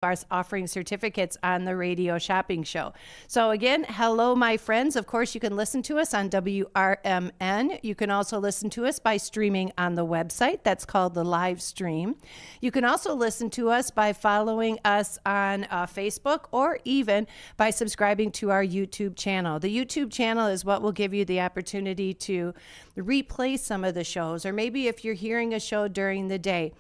us offering certificates on the radio shopping show. So again, hello, my friends. Of course, you can listen to us on WRMN. You can also listen to us by streaming on the website. That's called the live stream. You can also listen to us by following us on Facebook or even by subscribing to our YouTube channel. The YouTube channel is what will give you the opportunity to replay some of the shows, or maybe if you're hearing a show during the day.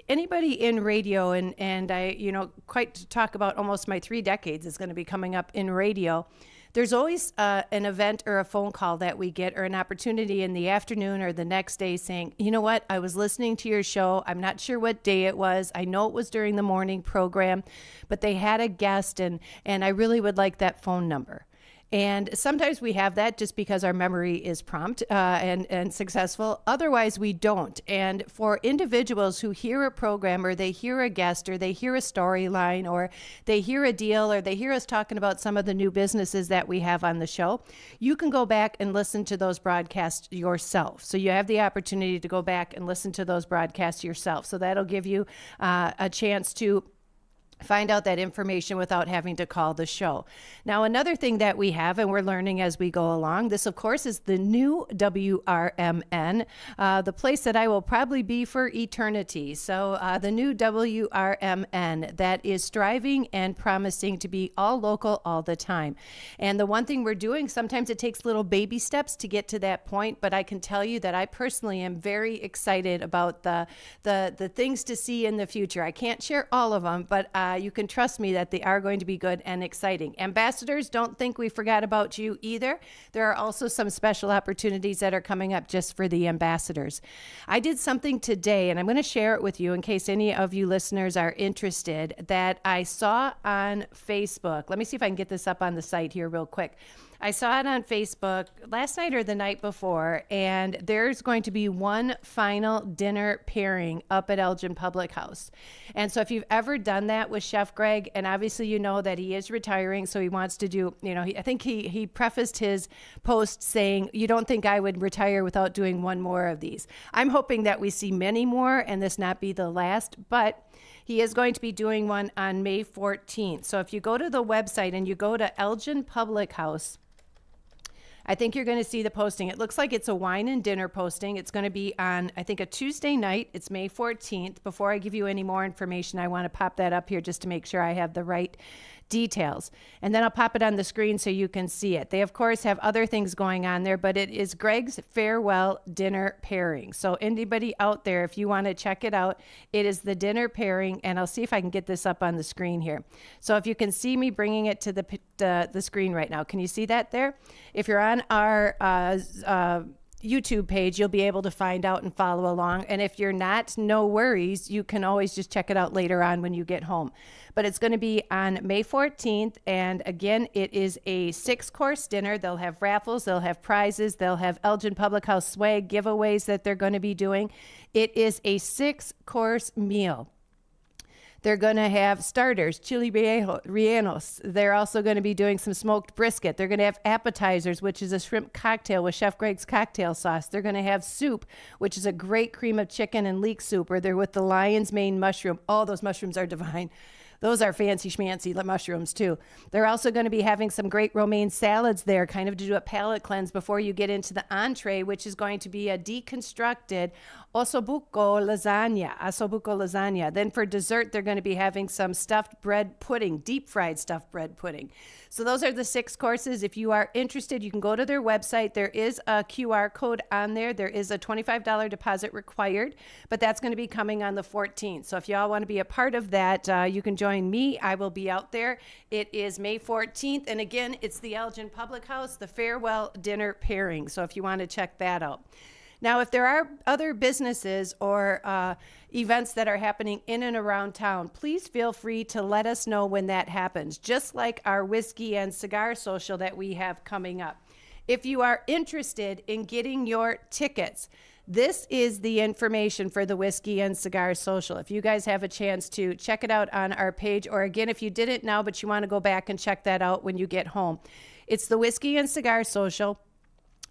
Anybody in radio, and I, quite to talk about almost my 3 decades is going to be coming up in radio. There's always an event or a phone call that we get or an opportunity in the afternoon or the next day saying, you know what, I was listening to your show. I'm not sure what day it was. I know it was during the morning program, but they had a guest and I really would like that phone number. And sometimes we have that just because our memory is prompt and successful. Otherwise, we don't. And for individuals who hear a program or they hear a guest or they hear a storyline or they hear a deal or they hear us talking about some of the new businesses that we have on the show, you can go back and listen to those broadcasts yourself. So you have the opportunity to go back and listen to those broadcasts yourself. So that'll give you a chance to find out that information without having to call the show. Now, another thing that we have, and we're learning as we go along, this, of course, is the new WRMN, the place that I will probably be for eternity. So the new WRMN that is striving and promising to be all local all the time. And the one thing we're doing, sometimes it takes little baby steps to get to that point, but I can tell you that I personally am very excited about the things to see in the future. I can't share all of them, but you can trust me that they are going to be good and exciting. Ambassadors, don't think we forgot about you either. There are also some special opportunities that are coming up just for the ambassadors. I did something today, and I'm going to share it with you in case any of you listeners are interested, that I saw on Facebook. Let me see if I can get this up on the site here real quick. I saw it on Facebook last night or the night before, and there's going to be one final dinner pairing up at Elgin Public House. And so if you've ever done that with Chef Greg, and obviously you know that he is retiring, so he wants to do, I think he prefaced his post saying, you don't think I would retire without doing one more of these. I'm hoping that we see many more and this not be the last, but he is going to be doing one on May 14th. So if you go to the website and you go to Elgin Public House, I think you're going to see the posting. It looks like it's a wine and dinner posting. It's going to be on, I think, a Tuesday night. It's May 14th. Before I give you any more information, I want to pop that up here just to make sure I have the right details. And then I'll pop it on the screen so you can see it. They, of course, have other things going on there, but it is Greg's farewell dinner pairing. So anybody out there, if you want to check it out, it is the dinner pairing, and I'll see if I can get this up on the screen here. So if you can see me bringing it to the screen right now, can you see that there? If you're on our YouTube page, you'll be able to find out and follow along. And if you're not, no worries. You can always just check it out later on when you get home. But it's going to be on May 14th. And again, it is a 6-course dinner. They'll have raffles. They'll have prizes. They'll have Elgin Public House swag giveaways that they're going to be doing. It is a 6-course meal. They're going to have starters, chili rellenos. They're also going to be doing some smoked brisket. They're going to have appetizers, which is a shrimp cocktail with Chef Greg's cocktail sauce. They're going to have soup, which is a great cream of chicken and leek soup, or they're with the lion's mane mushroom. Oh, those mushrooms are divine. Those are fancy schmancy mushrooms too. They're also going to be having some great romaine salads there, kind of to do a palate cleanse before you get into the entree, which is going to be a deconstructed ossobuco lasagna. Then for dessert, they're going to be having some stuffed bread pudding, deep fried stuffed bread pudding. So those are the 6 courses. If you are interested, you can go to their website. There is a QR code on there. There is a $25 deposit required, but that's going to be coming on the 14th. So if y'all want to be a part of that, you can join me. I will be out there. It is May 14th. And again, it's the Elgin Public House, the farewell dinner pairing. So if you want to check that out. Now, if there are other businesses or events that are happening in and around town, please feel free to let us know when that happens, just like our whiskey and cigar social that we have coming up. If you are interested in getting your tickets, this is the information for the Whiskey and Cigar Social. If you guys have a chance to check it out on our page, or again, if you didn't now, but you want to go back and check that out when you get home. It's the Whiskey and Cigar Social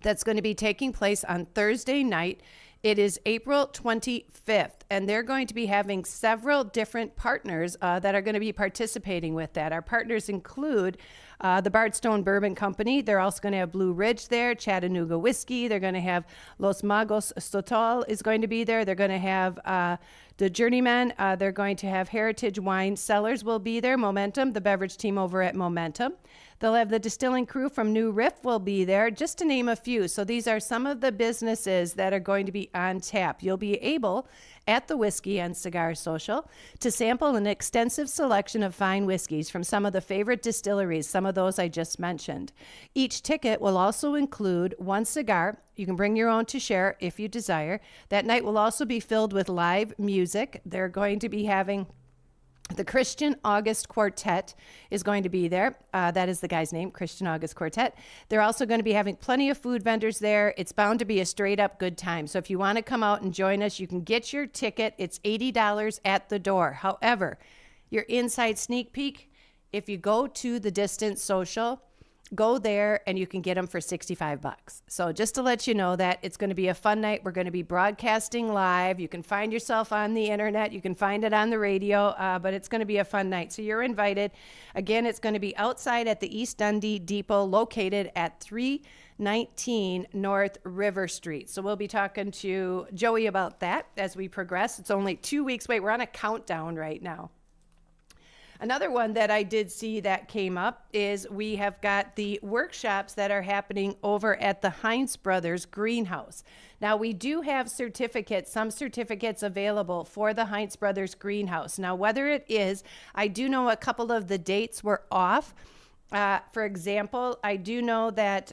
that's going to be taking place on Thursday night. It is April 25th. and they're going to be having several different partners that are going to be participating with that. Our partners include the Bardstone Bourbon Company. They're also going to have Blue Ridge there, Chattanooga Whiskey. They're going to have Los Magos Total is going to be there. They're going to have the Journeyman. They're going to have Heritage Wine Cellars will be there. Momentum, the beverage team over at Momentum. They'll have the distilling crew from New Riff will be there, just to name a few. So these are some of the businesses that are going to be on tap. You'll be able, at the Whiskey and Cigar Social, to sample an extensive selection of fine whiskeys from some of the favorite distilleries, some of those I just mentioned. Each ticket will also include one cigar. You can bring your own to share if you desire. That night will also be filled with live music. They're going to be having the Christian August Quartet is going to be there. That is the guy's name, Christian August Quartet. They're also going to be having plenty of food vendors there. It's bound to be a straight up good time. So if you want to come out and join us, you can get your ticket. It's $80 at the door. However, your inside sneak peek, if you go to the Distance Social, go there and you can get them for $65. So just to let you know that it's going to be a fun night. We're going to be broadcasting live. You can find yourself on the internet. You can find it on the radio, but it's going to be a fun night. So you're invited. Again, it's going to be outside at the East Dundee Depot located at 319 North River Street. So we'll be talking to Joey about that as we progress. It's only 2 weeks. Wait, we're on a countdown right now. Another one that I did see that came up is we have got the workshops that are happening over at the Heinz Brothers Greenhouse. Now, we do have some certificates available for the Heinz Brothers Greenhouse. Now, whether it is, I do know a couple of the dates were off. For example, I do know that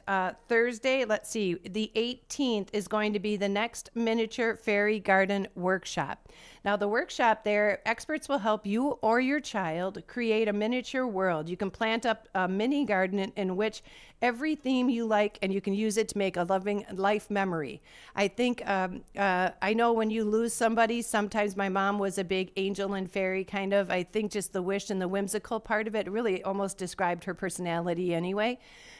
Thursday, let's see, the 18th is going to be the next miniature fairy garden workshop. Now, the workshop there, experts will help you or your child create a miniature world. You can plant up a mini garden in which every theme you like, and you can use it to make a loving life memory. I think, I know when you lose somebody, sometimes my mom was a big angel and fairy kind of. I think just the wish and the whimsical part of it really almost described her personality anyway.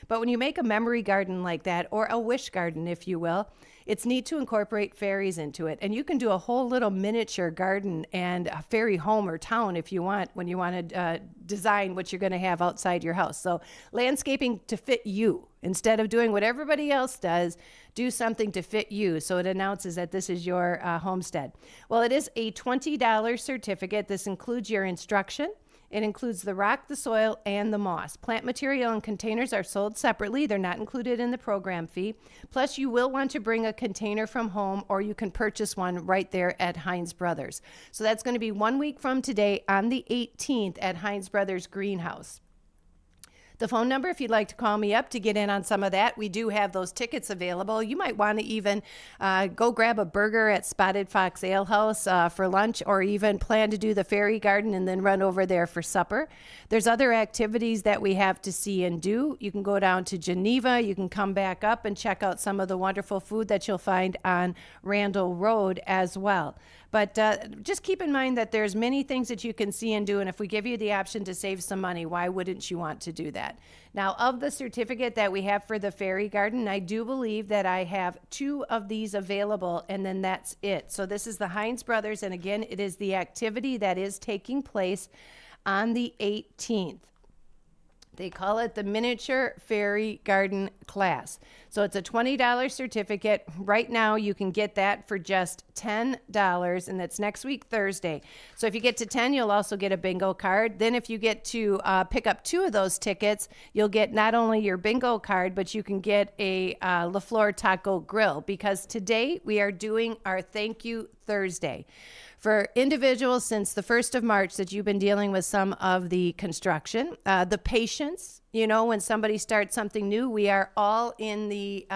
But when you make a memory garden like that, or a wish garden, if you will, it's neat to incorporate fairies into it. And you can do a whole little miniature garden and a fairy home or town if you want, when you want to design what you're going to have outside your house. So landscaping to fit you. Instead of doing what everybody else does, do something to fit you. So it announces that this is your homestead. Well, it is a $20 certificate. This includes your instruction. It includes the rock, the soil, and the moss. Plant material and containers are sold separately. They're not included in the program fee. Plus, you will want to bring a container from home, or you can purchase one right there at Heinz Brothers. So that's going to be 1 week from today on the 18th at Heinz Brothers Greenhouse. The phone number, if you'd like to call me up to get in on some of that, we do have those tickets available. You might want to even go grab a burger at Spotted Fox Ale House for lunch, or even plan to do the fairy garden and then run over there for supper. There's other activities that we have to see and do. You can go down to Geneva. You can come back up and check out some of the wonderful food that you'll find on Randall Road as well. But just keep in mind that there's many things that you can see and do, and if we give you the option to save some money, why wouldn't you want to do that? Now, of the certificate that we have for the fairy garden, I do believe that I have 2 of these available, and then that's it. So this is the Heinz Brothers, and again, it is the activity that is taking place on the 18th. They call it the Miniature Fairy Garden Class. So it's a $20 certificate. Right now, you can get that for just $10, and that's next week, Thursday. So if you get to 10, you'll also get a bingo card. Then if you get to pick up 2 of those tickets, you'll get not only your bingo card, but you can get a La Flor Taco Grill, because today we are doing our Thank You Thursday. For individuals since the 1st of March that you've been dealing with some of the construction, the patience, you know, when somebody starts something new, we are all in the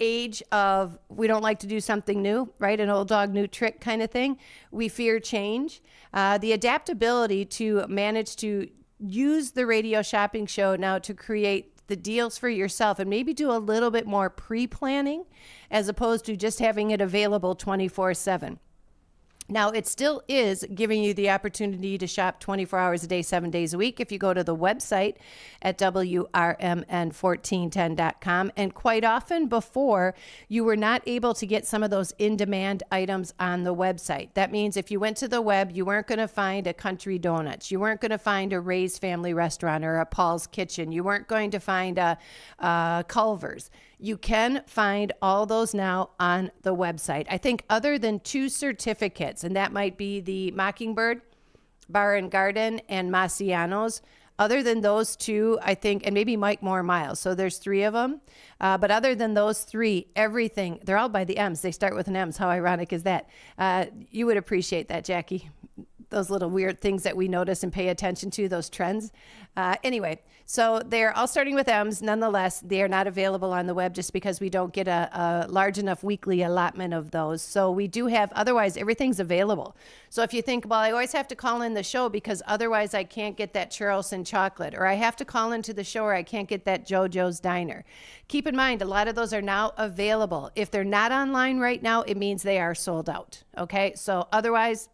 age of we don't like to do something new, right? An old dog, new trick kind of thing. We fear change. The adaptability to manage to use the radio shopping show now to create the deals for yourself and maybe do a little bit more pre-planning as opposed to just having it available 24/7. Now, it still is giving you the opportunity to shop 24 hours a day, 7 days a week if you go to the website at WRMN1410.com. And quite often before, you were not able to get some of those in-demand items on the website. That means if you went to the web, you weren't going to find a Country Donuts. You weren't going to find a Ray's Family Restaurant or a Paul's Kitchen. You weren't going to find a Culver's. You can find all those now on the website. I think other than 2 certificates, and that might be the Mockingbird Bar and Garden and Maciano's. Other than those 2, I think, and maybe Mike Moore Miles. So there's 3 of them. But other than those 3, everything, they're all by the M's. They start with an M's. How ironic is that? You would appreciate that, Jackie. Those little weird things that we notice and pay attention to, those trends. Anyway, so they're all starting with M's. Nonetheless, they are not available on the web just because we don't get a large enough weekly allotment of those. So we do have, otherwise everything's available. So if you think, well, I always have to call in the show because otherwise I can't get that churros and chocolate, or I have to call into the show or I can't get that JoJo's Diner. Keep in mind, a lot of those are now available. If they're not online right now, it means they are sold out. Okay, so otherwise,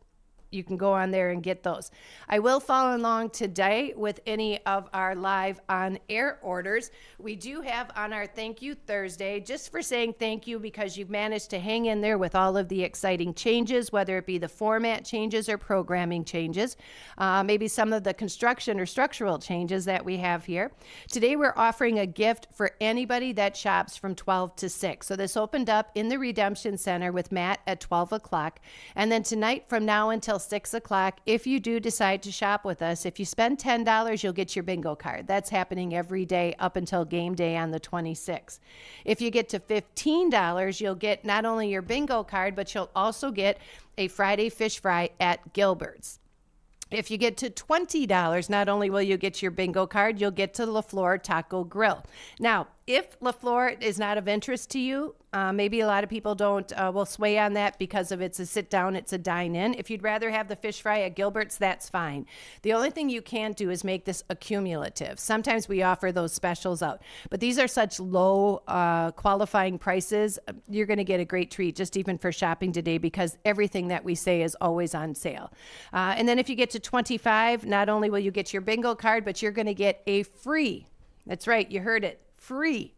you can go on there and get those. I will follow along today with any of our live on-air orders. We do have on our Thank You Thursday, just for saying thank you because you've managed to hang in there with all of the exciting changes, whether it be the format changes or programming changes, maybe some of the construction or structural changes that we have here. Today, we're offering a gift for anybody that shops from 12 to 6. So this opened up in the Redemption Center with Matt at 12 o'clock. And then tonight from now until 6 o'clock, if you do decide to shop with us, if you spend $10, you'll get your bingo card. That's happening every day up until game day on the 26th. If you get to $15, you'll get not only your bingo card, but you'll also get a Friday fish fry at Gilbert's. If you get to $20, not only will you get your bingo card, you'll get to LaFleur Taco Grill. Now, if LaFleur is not of interest to you, maybe a lot of people will sway on that because of it's a sit down, it's a dine in. If you'd rather have the fish fry at Gilbert's, that's fine. The only thing you can't do is make this accumulative. Sometimes we offer those specials out, but these are such low qualifying prices. You're going to get a great treat just even for shopping today because everything that we say is always on sale. And then if you get to 25, not only will you get your bingo card, but you're going to get a free, that's right, you heard it, free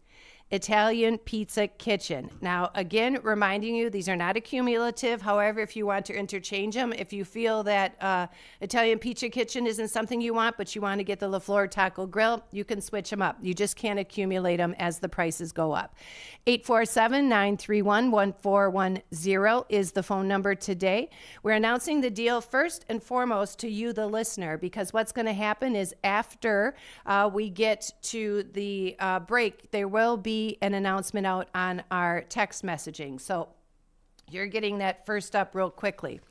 Italian Pizza Kitchen. Now, again, reminding you, these are not accumulative. However, if you want to interchange them, if you feel that Italian Pizza Kitchen isn't something you want, but you want to get the LaFleur Taco Grill, you can switch them up. You just can't accumulate them as the prices go up. 847-931-1410 is the phone number today. We're announcing the deal first and foremost to you, the listener, because what's going to happen is after we get to the break, there will be an announcement out on our text messaging. So you're getting that first up real quickly.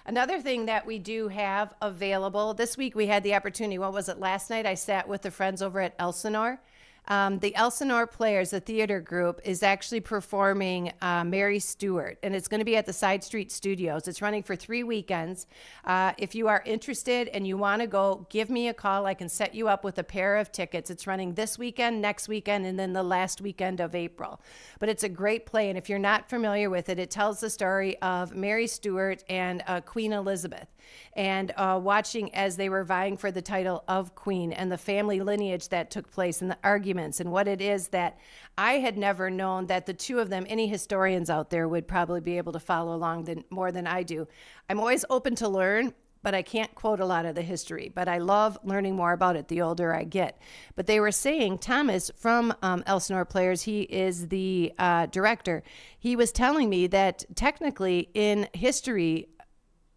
Another thing that we do have available, this week we had the opportunity, what was it, last night I sat with the friends over at Elsinore. The Elsinore Players, the theater group, is actually performing Mary Stuart, and it's going to be at the Side Street Studios. It's running for 3 weekends. If you are interested and you want to go, give me a call. I can set you up with a pair of tickets. It's running this weekend, next weekend, and then the last weekend of April. But it's a great play, and if you're not familiar with it, it tells the story of Mary Stuart and Queen Elizabeth, and watching as they were vying for the title of Queen and the family lineage that took place and the arguments and what it is that I had never known that the two of them, any historians out there would probably be able to follow along more than I do. I'm always open to learn, but I can't quote a lot of the history, but I love learning more about it the older I get. But they were saying, Thomas from Elsinore Players, he is the director, he was telling me that technically in history,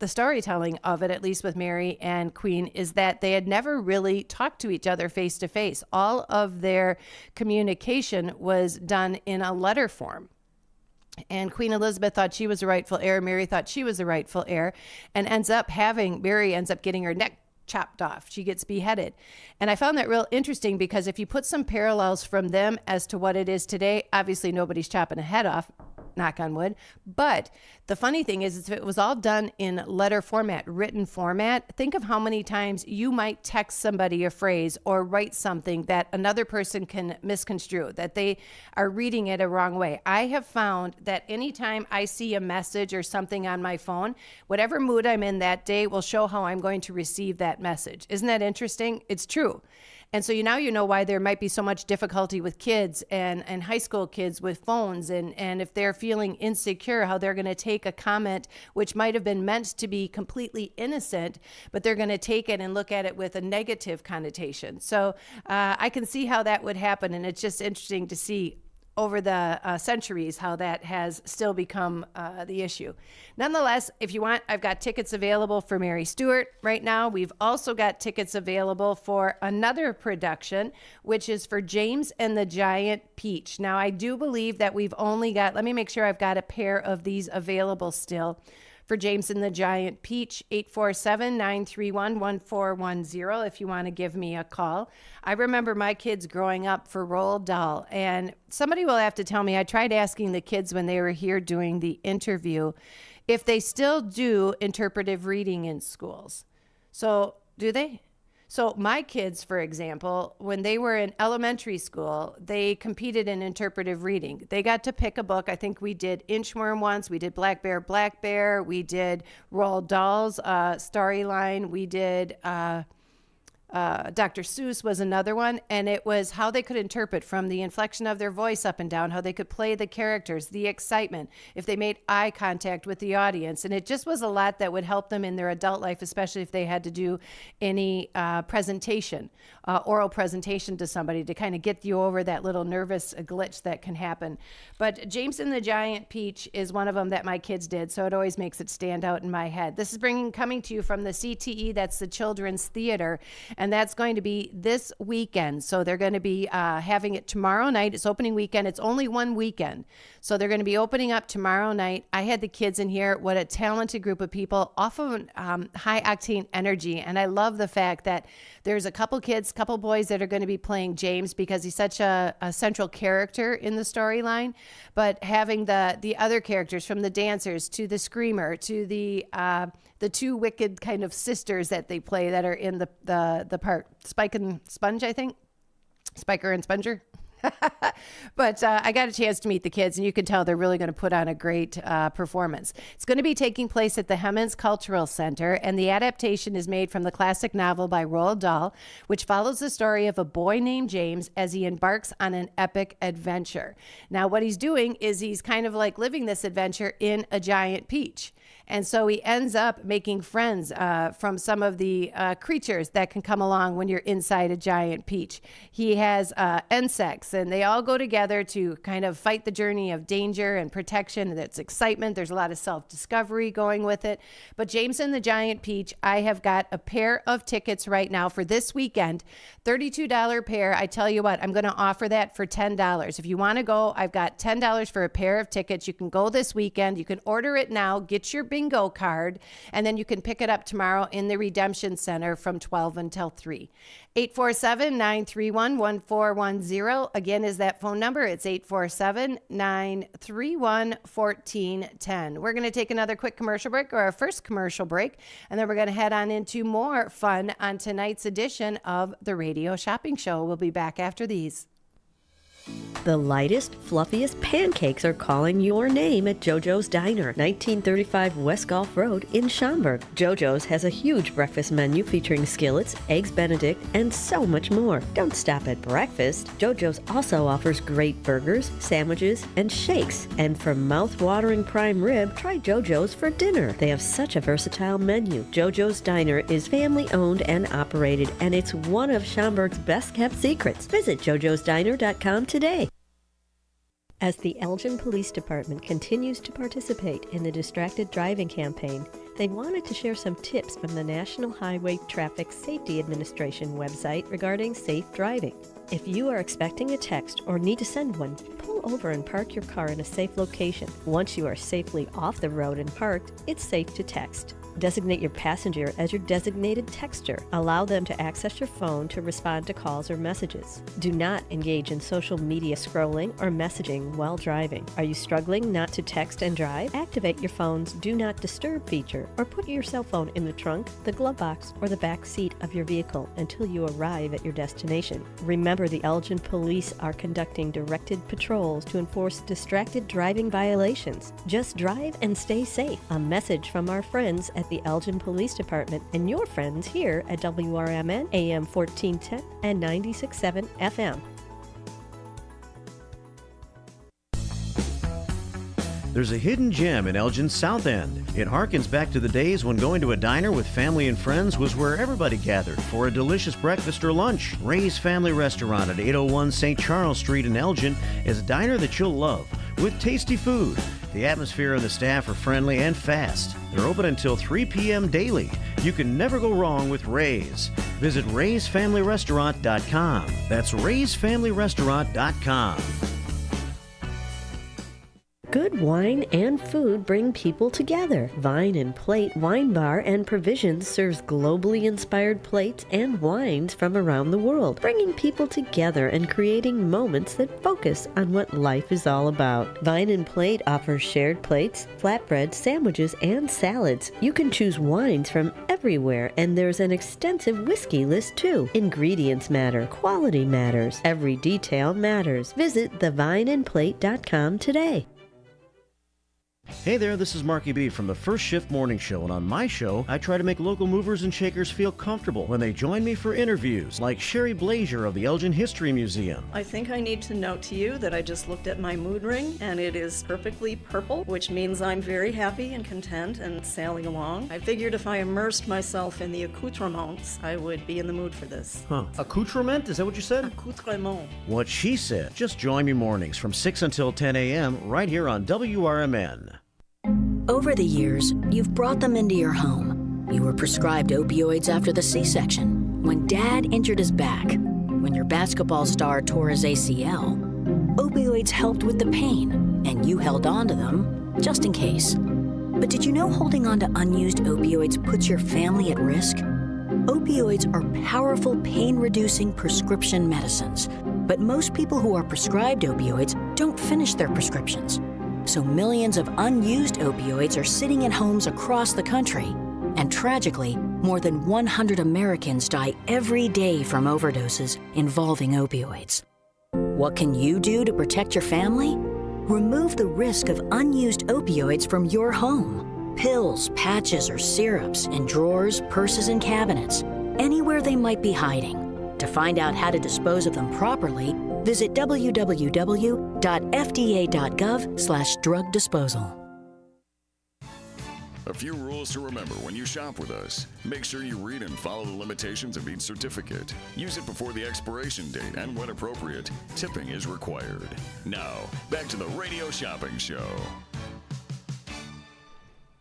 the storytelling of it, at least with Mary and Queen, is that they had never really talked to each other face to face. All of their communication was done in a letter form. And Queen Elizabeth thought she was the rightful heir. Mary thought she was the rightful heir, and Mary ends up getting her neck chopped off. She gets beheaded. And I found that real interesting because if you put some parallels from them as to what it is today, obviously nobody's chopping a head off. knock on wood. But the funny thing is if it was all done in letter format, written format, think of how many times you might text somebody a phrase or write something that another person can misconstrue, that they are reading it a wrong way. I have found that anytime I see a message or something on my phone, whatever mood I'm in that day will show how I'm going to receive that message. Isn't that interesting? It's true. And so now you know why there might be so much difficulty with kids and high school kids with phones, and if they're feeling insecure, how they're going to take a comment which might have been meant to be completely innocent, but they're going to take it and look at it with a negative connotation. So I can see how that would happen, and it's just interesting to see over the centuries how that has still become the issue. Nonetheless, if you want, I've got tickets available for Mary Stuart right now. We've also got tickets available for another production, which is for James and the Giant Peach. Now, I do believe that we've only got, let me make sure I've got a pair of these available still. For James and the Giant Peach, 847-931-1410 if you want to give me a call. I remember my kids growing up for Roald Dahl, and somebody will have to tell me, I tried asking the kids when they were here doing the interview if they still do interpretive reading in schools. So do they? So my kids, for example, when they were in elementary school, they competed in interpretive reading. They got to pick a book. I think we did Inchworm once. We did Black Bear. We did Roald Dahl's storyline. We did Dr. Seuss was another one, and it was how they could interpret from the inflection of their voice up and down, how they could play the characters, the excitement, if they made eye contact with the audience. And it just was a lot that would help them in their adult life, especially if they had to do any presentation, oral presentation to somebody to kind of get you over that little nervous glitch that can happen. But James and the Giant Peach is one of them that my kids did, so it always makes it stand out in my head. This is coming to you from the CTE, that's the Children's Theater, and that's going to be this weekend. So they're going to be having it tomorrow night. It's opening weekend. It's only one weekend. So they're going to be opening up tomorrow night. I had the kids in here. What a talented group of people, off of high octane energy. And I love the fact that there's a couple boys that are going to be playing James because he's such a central character in the storyline. But having the other characters, from the dancers to the screamer to the two wicked kind of sisters that they play that are in the part, Spike and Sponge, I think. Spiker and Sponger. But I got a chance to meet the kids, and you can tell they're really going to put on a great performance. It's going to be taking place at the Hemmons Cultural Center, and the adaptation is made from the classic novel by Roald Dahl, which follows the story of a boy named James as he embarks on an epic adventure. Now, what he's doing is he's kind of like living this adventure in a giant peach. And so he ends up making friends from some of the creatures that can come along when you're inside a giant peach. He has insects, and they all go together to kind of fight the journey of danger and protection. That's excitement. There's a lot of self-discovery going with it. But James and the Giant Peach, I have got a pair of tickets right now for this weekend. $32 pair. I tell you what, I'm going to offer that for $10. If you want to go, I've got $10 for a pair of tickets. You can go this weekend. You can order it now. Get your bingo card, and then you can pick it up tomorrow in the Redemption Center from 12 until 3. 847-931-1410. Again, is that phone number. It's 847-931-1410. We're going to take another quick commercial break, or our first commercial break, and then we're going to head on into more fun on tonight's edition of the Radio Shopping Show. We'll be back after these. The lightest, fluffiest pancakes are calling your name at JoJo's Diner, 1935 West Gulf Road in Schaumburg. JoJo's has a huge breakfast menu featuring skillets, eggs Benedict, and so much more. Don't stop at breakfast. JoJo's also offers great burgers, sandwiches, and shakes. And for mouth-watering prime rib, try JoJo's for dinner. They have such a versatile menu. JoJo's Diner is family-owned and operated, and it's one of Schaumburg's best-kept secrets. Visit jojosdiner.com today. As the Elgin Police Department continues to participate in the Distracted Driving campaign, they wanted to share some tips from the National Highway Traffic Safety Administration website regarding safe driving. If you are expecting a text or need to send one, pull over and park your car in a safe location. Once you are safely off the road and parked, it's safe to text. Designate your passenger as your designated texter. Allow them to access your phone to respond to calls or messages. Do not engage in social media scrolling or messaging while driving. Are you struggling not to text and drive? Activate your phone's Do Not Disturb feature or put your cell phone in the trunk, the glove box, or the back seat of your vehicle until you arrive at your destination. Remember, the Elgin Police are conducting directed patrols to enforce distracted driving violations. Just drive and stay safe. A message from our friends at the Elgin Police Department and your friends here at WRMN AM 1410 and 96.7 FM. There's a hidden gem in Elgin's South End. It harkens back to the days when going to a diner with family and friends was where everybody gathered for a delicious breakfast or lunch. Ray's Family Restaurant at 801 St. Charles Street in Elgin is a diner that you'll love with tasty food. The atmosphere and the staff are friendly and fast. They're open until 3 p.m. daily. You can never go wrong with Ray's. Visit raysfamilyrestaurant.com. That's raysfamilyrestaurant.com. Good wine and food bring people together. Vine and Plate Wine Bar and Provisions serves globally inspired plates and wines from around the world, bringing people together and creating moments that focus on what life is all about. Vine and Plate offers shared plates, flatbreads, sandwiches, and salads. You can choose wines from everywhere, and there's an extensive whiskey list too. Ingredients matter. Quality matters. Every detail matters. Visit thevineandplate.com today. Hey there, this is Marky B from the First Shift Morning Show, and on my show, I try to make local movers and shakers feel comfortable when they join me for interviews, like Sherry Blazier of the Elgin History Museum. I think I need to note to you that I just looked at my mood ring, and it is perfectly purple, which means I'm very happy and content and sailing along. I figured if I immersed myself in the accoutrements, I would be in the mood for this. Accoutrement? Is that what you said? Accoutrement. What she said. Just join me mornings from 6 until 10 a.m. right here on WRMN. Over the years, you've brought them into your home. You were prescribed opioids after the C-section, when Dad injured his back, when your basketball star tore his ACL. Opioids helped with the pain, and you held on to them just in case. But did you know holding on to unused opioids puts your family at risk? Opioids are powerful pain-reducing prescription medicines, but most people who are prescribed opioids don't finish their prescriptions. So millions of unused opioids are sitting in homes across the country. And tragically, more than 100 Americans die every day from overdoses involving opioids. What can you do to protect your family? Remove the risk of unused opioids from your home. Pills, patches, or syrups in drawers, purses, and cabinets, anywhere they might be hiding. To find out how to dispose of them properly, visit www.fda.gov/drug disposal. A few rules to remember when you shop with us. Make sure you read and follow the limitations of each certificate. Use it before the expiration date, and when appropriate, tipping is required. Now, back to the Radio Shopping Show.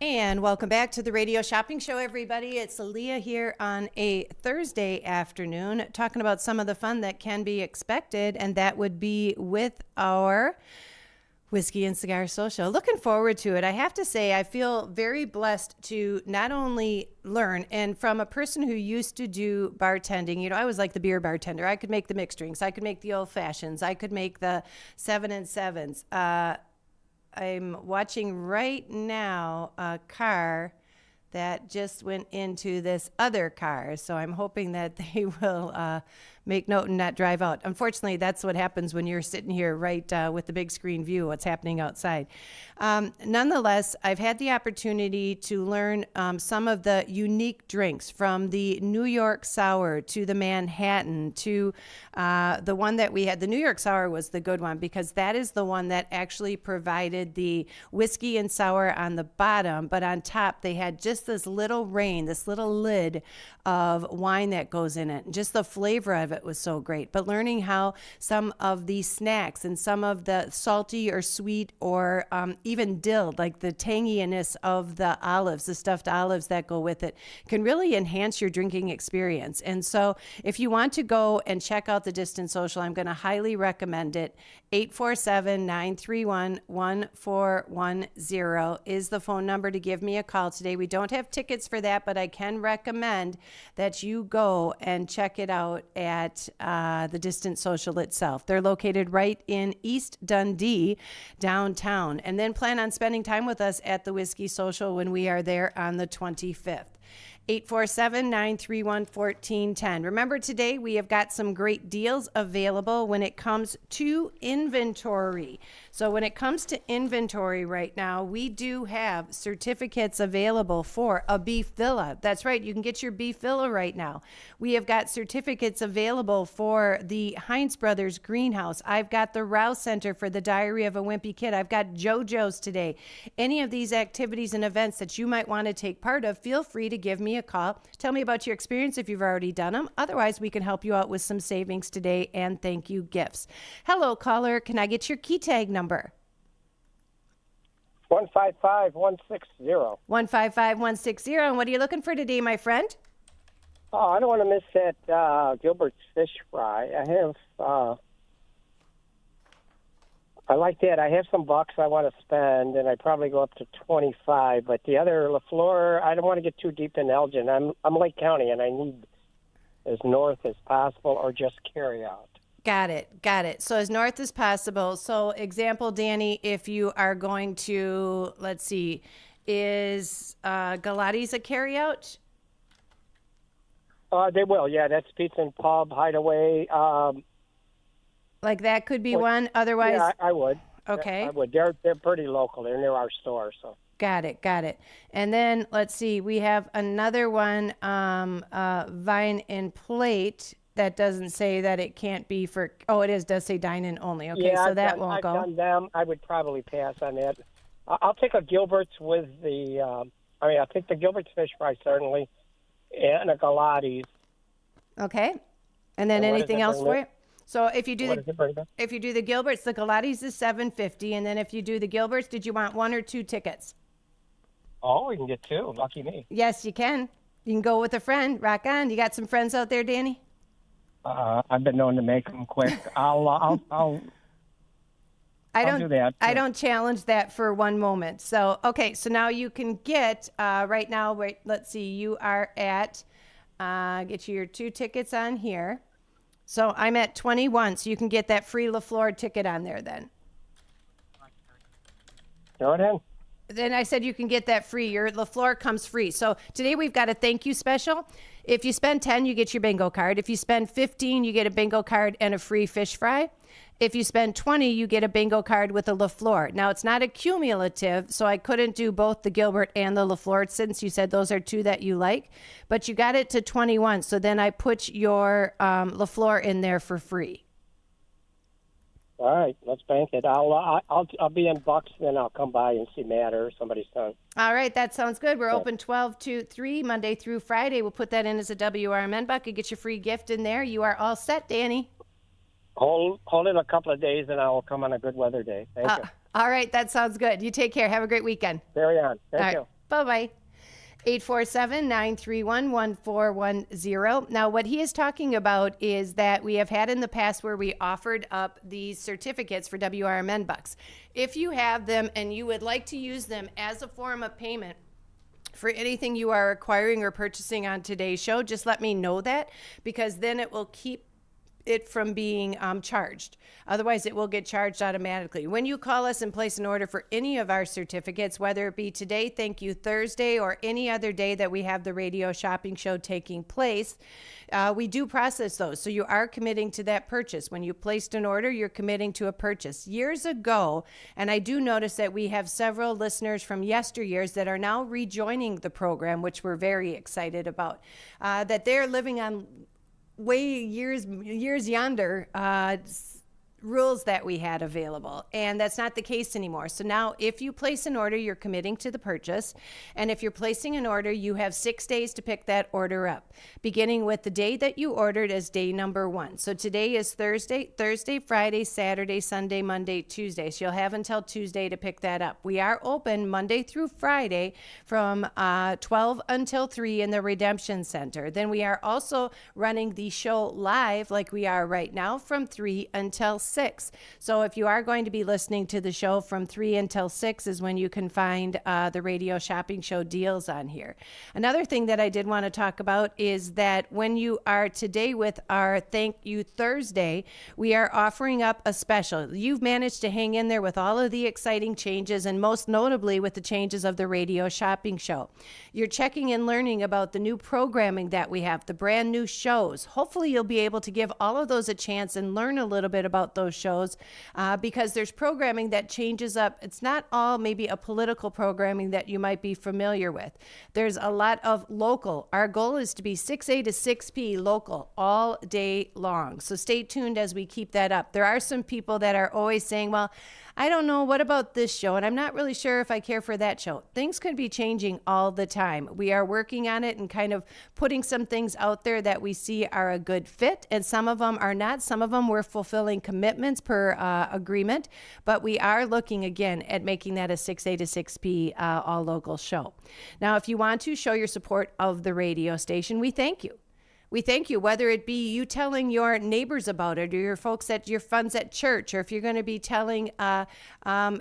And welcome back to the Radio Shopping Show, everybody. It's Aaliyah here on a Thursday afternoon talking about some of the fun that can be expected, and that would be with our Whiskey and Cigar Social. Looking forward to it. I have to say, I feel very blessed to not only learn, and from a person who used to do bartending, you know, I was like the beer bartender. I could make the mixed drinks. I could make the old fashions. I could make the 7 and 7s. I'm watching right now a car that just went into this other car. So I'm hoping that they will make note and not drive out. Unfortunately, that's what happens when you're sitting here right with the big screen view, what's happening outside. Nonetheless, I've had the opportunity to learn some of the unique drinks, from the New York Sour to the Manhattan to the one that we had. The New York Sour was the good one because that is the one that actually provided the whiskey and sour on the bottom, but on top they had just just this little rain, this little lid of wine that goes in it. And just the flavor of it was so great. But learning how some of the snacks and some of the salty or sweet or even dill, like the tanginess of the olives, the stuffed olives that go with it, can really enhance your drinking experience. And so if you want to go and check out the Distant Social, I'm going to highly recommend it. 847-931-1410 is the phone number to give me a call today. We don't have tickets for that, but I can recommend that you go and check it out at the Distant Social itself. They're located right in East Dundee, downtown. And then plan on spending time with us at the Whiskey Social when we are there on the 25th. 847-931-1410. Remember, today we have got some great deals available when it comes to inventory. So when it comes to inventory right now, we do have certificates available for a beef villa. That's right, you can get your beef villa right now. We have got certificates available for the Heinz Brothers Greenhouse. I've got the Rouse Center for the Diary of a Wimpy Kid. I've got JoJo's today. Any of these activities and events that you might want to take part of, feel free to give me a call. Tell me about your experience if you've already done them. Otherwise, we can help you out with some savings today and thank you gifts. Hello, caller. Can I get your key tag number? 155160. 155160. And what are you looking for today, my friend? Oh, I don't want to miss that Gilbert's fish fry. I like that. I have some bucks I want to spend, and I probably go up to 25. But the other LaFleur, I don't want to get too deep in Elgin. I'm Lake County, and I need as north as possible, or just carry out. Got it. So as north as possible. So example, Danny, if you are going to, let's see, is Galati's a carryout? They will, yeah. That's Pizza and Pub, Hideaway. Like that could be one. Otherwise, yeah, I would. Okay. I would. They're pretty local. They're near our store, so. Got it. And then let's see, we have another one, Vine and Plate. That doesn't say that it can't be for. Oh, it does say dine-in only. Okay, yeah, so that won't go. I've done them. I would probably pass on that. I'll take a Gilbert's with the. I'll take the Gilbert's fish fry certainly, and a Galati's. Okay, and then anything else for you? So if you do the Gilberts, the Galati's is $7.50, and then if you do the Gilberts, did you want 1 or 2 tickets? Oh, we can get 2. Lucky me. Yes, you can. You can go with a friend. Rock on. You got some friends out there, Danny? I've been known to make them quick. I'll do that. I don't challenge that for one moment. So, okay, so now you can get, right now, let's see, you are at, get you your 2 tickets on here. So I'm at 21, so you can get that free LaFleur ticket on there then. Go ahead. Then I said you can get that free. Your LaFleur comes free. So today we've got a thank you special. If you spend 10, you get your bingo card. If you spend 15, you get a bingo card and a free fish fry. If you spend 20, you get a bingo card with a LaFleur. Now, it's not a cumulative, so I couldn't do both the Gilbert and the LaFleur since you said those are 2 that you like. But you got it to 21, so then I put your LaFleur in there for free. All right, let's bank it. I'll be in Bucks, then I'll come by and see Matt or somebody's son. All right, that sounds good. We're open 12 to 3, Monday through Friday. We'll put that in as a WRMN bucket. Get your free gift in there. You are all set, Danny. Hold it a couple of days, and I will come on a good weather day. Thank you. All right, that sounds good. You take care. Have a great weekend. Carry on. Thank you. Bye-bye. 847-931-1410. Now, what he is talking about is that we have had in the past where we offered up these certificates for WRMN bucks. If you have them and you would like to use them as a form of payment for anything you are acquiring or purchasing on today's show, just let me know that, because then it will keep it from being charged. Otherwise, it will get charged automatically. When you call us and place an order for any of our certificates, whether it be today, Thank You Thursday, or any other day that we have the radio shopping show taking place, we do process those. So you are committing to that purchase. When you placed an order, you're committing to a purchase. Years ago, and I do notice that we have several listeners from yesteryears that are now rejoining the program, which we're very excited about, that they're living on way years yonder, rules that we had available, and that's not the case anymore. So now if you place an order, you're committing to the purchase, and if you're placing an order, you have 6 days to pick that order up, beginning with the day that you ordered as day number 1. So today is Thursday, Friday, Saturday, Sunday, Monday, Tuesday. So you'll have until Tuesday to pick that up. We are open Monday through Friday from 12 until 3 in the Redemption Center. Then we are also running the show live like we are right now from 3 until 6. So if you are going to be listening to the show from 3 until 6 is when you can find the radio shopping show deals on here. Another thing that I did want to talk about is that when you are today with our Thank You Thursday, we are offering up a special. You've managed to hang in there with all of the exciting changes, and most notably with the changes of the radio shopping show. You're checking and learning about the new programming that we have, the brand new shows. Hopefully you'll be able to give all of those a chance and learn a little bit about those shows because there's programming that changes up. It's not all maybe a political programming that you might be familiar with. There's a lot of local. Our goal is to be 6A to 6P local all day long. So stay tuned as we keep that up. There are some people that are always saying, well, I don't know, what about this show? And I'm not really sure if I care for that show. Things could be changing all the time. We are working on it and kind of putting some things out there that we see are a good fit, and some of them are not. Some of them we're fulfilling commitments per agreement, but we are looking again at making that a 6A to 6P all local show. Now, if you want to show your support of the radio station, we thank you. We thank you, whether it be you telling your neighbors about it, or your folks at your friends at church, or if you're going to be telling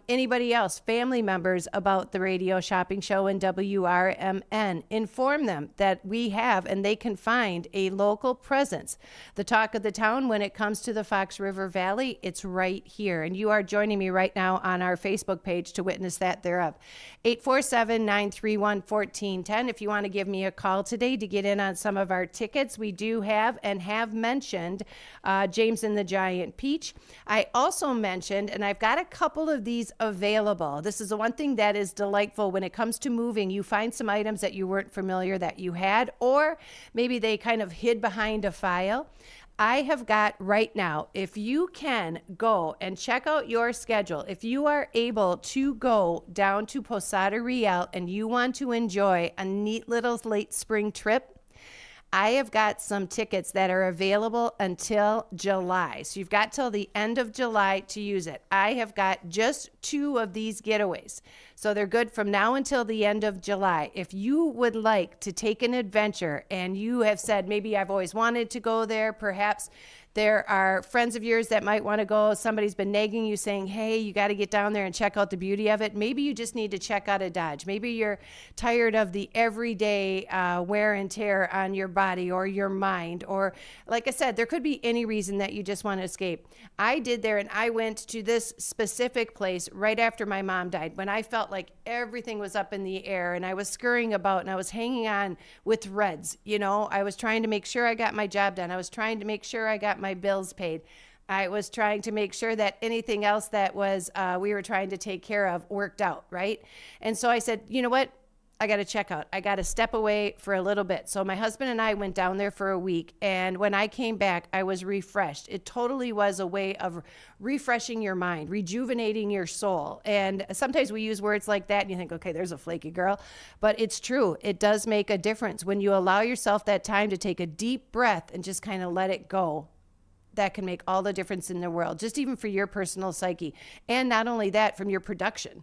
anybody else, family members, about the radio shopping show in WRMN. Inform them that we have and they can find a local presence. The talk of the town when it comes to the Fox River Valley, it's right here. And you are joining me right now on our Facebook page to witness that thereof. 847-931-1410. If you want to give me a call today to get in on some of our tickets, we do have and have mentioned James and the Giant Peach. I also mentioned, and I've got a couple of these available. This is the one thing that is delightful when it comes to moving. You find some items that you weren't familiar that you had, or maybe they kind of hid behind a file. I have got right now, if you can go and check out your schedule, if you are able to go down to Posada Real and you want to enjoy a neat little late spring trip, I have got some tickets that are available until July. So you've got till the end of July to use it. I have got just 2 of these getaways. So they're good from now until the end of July. If you would like to take an adventure and you have said, maybe I've always wanted to go there, perhaps there are friends of yours that might want to go. Somebody's been nagging you saying, hey, you got to get down there and check out the beauty of it. Maybe you just need to check out a Dodge. Maybe you're tired of the everyday wear and tear on your body or your mind. Or like I said, there could be any reason that you just want to escape. I did there, and I went to this specific place right after my mom died, when I felt like everything was up in the air and I was scurrying about and I was hanging on with threads. You know, I was trying to make sure I got my job done. I was trying to make sure I got my bills paid. I was trying to make sure that anything else that was we were trying to take care of worked out, right? And so I said, you know what? I got to check out. I got to step away for a little bit. So my husband and I went down there for a week. And when I came back, I was refreshed. It totally was a way of refreshing your mind, rejuvenating your soul. And sometimes we use words like that and you think, okay, there's a flaky girl. But it's true. It does make a difference. When you allow yourself that time to take a deep breath and just kind of let it go, that can make all the difference in the world, just even for your personal psyche. And not only that, from your production.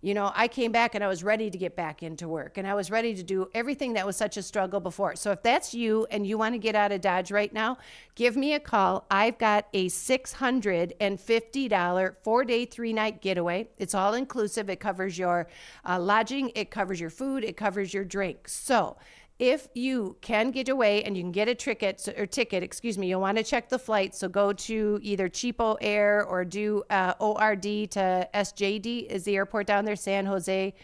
You know, I came back and I was ready to get back into work, and I was ready to do everything that was such a struggle before. So if that's you and you want to get out of Dodge right now, give me a call. I've got a $650 4-day, 3-night getaway. It's all inclusive. It covers your lodging, it covers your food, it covers your drink. So if you can get away and you can get a ticket, you'll want to check the flight. So go to either Cheapo Air or do ORD to SJD is the airport down there. San Jose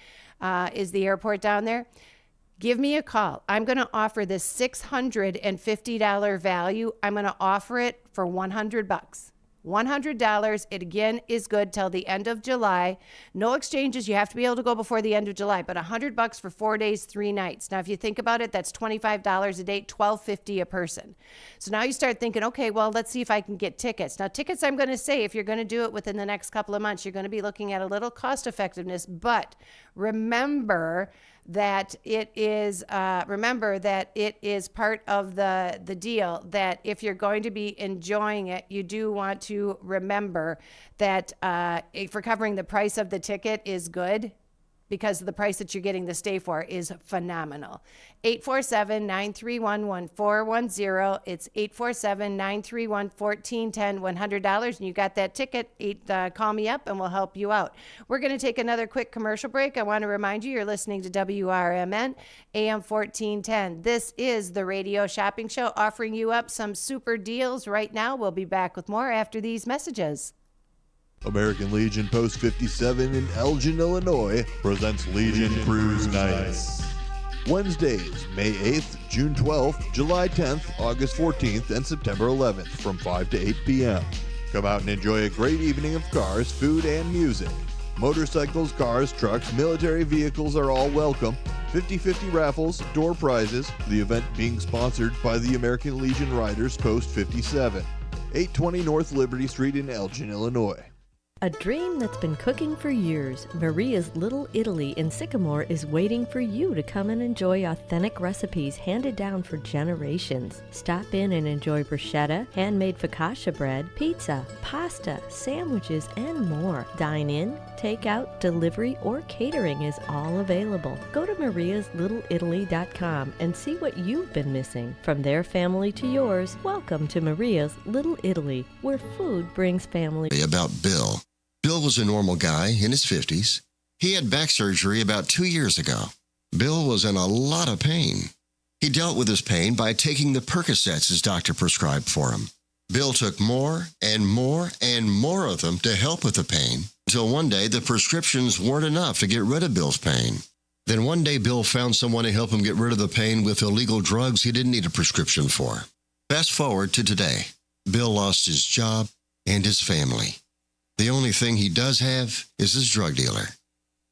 is the airport down there. Give me a call. I'm going to offer this $650 value. I'm going to offer it for $100. $100. It again is good till the end of July. No exchanges. You have to be able to go before the end of July, but $100 for 4 days, 3 nights. Now, if you think about it, that's $25 a day, $12.50 a person. So now you start thinking, okay, well, let's see if I can get tickets. Now, tickets, I'm going to say, if you're going to do it within the next couple of months, you're going to be looking at a little cost effectiveness, but remember that it is part of the deal, that if you're going to be enjoying it, you do want to remember that for covering the price of the ticket is good, because the price that you're getting the stay for is phenomenal. 847-931-1410. It's 847-931-1410, $100, and you got that ticket. Call me up and we'll help you out. We're going to take another quick commercial break. I want to remind you, you're listening to WRMN, AM 1410. This is the Radio Shopping Show, offering you up some super deals right now. We'll be back with more after these messages. American Legion Post 57 in Elgin, Illinois presents Legion Cruise Nights. Wednesdays, May 8th, June 12th, July 10th, August 14th, and September 11th from 5 to 8 p.m. Come out and enjoy a great evening of cars, food, and music. Motorcycles, cars, trucks, military vehicles are all welcome. 50-50 raffles, door prizes. The event being sponsored by the American Legion Riders Post 57. 820 North Liberty Street in Elgin, Illinois. A dream that's been cooking for years, Maria's Little Italy in Sycamore is waiting for you to come and enjoy authentic recipes handed down for generations. Stop in and enjoy bruschetta, handmade focaccia bread, pizza, pasta, sandwiches, and more. Dine in, take out, delivery, or catering is all available. Go to mariaslittleitaly.com and see what you've been missing. From their family to yours, welcome to Maria's Little Italy, where food brings family. About Bill. Bill was a normal guy in his 50s. He had back surgery about 2 years ago. Bill was in a lot of pain. He dealt with his pain by taking the Percocets his doctor prescribed for him. Bill took more and more and more of them to help with the pain, until one day the prescriptions weren't enough to get rid of Bill's pain. Then one day Bill found someone to help him get rid of the pain with illegal drugs he didn't need a prescription for. Fast forward to today. Bill lost his job and his family. The only thing he does have is his drug dealer.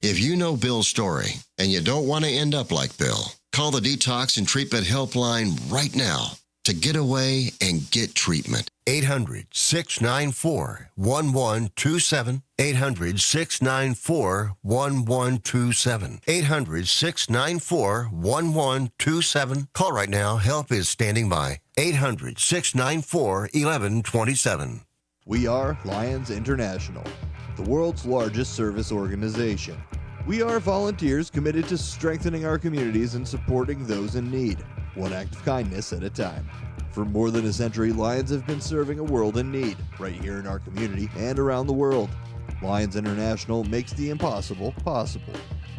If you know Bill's story and you don't want to end up like Bill, call the Detox and Treatment Helpline right now to get away and get treatment. 800-694-1127. 800-694-1127. 800-694-1127. Call right now. Help is standing by. 800-694-1127. We are Lions International, the world's largest service organization. We are volunteers committed to strengthening our communities and supporting those in need, one act of kindness at a time. For more than a century, Lions have been serving a world in need, right here in our community and around the world. Lions International makes the impossible possible.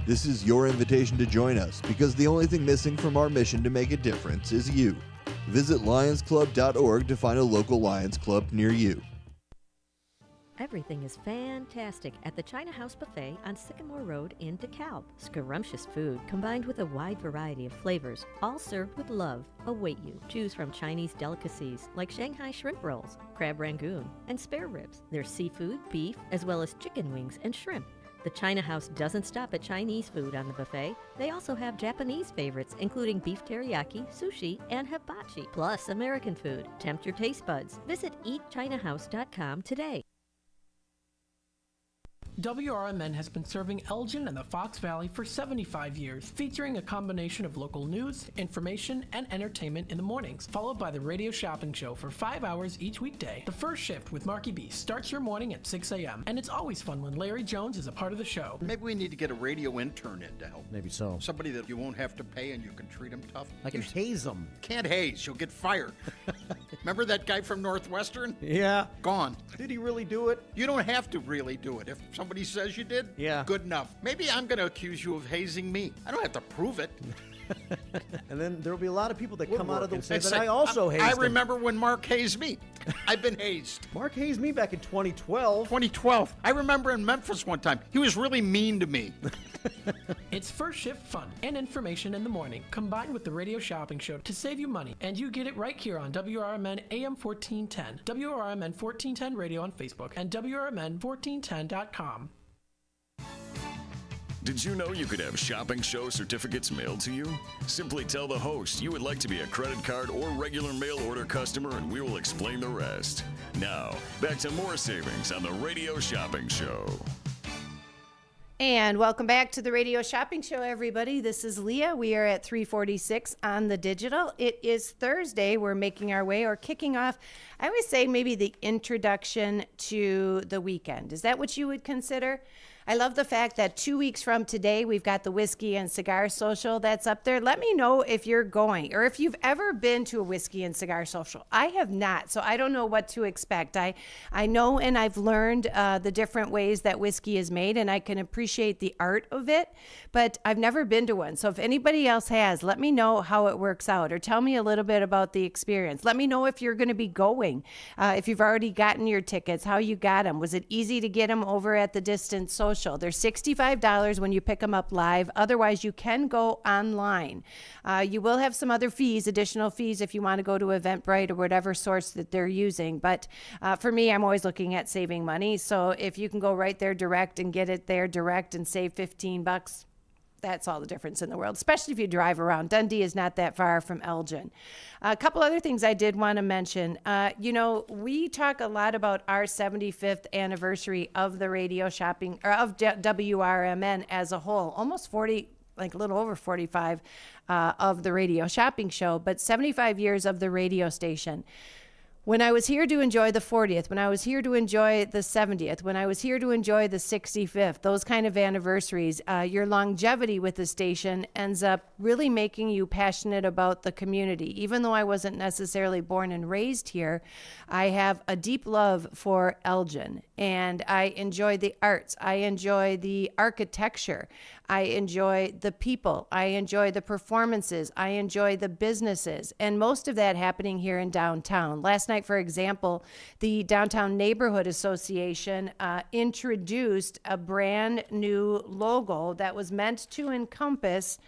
This is your invitation to join us, because the only thing missing from our mission to make a difference is you. Visit lionsclub.org to find a local Lions Club near you. Everything is fantastic at the China House Buffet on Sycamore Road in DeKalb. Scrumptious food combined with a wide variety of flavors, all served with love, await you. Choose from Chinese delicacies like Shanghai shrimp rolls, crab rangoon, and spare ribs. There's seafood, beef, as well as chicken wings and shrimp. The China House doesn't stop at Chinese food on the buffet. They also have Japanese favorites, including beef teriyaki, sushi, and hibachi, plus American food. Tempt your taste buds. Visit eatchinahouse.com today. WRMN has been serving Elgin and the Fox Valley for 75 years, featuring a combination of local news, information, and entertainment in the mornings, followed by the Radio Shopping Show for 5 hours each weekday. The first shift with Marky B starts your morning at 6 a.m., and it's always fun when Larry Jones is a part of the show. Maybe we need to get a radio intern in to help. Maybe so. Somebody that you won't have to pay and you can treat them tough. I can haze them. Can't haze, you'll get fired. Remember that guy from Northwestern? Yeah. Gone. Did he really do it? You don't have to really do it. If somebody says you did, yeah, good enough. Maybe I'm going to accuse you of hazing me. I don't have to prove it. And then there'll be a lot of people that come out of the And say, but say, I also hazed I him." remember when Mark hazed me. I've been hazed. Mark hazed me back in 2012. 2012. I remember in Memphis one time. He was really mean to me. It's first shift fun and information in the morning, combined with the radio shopping show to save you money. And you get it right here on WRMN AM 1410, WRMN 1410 Radio on Facebook, and WRMN1410.com. Did you know you could have shopping show certificates mailed to you? Simply tell the host you would like to be a credit card or regular mail order customer, and we will explain the rest. Now, back to more savings on the Radio Shopping Show. And welcome back to the Radio Shopping Show, everybody. This is Leah. We are at 346 on the digital. It is Thursday. We're making our way or kicking off, I would say, maybe the introduction to the weekend. Is that what you would consider? I love the fact that 2 weeks from today, we've got the Whiskey and Cigar Social that's up there. Let me know if you're going or if you've ever been to a Whiskey and Cigar Social. I have not, so I don't know what to expect. I know and I've learned the different ways that whiskey is made, and I can appreciate the art of it, but I've never been to one. So if anybody else has, let me know how it works out or tell me a little bit about the experience. Let me know if you're going to be going, if you've already gotten your tickets, how you got them. Was it easy to get them over at the Distance Social? They're $65 when you pick them up live. Otherwise, you can go online. You will have some other fees, additional fees, if you want to go to Eventbrite or whatever source that they're using. But for me, I'm always looking at saving money. So if you can go right there direct and get it there direct and save $15, that's all the difference in the world, especially if you drive around. Dundee is not that far from Elgin. A couple other things I did want to mention. We talk a lot about our 75th anniversary of the radio shopping, or of WRMN as a whole, almost 40, like a little over 45 of the radio shopping show, but 75 years of the radio station. When I was here to enjoy the 40th, when I was here to enjoy the 70th, when I was here to enjoy the 65th, those kind of anniversaries, your longevity with the station ends up really making you passionate about the community. Even though I wasn't necessarily born and raised here, I have a deep love for Elgin, and I enjoy the arts. I enjoy the architecture. I enjoy the people. I enjoy the performances. I enjoy the businesses, and most of that happening here in downtown. Last night, for example, the Downtown Neighborhood Association introduced a brand new logo that was meant to encompass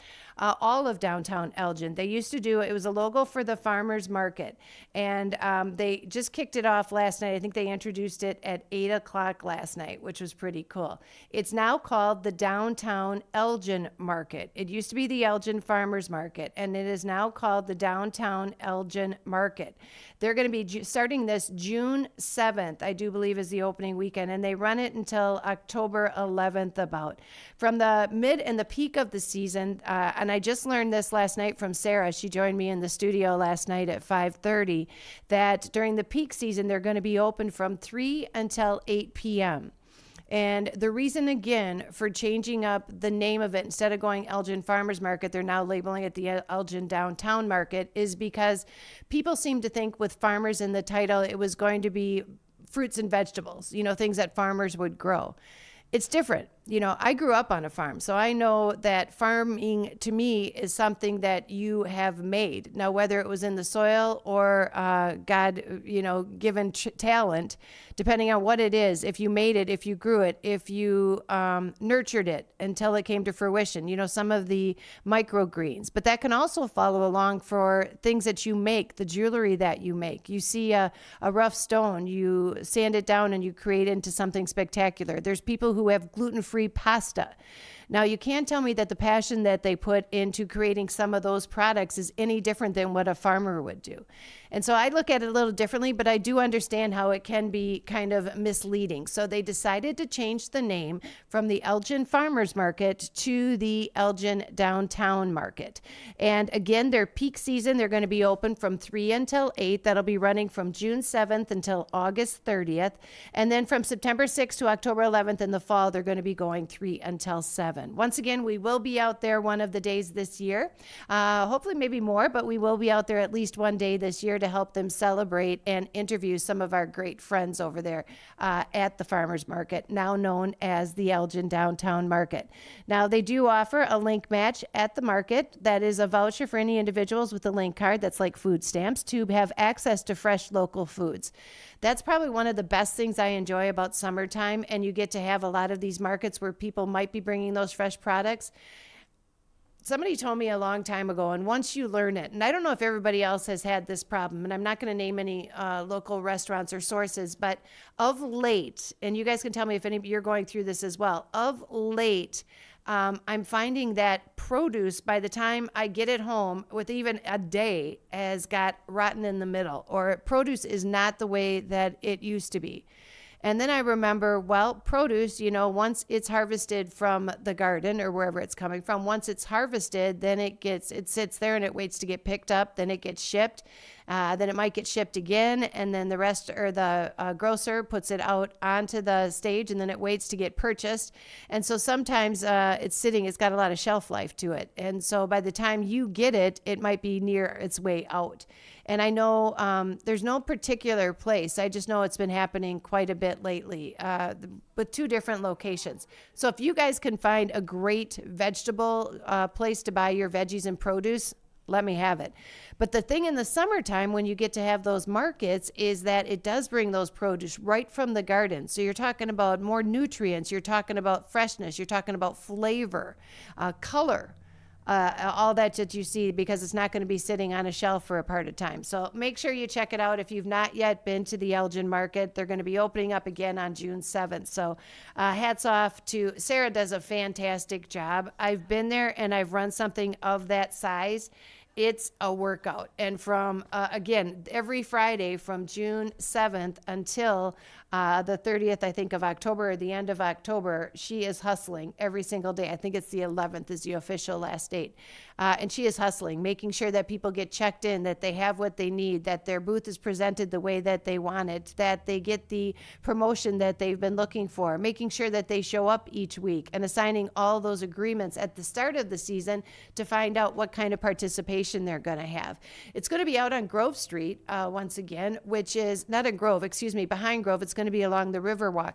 all of downtown Elgin. They used to do, it was a logo for the farmers market, and they just kicked it off last night. I think they introduced it at 8 o'clock last night, which was pretty cool. It's now called the Downtown Elgin Market. It used to be the Elgin Farmers Market, and it is now called the Downtown Elgin Market. They're going to be starting this June 7th, I do believe, is the opening weekend, and they run it until October 11th about. From the mid and the peak of the season, and I just learned this last night from Sarah. She joined me in the studio last night at 5:30, that during the peak season, they're going to be open from 3 until 8 p.m. And the reason, again, for changing up the name of it, instead of going Elgin Farmers Market, they're now labeling it the Elgin Downtown Market, is because people seem to think with farmers in the title, it was going to be fruits and vegetables, things that farmers would grow. It's different. I grew up on a farm, so I know that farming to me is something that you have made. Now, whether it was in the soil or God, given talent, depending on what it is, if you made it, if you grew it, if you nurtured it until it came to fruition, some of the microgreens. But that can also follow along for things that you make, the jewelry that you make. You see a rough stone, you sand it down and you create it into something spectacular. There's people who have gluten-free pasta. Now, you can't tell me that the passion that they put into creating some of those products is any different than what a farmer would do. And so I look at it a little differently, but I do understand how it can be kind of misleading. So they decided to change the name from the Elgin Farmers Market to the Elgin Downtown Market. And again, their peak season, they're going to be open from 3 until 8. That'll be running from June 7th until August 30th. And then from September 6th to October 11th in the fall, they're going to be going 3 until 7. 7. Once again, we will be out there one of the days this year. Hopefully maybe more, but we will be out there at least one day this year to help them celebrate and interview some of our great friends over there at the Farmers Market, now known as the Elgin Downtown Market. Now, they do offer a link match at the market. That is a voucher for any individuals with a link card that's like food stamps to have access to fresh local foods. That's probably one of the best things I enjoy about summertime, and you get to have a lot of these markets where people might be bringing those fresh products. Somebody told me a long time ago, and once you learn it, and I don't know if everybody else has had this problem, and I'm not going to name any local restaurants or sources, but of late, and you guys can tell me if any of you're going through this as well, of late, I'm finding that produce, by the time I get it home, with even a day, has got rotten in the middle, or produce is not the way that it used to be. And then I remember, well, produce, once it's harvested from the garden or wherever it's coming from, once it's harvested, then it sits there and it waits to get picked up, then it gets shipped. Then it might get shipped again, and then the grocer puts it out onto the stage, and then it waits to get purchased. And so sometimes it's got a lot of shelf life to it. And so by the time you get it, it might be near its way out. And I know there's no particular place. I just know it's been happening quite a bit lately with 2 different locations. So if you guys can find a great vegetable place to buy your veggies and produce, let me have it. But the thing in the summertime when you get to have those markets is that it does bring those produce right from the garden. So you're talking about more nutrients, you're talking about freshness, you're talking about flavor, color, all that you see, because it's not going to be sitting on a shelf for a part of time. So make sure you check it out if you've not yet been to the Elgin Market. They're going to be opening up again on June 7th. So hats off to Sarah, does a fantastic job. I've been there and I've run something of that size. It's a workout. And from, again, every Friday from June 7th until the 30th, I think, of October, or the end of October, she is hustling every single day. I think it's the 11th is the official last date. And she is hustling, making sure that people get checked in, that they have what they need, that their booth is presented the way that they want it, that they get the promotion that they've been looking for, making sure that they show up each week, and assigning all those agreements at the start of the season to find out what kind of participation they're going to have. It's going to be out on Grove Street once again, which is not in Grove, behind Grove. It's going to be along the Riverwalk.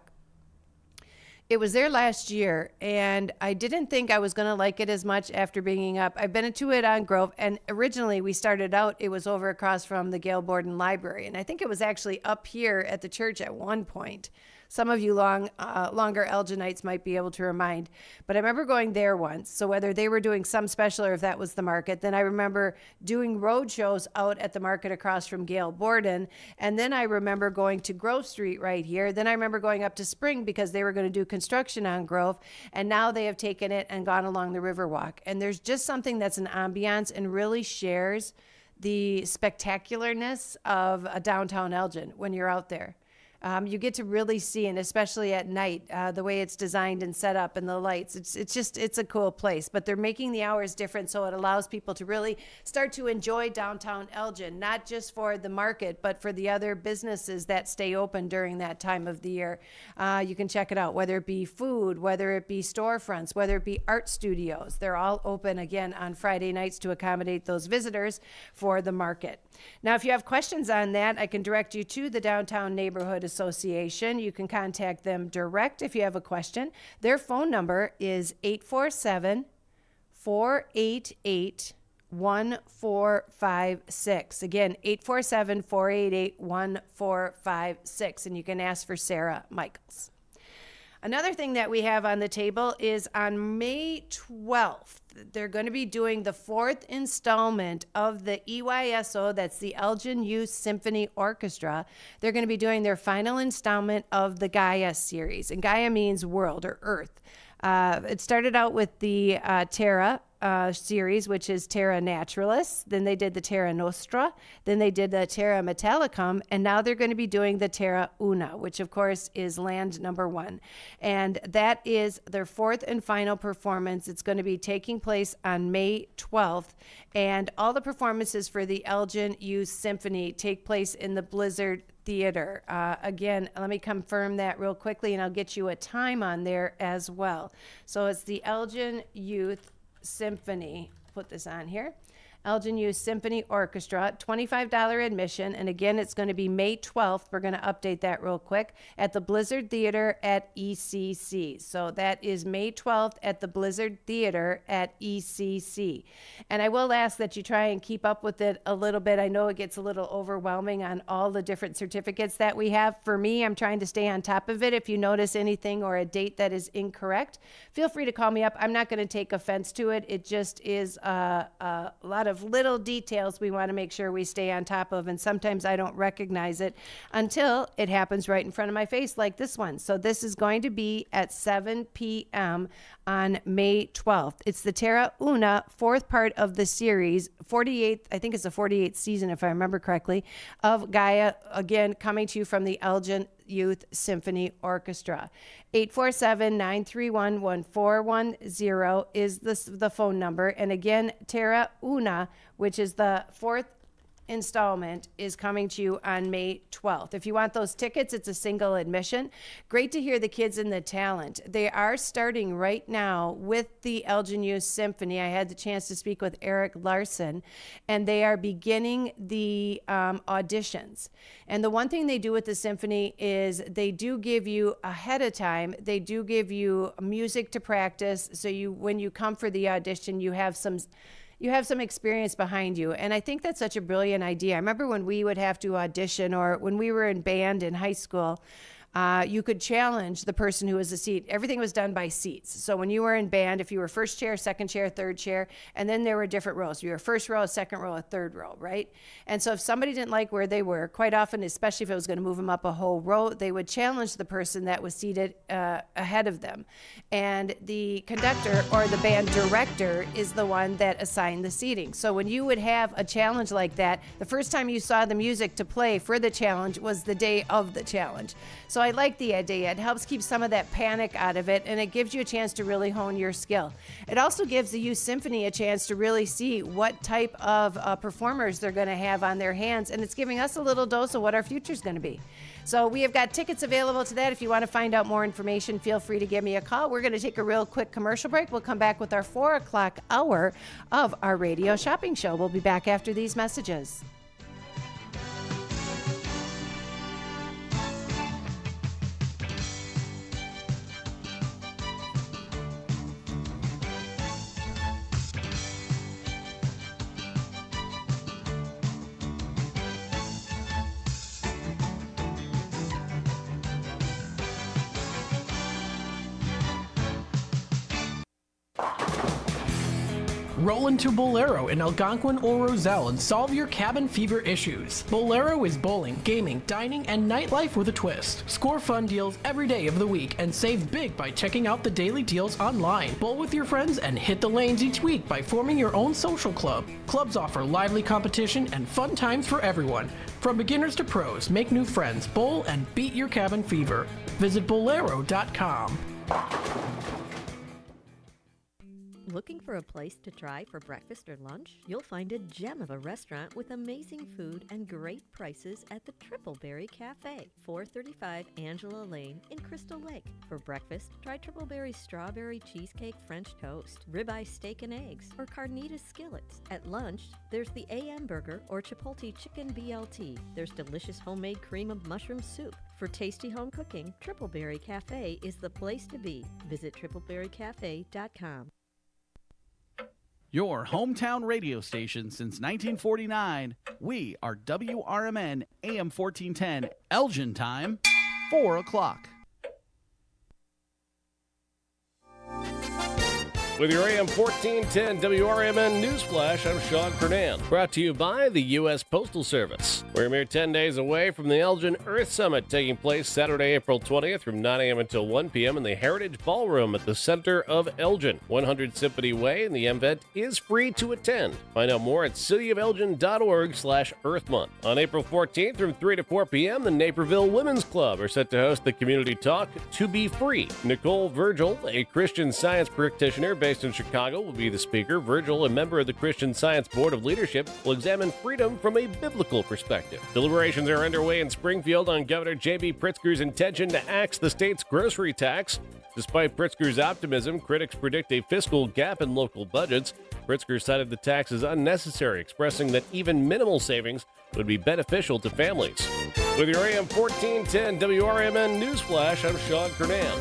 It was there last year, and I didn't think I was going to like it as much after being up. I've been to it on Grove, and originally we started out, it was over across from the Gail Borden Library, and I think it was actually up here at the church at one point. Some of you longer Elginites might be able to remind, but I remember going there once. So whether they were doing some special or if that was the market, then I remember doing road shows out at the market across from Gail Borden. And then I remember going to Grove Street right here. Then I remember going up to Spring because they were going to do construction on Grove. And now they have taken it and gone along the Riverwalk. And there's just something that's an ambiance and really shares the spectacularness of a downtown Elgin when you're out there. You get to really see, and especially at night, the way it's designed and set up and the lights. It's a cool place. But they're making the hours different so it allows people to really start to enjoy downtown Elgin, not just for the market, but for the other businesses that stay open during that time of the year. You can check it out, whether it be food, whether it be storefronts, whether it be art studios. They're all open again on Friday nights to accommodate those visitors for the market. Now, if you have questions on that, I can direct you to the Downtown Neighborhood Association. You can contact them direct if you have a question. Their phone number is 847-488-1456. Again, 847-488-1456. And you can ask for Sarah Michaels. Another thing that we have on the table is on May 12th, they're going to be doing the 4th installment of the EYSO, that's the Elgin Youth Symphony Orchestra. They're going to be doing their final installment of the Gaia series. And Gaia means world or earth. It started out with the Terra series, which is Terra Naturalis. Then they did the Terra Nostra. Then they did the Terra Metallicum. And now they're going to be doing the Terra Una, which of course is land number 1. And that is their 4th and final performance. It's going to be taking place on May 12th. And all the performances for the Elgin Youth Symphony take place in the Blizzard Theater. Again, let me confirm that real quickly, and I'll get you a time on there as well. So it's the Elgin Youth Symphony. Put this on here. Elgin Youth Symphony Orchestra, $25 admission. And again, it's going to be May 12th. We're going to update that real quick at the Blizzard Theater at ECC. So that is May 12th at the Blizzard Theater at ECC. And I will ask that you try and keep up with it a little bit. I know it gets a little overwhelming on all the different certificates that we have. For me, I'm trying to stay on top of it. If you notice anything or a date that is incorrect, feel free to call me up. I'm not going to take offense to it. It just is a lot of little details we want to make sure we stay on top of, and sometimes I don't recognize it until it happens right in front of my face, like this one. So this is going to be at 7 p.m. on May 12th. It's the Terra Una, 4th part of the series, 48th, I think it's the 48th season if I remember correctly, of Gaia, again coming to you from the Elgin Youth Symphony Orchestra. 847-931-1410 is the phone number. And again, Terra Una, which is the 4th installment, is coming to you on May 12th. If you want those tickets, it's a single admission. Great to hear the kids and the talent. They are starting right now with the Elgin Youth Symphony. I had the chance to speak with Eric Larson, and they are beginning the auditions. And the one thing they do with the symphony is they do give you ahead of time, they do give you music to practice. So when you come for the audition, you have some experience behind you. And I think that's such a brilliant idea. I remember when we would have to audition, or when we were in band in high school, you could challenge the person who was a seat. Everything was done by seats. So when you were in band, if you were first chair, second chair, third chair, and then there were different rows. You were first row, second row, a third row, right? And so if somebody didn't like where they were, quite often, especially if it was going to move them up a whole row, they would challenge the person that was seated ahead of them. And the conductor or the band director is the one that assigned the seating. So when you would have a challenge like that, the first time you saw the music to play for the challenge was the day of the challenge. So I like the idea. It helps keep some of that panic out of it, and it gives you a chance to really hone your skill. It also gives the Youth Symphony a chance to really see what type of performers they're going to have on their hands, and it's giving us a little dose of what our future is going to be. So we have got tickets available to that. If you want to find out more information, feel free to give me a call. We're going to take a real quick commercial break. We'll come back with our 4 o'clock hour of our radio shopping show. We'll be back after these messages. Roll into Bolero in Algonquin or Roselle and solve your cabin fever issues. Bolero is bowling, gaming, dining, and nightlife with a twist. Score fun deals every day of the week and save big by checking out the daily deals online. Bowl with your friends and hit the lanes each week by forming your own social club. Clubs offer lively competition and fun times for everyone. From beginners to pros, make new friends, bowl, and beat your cabin fever. Visit Bolero.com. Looking for a place to try for breakfast or lunch? You'll find a gem of a restaurant with amazing food and great prices at the Tripleberry Cafe, 435 Angela Lane in Crystal Lake. For breakfast, try Tripleberry's strawberry cheesecake French toast, ribeye steak and eggs, or carnitas skillets. At lunch, there's the AM burger or Chipotle chicken BLT. There's delicious homemade cream of mushroom soup. For tasty home cooking, Tripleberry Cafe is the place to be. Visit tripleberrycafe.com. Your hometown radio station since 1949. We are WRMN AM 1410, Elgin time, 4 o'clock. With your AM 1410 WRMN Newsflash, I'm Sean Kernan. Brought to you by the U.S. Postal Service. We're a mere 10 days away from the Elgin Earth Summit taking place Saturday, April 20th from 9 a.m. until 1 p.m. in the Heritage Ballroom at the center of Elgin. 100 Symphony Way, and the event is free to attend. Find out more at cityofelgin.org/Earth Month. On April 14th from 3 to 4 p.m., the Naperville Women's Club are set to host the community talk To Be Free. Nicole Virgil, a Christian Science practitioner based in Chicago, will be the speaker. Virgil, a member of the Christian Science Board of Leadership, will examine freedom from a biblical perspective. Deliberations are underway in Springfield on Governor J.B. Pritzker's intention to axe the state's grocery tax. Despite Pritzker's optimism, critics predict a fiscal gap in local budgets. Pritzker cited the tax as unnecessary, expressing that even minimal savings would be beneficial to families. With your AM 1410 WRMN Newsflash, I'm Sean Kernan.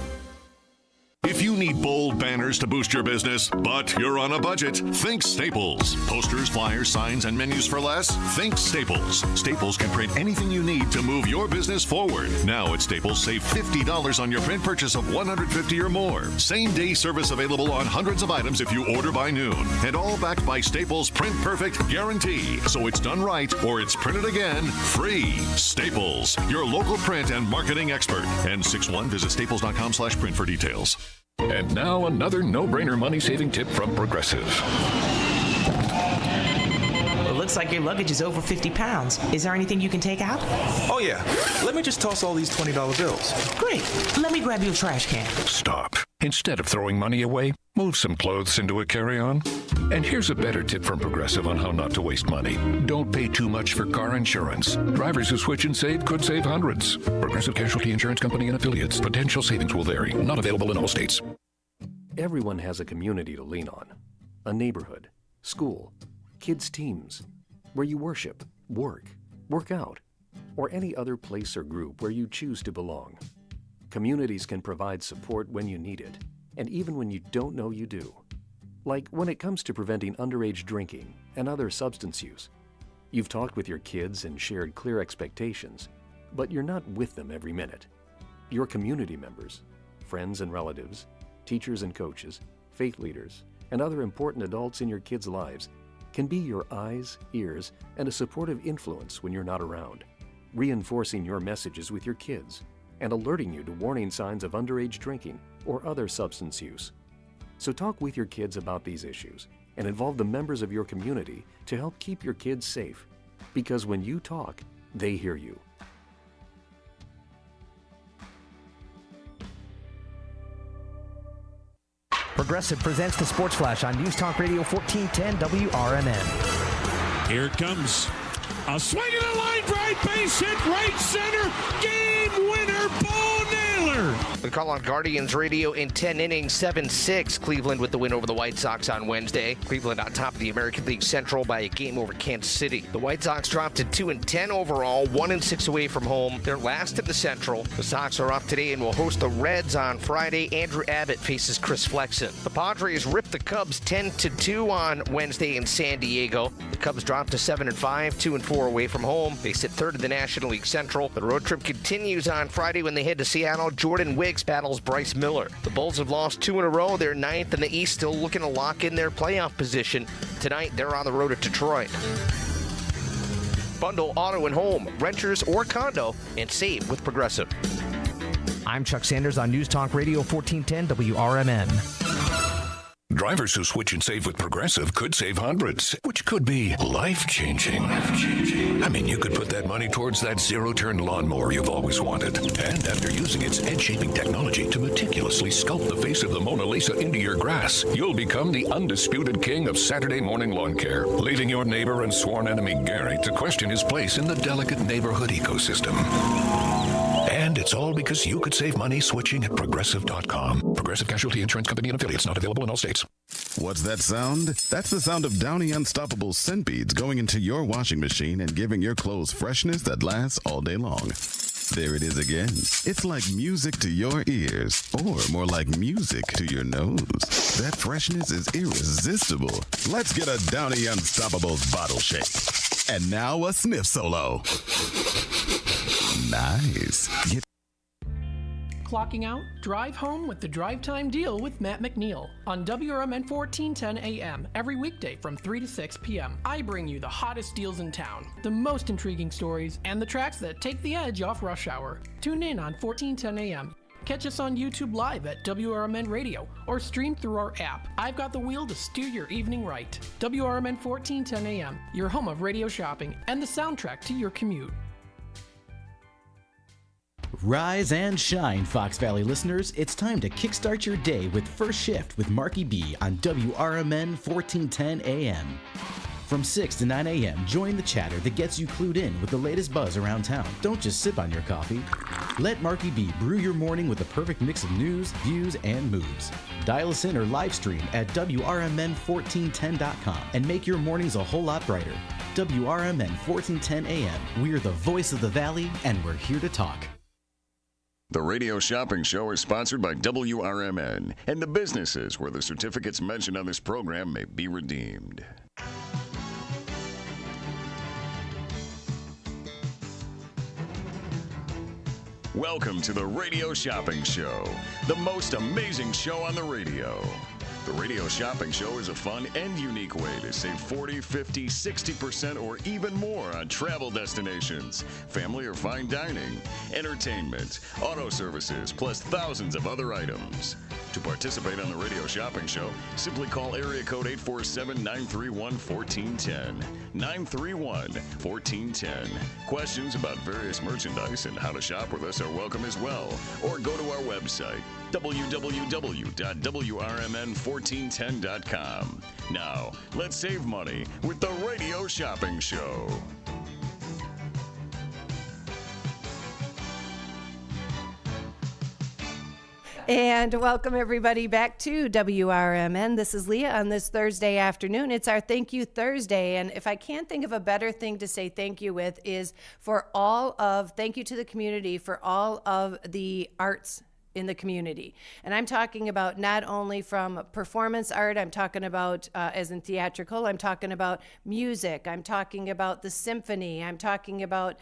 If you need bold banners to boost your business, but you're on a budget, think Staples. Posters, flyers, signs, and menus for less? Think Staples. Staples can print anything you need to move your business forward. Now at Staples, save $50 on your print purchase of $150 or more. Same-day service available on hundreds of items if you order by noon. And all backed by Staples' Print Perfect guarantee. So it's done right or it's printed again free. Staples, your local print and marketing expert. N61, visit staples.com/print for details. And now another no-brainer money-saving tip from Progressive. It looks like your luggage is over 50 pounds. Is there anything you can take out? Oh, yeah. Let me just toss all these $20 bills. Great. Let me grab you a trash can. Stop. Instead of throwing money away, move some clothes into a carry-on. And here's a better tip from Progressive on how not to waste money. Don't pay too much for car insurance. Drivers who switch and save could save hundreds. Progressive Casualty Insurance Company and affiliates. Potential savings will vary. Not available in all states. Everyone has a community to lean on. A neighborhood, school, kids' teams, where you worship, work out, or any other place or group where you choose to belong. Communities can provide support when you need it, and even when you don't know you do. Like when it comes to preventing underage drinking and other substance use. You've talked with your kids and shared clear expectations, but you're not with them every minute. Your community members, friends and relatives, teachers and coaches, faith leaders, and other important adults in your kids' lives can be your eyes, ears, and a supportive influence when you're not around, reinforcing your messages with your kids and alerting you to warning signs of underage drinking or other substance use. So talk with your kids about these issues and involve the members of your community to help keep your kids safe. Because when you talk, they hear you. Progressive presents the Sports Flash on News Talk Radio 1410 WRMN. Here it comes. A swing and a line drive, base hit, right center, game winner, Bo Naylor. We call on Guardians Radio in 10 innings, 7-6. Cleveland with the win over the White Sox on Wednesday. Cleveland on top of the American League Central by a game over Kansas City. The White Sox dropped to 2-10 overall, 1-6 away from home. They're last in the Central. The Sox are off today and will host the Reds on Friday. Andrew Abbott faces Chris Flexen. The Padres ripped the Cubs 10-2 on Wednesday in San Diego. The Cubs dropped to 7-5, 2-4 away from home. They sit third in the National League Central. The road trip continues on Friday when they head to Seattle. Jordan Wiggs battles Bryce Miller. The Bulls have lost 2 in a row. They're 9th in the East, still looking to lock in their playoff position. Tonight, they're on the road to Detroit. Bundle auto and home, renters or condo, and save with Progressive. I'm Chuck Sanders on News Talk Radio 1410 WRMN. Drivers who switch and save with Progressive could save hundreds, which could be life-changing. I mean, you could put that money towards that zero-turn lawnmower you've always wanted. And after using its edge-shaping technology to meticulously sculpt the face of the Mona Lisa into your grass, you'll become the undisputed king of Saturday morning lawn care, leaving your neighbor and sworn enemy Gary to question his place in the delicate neighborhood ecosystem. And it's all because you could save money switching at Progressive.com. Progressive Casualty Insurance Company and affiliates, not available in all states. What's that sound? That's the sound of Downy Unstoppable scent beads going into your washing machine and giving your clothes freshness that lasts all day long. There it is again. It's like music to your ears, or more like music to your nose. That freshness is irresistible. Let's get a Downy Unstoppables bottle shake. And now a sniff solo. Nice. clocking out? Drive home with the Drive Time Deal with Matt McNeil on WRMN 1410 AM every weekday from 3 to 6 p.m. I bring you the hottest deals in town, the most intriguing stories, and the tracks that take the edge off rush hour. Tune in on 1410 AM. Catch us on YouTube Live at WRMN Radio or stream through our app. I've got the wheel to steer your evening right. WRMN 1410 AM, your home of radio shopping and the soundtrack to your commute. Rise and shine, Fox Valley listeners. It's time to kickstart your day with First Shift with Marky B on WRMN 1410 AM. From 6 to 9 a.m., join the chatter that gets you clued in with the latest buzz around town. Don't just sip on your coffee. Let Marky B brew your morning with the perfect mix of news, views, and moods. Dial us in or live stream at WRMN1410.com and make your mornings a whole lot brighter. WRMN 1410 AM. We're the voice of the Valley, and we're here to talk. The Radio Shopping Show is sponsored by WRMN and the businesses where the certificates mentioned on this program may be redeemed. Welcome to the Radio Shopping Show, the most amazing show on the radio. The Radio Shopping Show is a fun and unique way to save 40, 50, 60% or even more on travel destinations, family or fine dining, entertainment, auto services, plus thousands of other items. To participate on the Radio Shopping Show, simply call area code 847-931-1410. 931-1410. Questions about various merchandise and how to shop with us are welcome as well. Or go to our website, www.WRMN1410.com. Now, let's save money with the Radio Shopping Show. And welcome everybody back to WRMN. This is Leah on this Thursday afternoon. It's our Thank You Thursday. And if I can't think of a better thing to say thank you with is thank you to the community for all of the arts in the community. And I'm talking about not only from performance art, I'm talking about as in theatrical, I'm talking about music, I'm talking about the symphony, I'm talking about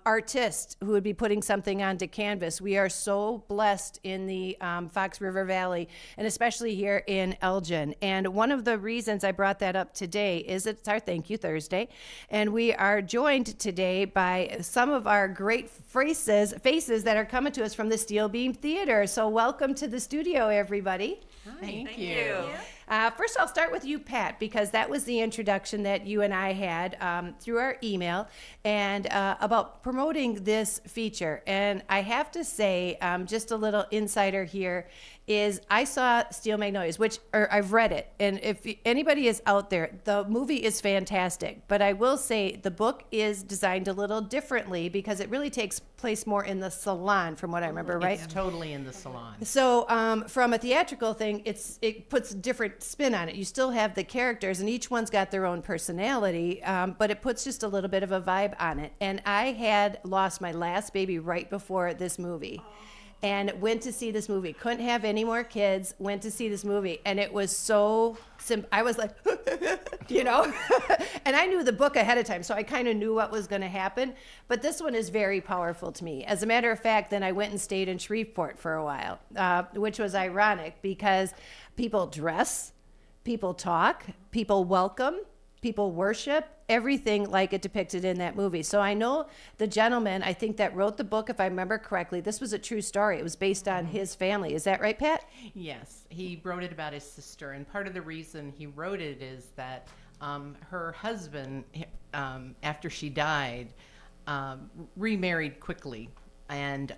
artists who would be putting something onto canvas. We are so blessed in the Fox River Valley, and especially here in Elgin. And one of the reasons I brought that up today is it's our Thank You Thursday. And we are joined today by some of our great faces that are coming to us from the Steel Beam Theater. So welcome to the studio, everybody. Thank you. First, I'll start with you, Pat, because that was the introduction that you and I had through our email and about promoting this feature. And I have to say, just a little insider here is I saw Steel Magnolias, I've read it. And if anybody is out there, the movie is fantastic. But I will say the book is designed a little differently because it really takes place more in the salon, from what I remember, right? It's totally in the salon. So from a theatrical thing, it puts different spin on it. You still have the characters, and each one's got their own personality, but it puts just a little bit of a vibe on it. And I had lost my last baby right before this movie. And went to see this movie. Couldn't have any more kids. Went to see this movie, and it was so simple. I was like, and I knew the book ahead of time, so I kind of knew what was going to happen. But this one is very powerful to me. As a matter of fact, then I went and stayed in Shreveport for a while, which was ironic because people dress, people talk, people welcome, people worship, everything like it depicted in that movie. So I know the gentleman, I think, that wrote the book, if I remember correctly, this was a true story. It was based on his family. Is that right, Pat? Yes, he wrote it about his sister. And part of the reason he wrote it is that her husband, after she died, remarried quickly. And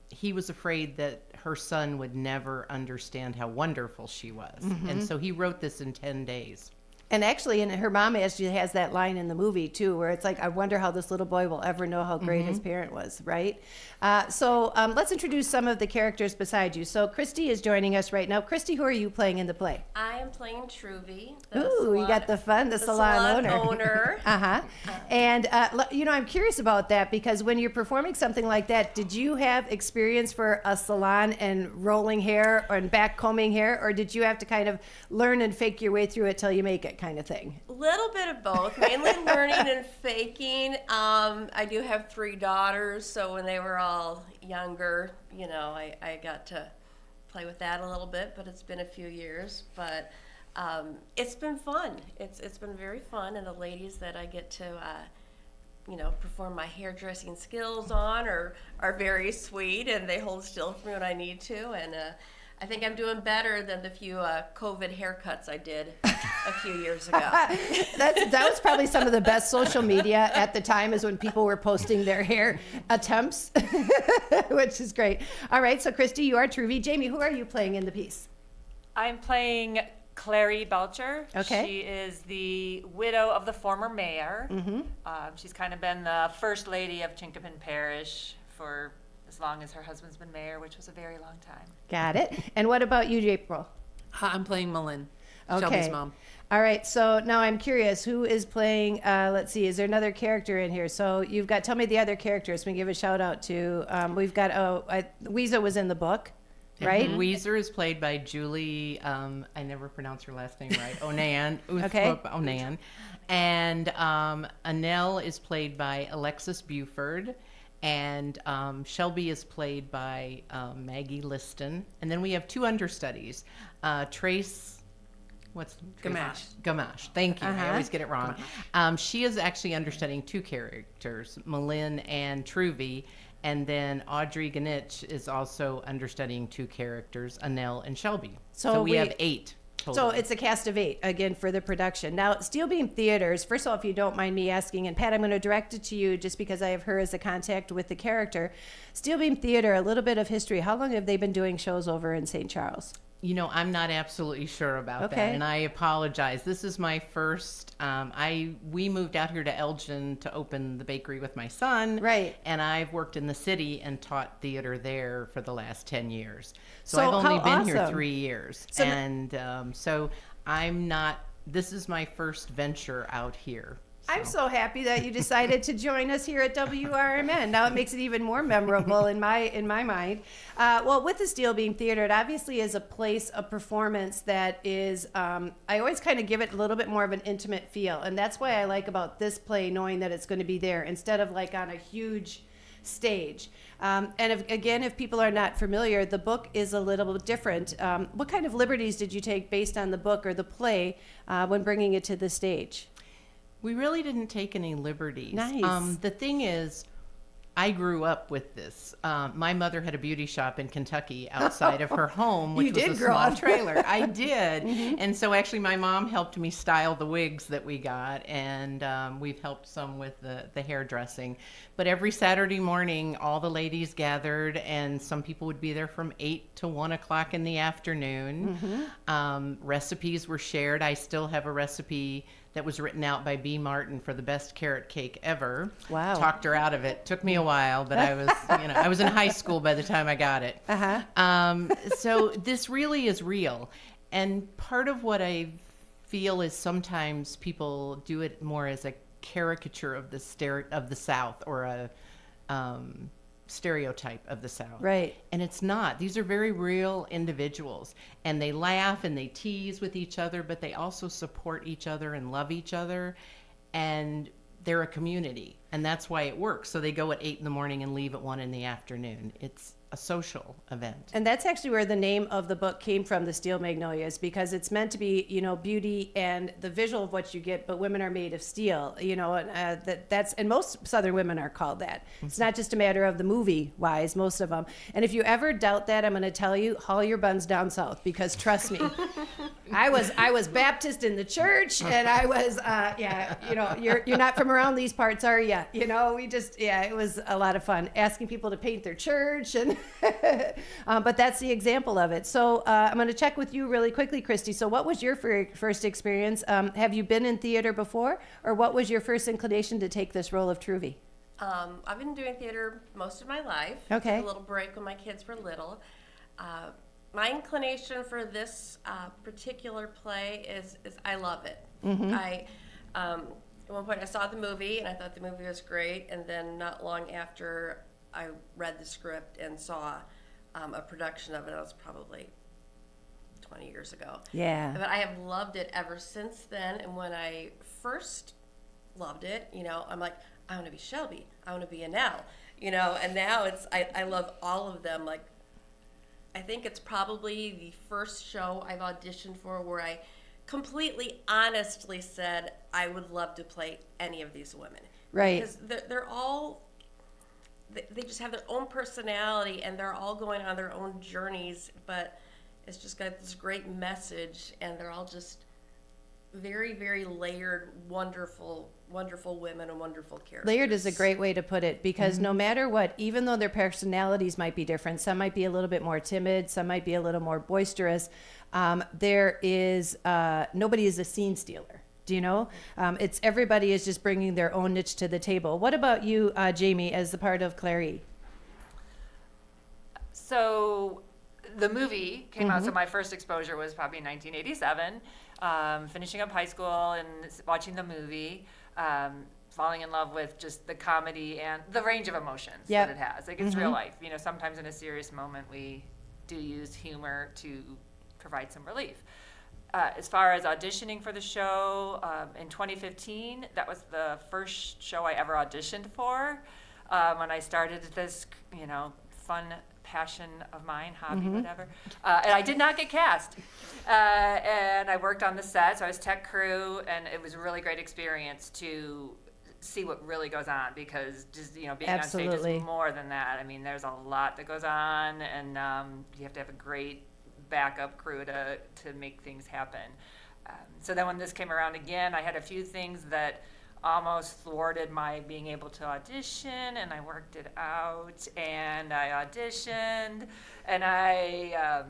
he was afraid that her son would never understand how wonderful she was. Mhm. And so he wrote this in 10 days. And actually, and her mom actually has that line in the movie too, where it's like, I wonder how this little boy will ever know how great his parent was, right? So let's introduce some of the characters beside you. So Christy is joining us right now. Christy, who are you playing in the play? I am playing Truvy. Ooh, you got the salon owner. Uh-huh. And, I'm curious about that because when you're performing something like that, did you have experience for a salon and rolling hair and back combing hair, or did you have to kind of learn and fake your way through it till you make it? kind of thing? Little bit of both, mainly learning and faking. I do have 3 daughters, so when they were all younger, you know, I got to play with that a little bit, but it's been a few years. But it's been fun. It's been very fun, and the ladies that I get to you know, perform my hairdressing skills on are very sweet, and they hold still for me when I need to. And I think I'm doing better than the few COVID haircuts I did a few years ago. That was probably some of the best social media at the time, is when people were posting their hair attempts, which is great. All right, so Christy, you are Truvy. Jamie, who are you playing in the piece? I'm playing Clary Belcher. Okay. She is the widow of the former mayor. Mm-hmm. She's kind of been the first lady of Chinkopin Parish for as long as her husband's been mayor, which was a very long time. Got it. And what about you, April? I'm playing Malin, Okay. Shelby's mom. All right, so now I'm curious, who is playing, let's see, is there another character in here? So you've got, tell me the other characters. We can give a shout out to, we've got, Weezer was in the book, right? Weezer is played by Julie, I never pronounce her last name right, Onan. Okay. Onan. And Annelle is played by Alexis Buford. And Shelby is played by Maggie Liston. And then we have 2 understudies. Trace, what's Gamache. Gamache, thank you. I always get it wrong. She is actually understudying 2 characters, Malin and Truvy. And then Audrey Ganich is also understudying 2 characters, Annelle and Shelby. So we have 8. Total. So it's a cast of 8, again, for the production. Now, Steel Beam Theaters, first of all, if you don't mind me asking, and Pat, I'm going to direct it to you just because I have her as a contact with the character. Steel Beam Theater, a little bit of history. How long have they been doing shows over in St. Charles? You know, I'm not absolutely sure about that, and I apologize. This is my first. We moved out here to Elgin to open the bakery with my son, right? And I've worked in the city and taught theater there for the last 10 years. So So I've only how been here awesome. 3 years, So so I'm not. This is my first venture out here. I'm so happy that you decided to join us here at WRMN. Now it makes it even more memorable in my mind. Well, with the Steel Beam Theater, it obviously is a place of performance that is, I always kind of give it a little bit more of an intimate feel. And that's why I like about this play, knowing that it's going to be there instead of like on a huge stage. And if people are not familiar, the book is a little different. What kind of liberties did you take based on the book or the play when bringing it to the stage? We really didn't take any liberties. Nice. The thing is, I grew up with this. My mother had a beauty shop in Kentucky outside of her home, which was a small trailer. I did. And so actually my mom helped me style the wigs that we got, and we've helped some with the hairdressing. But every Saturday morning, all the ladies gathered, and some people would be there from 8 to 1 o'clock in the afternoon. Recipes were shared. I still have a recipe that was written out by B. Martin for the best carrot cake ever. Wow. Talked her out of it. Took me a while, but I was, I was in high school by the time I got it. So this really is real. And part of what I feel is sometimes people do it more as a caricature of the South, or a stereotype of the South. Right. And it's not. These are very real individuals, and they laugh and they tease with each other, but they also support each other and love each other, and they're a community, and that's why it works. So they go at 8 in the morning and leave at 1 in the afternoon. It's a social event. And that's actually where the name of the book came from, The Steel Magnolias, because it's meant to be, beauty and the visual of what you get, but women are made of steel, and most Southern women are called that. It's not just a matter of the movie wise, most of them. And if you ever doubt that, I'm going to tell you, haul your buns down south, because trust me, I was Baptist in the church, and I was, you're not from around these parts, are you? It was a lot of fun asking people to paint their church, and but that's the example of it. So I'm going to check with you really quickly, Christy. So what was your first experience? Have you been in theater before, or what was your first inclination to take this role of Truvy? I've been doing theater most of my life. Okay. Took a little break when my kids were little. My inclination for this particular play is I love it. At one point I saw the movie and I thought the movie was great, and then not long after I read the script and saw a production of it. I was probably 20 years ago. Yeah. But I have loved it ever since then. And when I first loved it, you know, I'm like, I want to be Shelby. I want to be Annelle. You know, and now I love all of them. Like, I think it's probably the first show I've auditioned for where I completely honestly said I would love to play any of these women. Right. Because they're all, they just have their own personality and they're all going on their own journeys, but it's just got this great message and they're all just very, very layered, wonderful women and wonderful characters. Layered is a great way to put it, because no matter what, even though their personalities might be different, some might be a little bit more timid, some might be a little more boisterous, there is, nobody is a scene stealer. Do you know? It's everybody is just bringing their own niche to the table. What about you, Jamie, as the part of Clary? So the movie came out, so my first exposure was probably in 1987. Finishing up high school and watching the movie, falling in love with just the comedy and the range of emotions that it has. Like, it's real life. You know, sometimes in a serious moment, we do use humor to provide some relief. As far as auditioning for the show, in 2015, that was the first show I ever auditioned for. When I started this, you know, fun passion of mine, hobby, whatever. And I did not get cast. And I worked on the set, so I was tech crew, and it was a really great experience to see what really goes on, because just, you know, being on stage is more than that. I mean, there's a lot that goes on, and you have to have a great backup crew to make things happen. So then when this came around again, I had a few things that almost thwarted my being able to audition, and I worked it out, and I auditioned, and I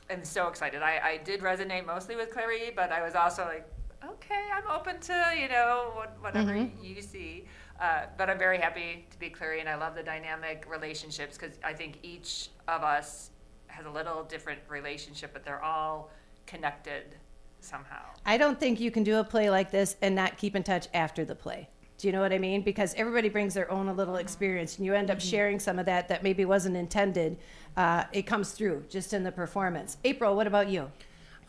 am so excited. I did resonate mostly with Clary, but I was also like, okay, I'm open to, you know, whatever you see. But I'm very happy to be Clary, and I love the dynamic relationships, because I think each of us has a little different relationship, but they're all connected somehow. I don't think you can do a play like this and not keep in touch after the play. Do you know what I mean? Because everybody brings their own little experience, and you end up sharing some of that maybe wasn't intended. It comes through just in the performance. April, what about you?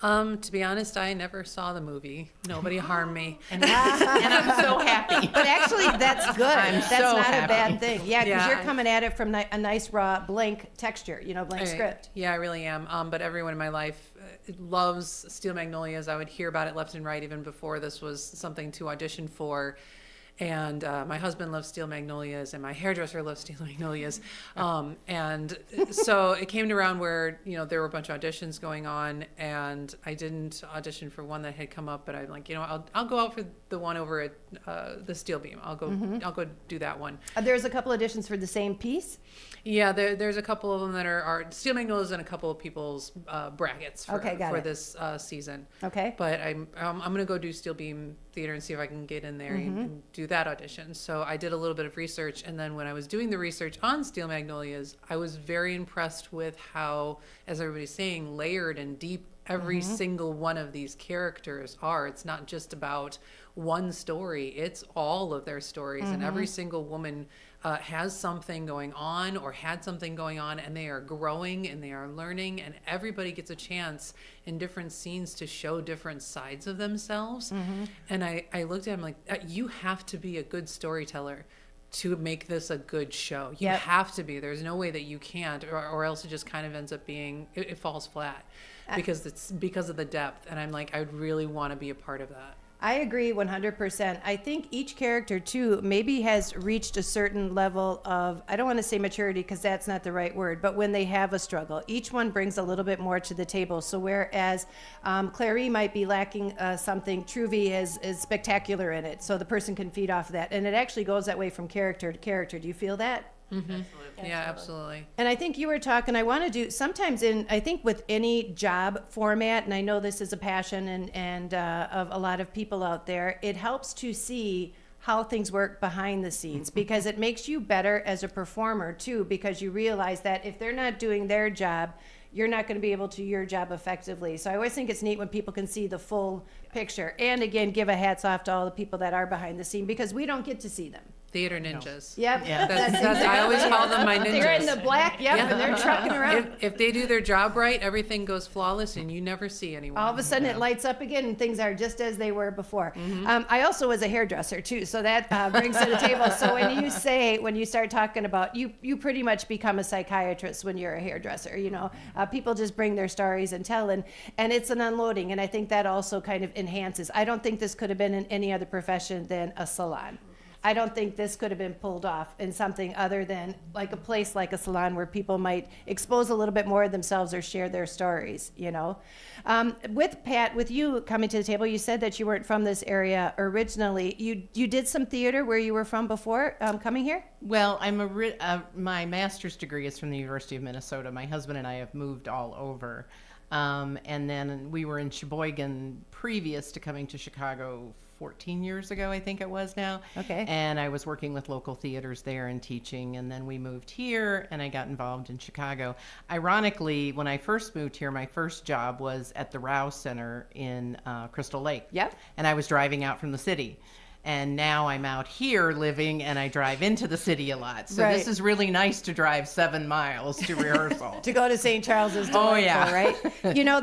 To be honest, I never saw the movie. Nobody harmed me. And I'm so happy. But actually, that's good. That's so not happy. a bad thing. Yeah, because you're I- coming at it from a nice, raw, blank texture, you know, blank script. Yeah, I really am. But everyone in my life loves Steel Magnolias. I would hear about it left and right even before this was something to audition for. And my husband loves Steel Magnolias, and my hairdresser loves Steel Magnolias. And so it came to around where, you know, there were a bunch of auditions going on, and I didn't audition for one that had come up, but I'm like, you know, I'll go out for the one over at the Steel Beam. I'll go do that one. There's a couple auditions for the same piece? Yeah, there's a couple of them that are Steel Magnolias and a couple of people's brackets for this season. Okay. But I'm going to go do Steel Beam Theater and see if I can get in there and do that audition. So I did a little bit of research, and then when I was doing the research on Steel Magnolias, I was very impressed with how, as everybody's saying, layered and deep every single one of these characters are. It's not just about one story, it's all of their stories, and every single woman has something going on or had something going on, and they are growing and they are learning, and everybody gets a chance in different scenes to show different sides of themselves. And I looked at him like, you have to be a good storyteller to make this a good show. You have to be. There's no way that you can't, or else it just kind of ends up being, it falls flat because of the depth. And I'm like, I would really want to be a part of that. I agree 100%. I think each character, too, maybe has reached a certain level of, I don't want to say maturity because that's not the right word, but when they have a struggle, each one brings a little bit more to the table. So whereas Clary might be lacking something, Truvy is spectacular in it, so the person can feed off of that. And it actually goes that way from character to character. Do you feel that? Absolutely. Yeah, absolutely. And I think you were talking, I want to do, sometimes I think with any job format, and I know this is a passion and of a lot of people out there, it helps to see how things work behind the scenes, because it makes you better as a performer too, because you realize that if they're not doing their job, you're not going to be able to do your job effectively. So I always think it's neat when people can see the full picture. And again, give a hats off to all the people that are behind the scene, because we don't get to see them. Theater ninjas. Yep. Yeah. I always call them my ninjas. They're in the black, and they're trucking around. If they do their job right, everything goes flawless and you never see anyone. All of a sudden it lights up again and things are just as they were before. I also was a hairdresser too, so that brings to the table. So when you start talking about, you pretty much become a psychiatrist when you're a hairdresser, people just bring their stories and tell, and it's an unloading, and I think that also kind of enhances. I don't think this could have been in any other profession than a salon. I don't think this could have been pulled off in something other than like a place like a salon where people might expose a little bit more of themselves or share their stories, With Pat, with you coming to the table, you said that you weren't from this area originally. You did some theater where you were from before coming here? Well, my master's degree is from the University of Minnesota. My husband and I have moved all over. And then we were in Sheboygan previous to coming to Chicago 14 years ago, I think it was now. Okay. And I was working with local theaters there and teaching. And then we moved here and I got involved in Chicago. Ironically, when I first moved here, my first job was at the Wrmn Center in Crystal Lake. Yep. And I was driving out from the city. And now I'm out here living and I drive into the city a lot. So Right. this is really nice to drive 7 miles to rehearsal. To go to St. Charles is delightful, right?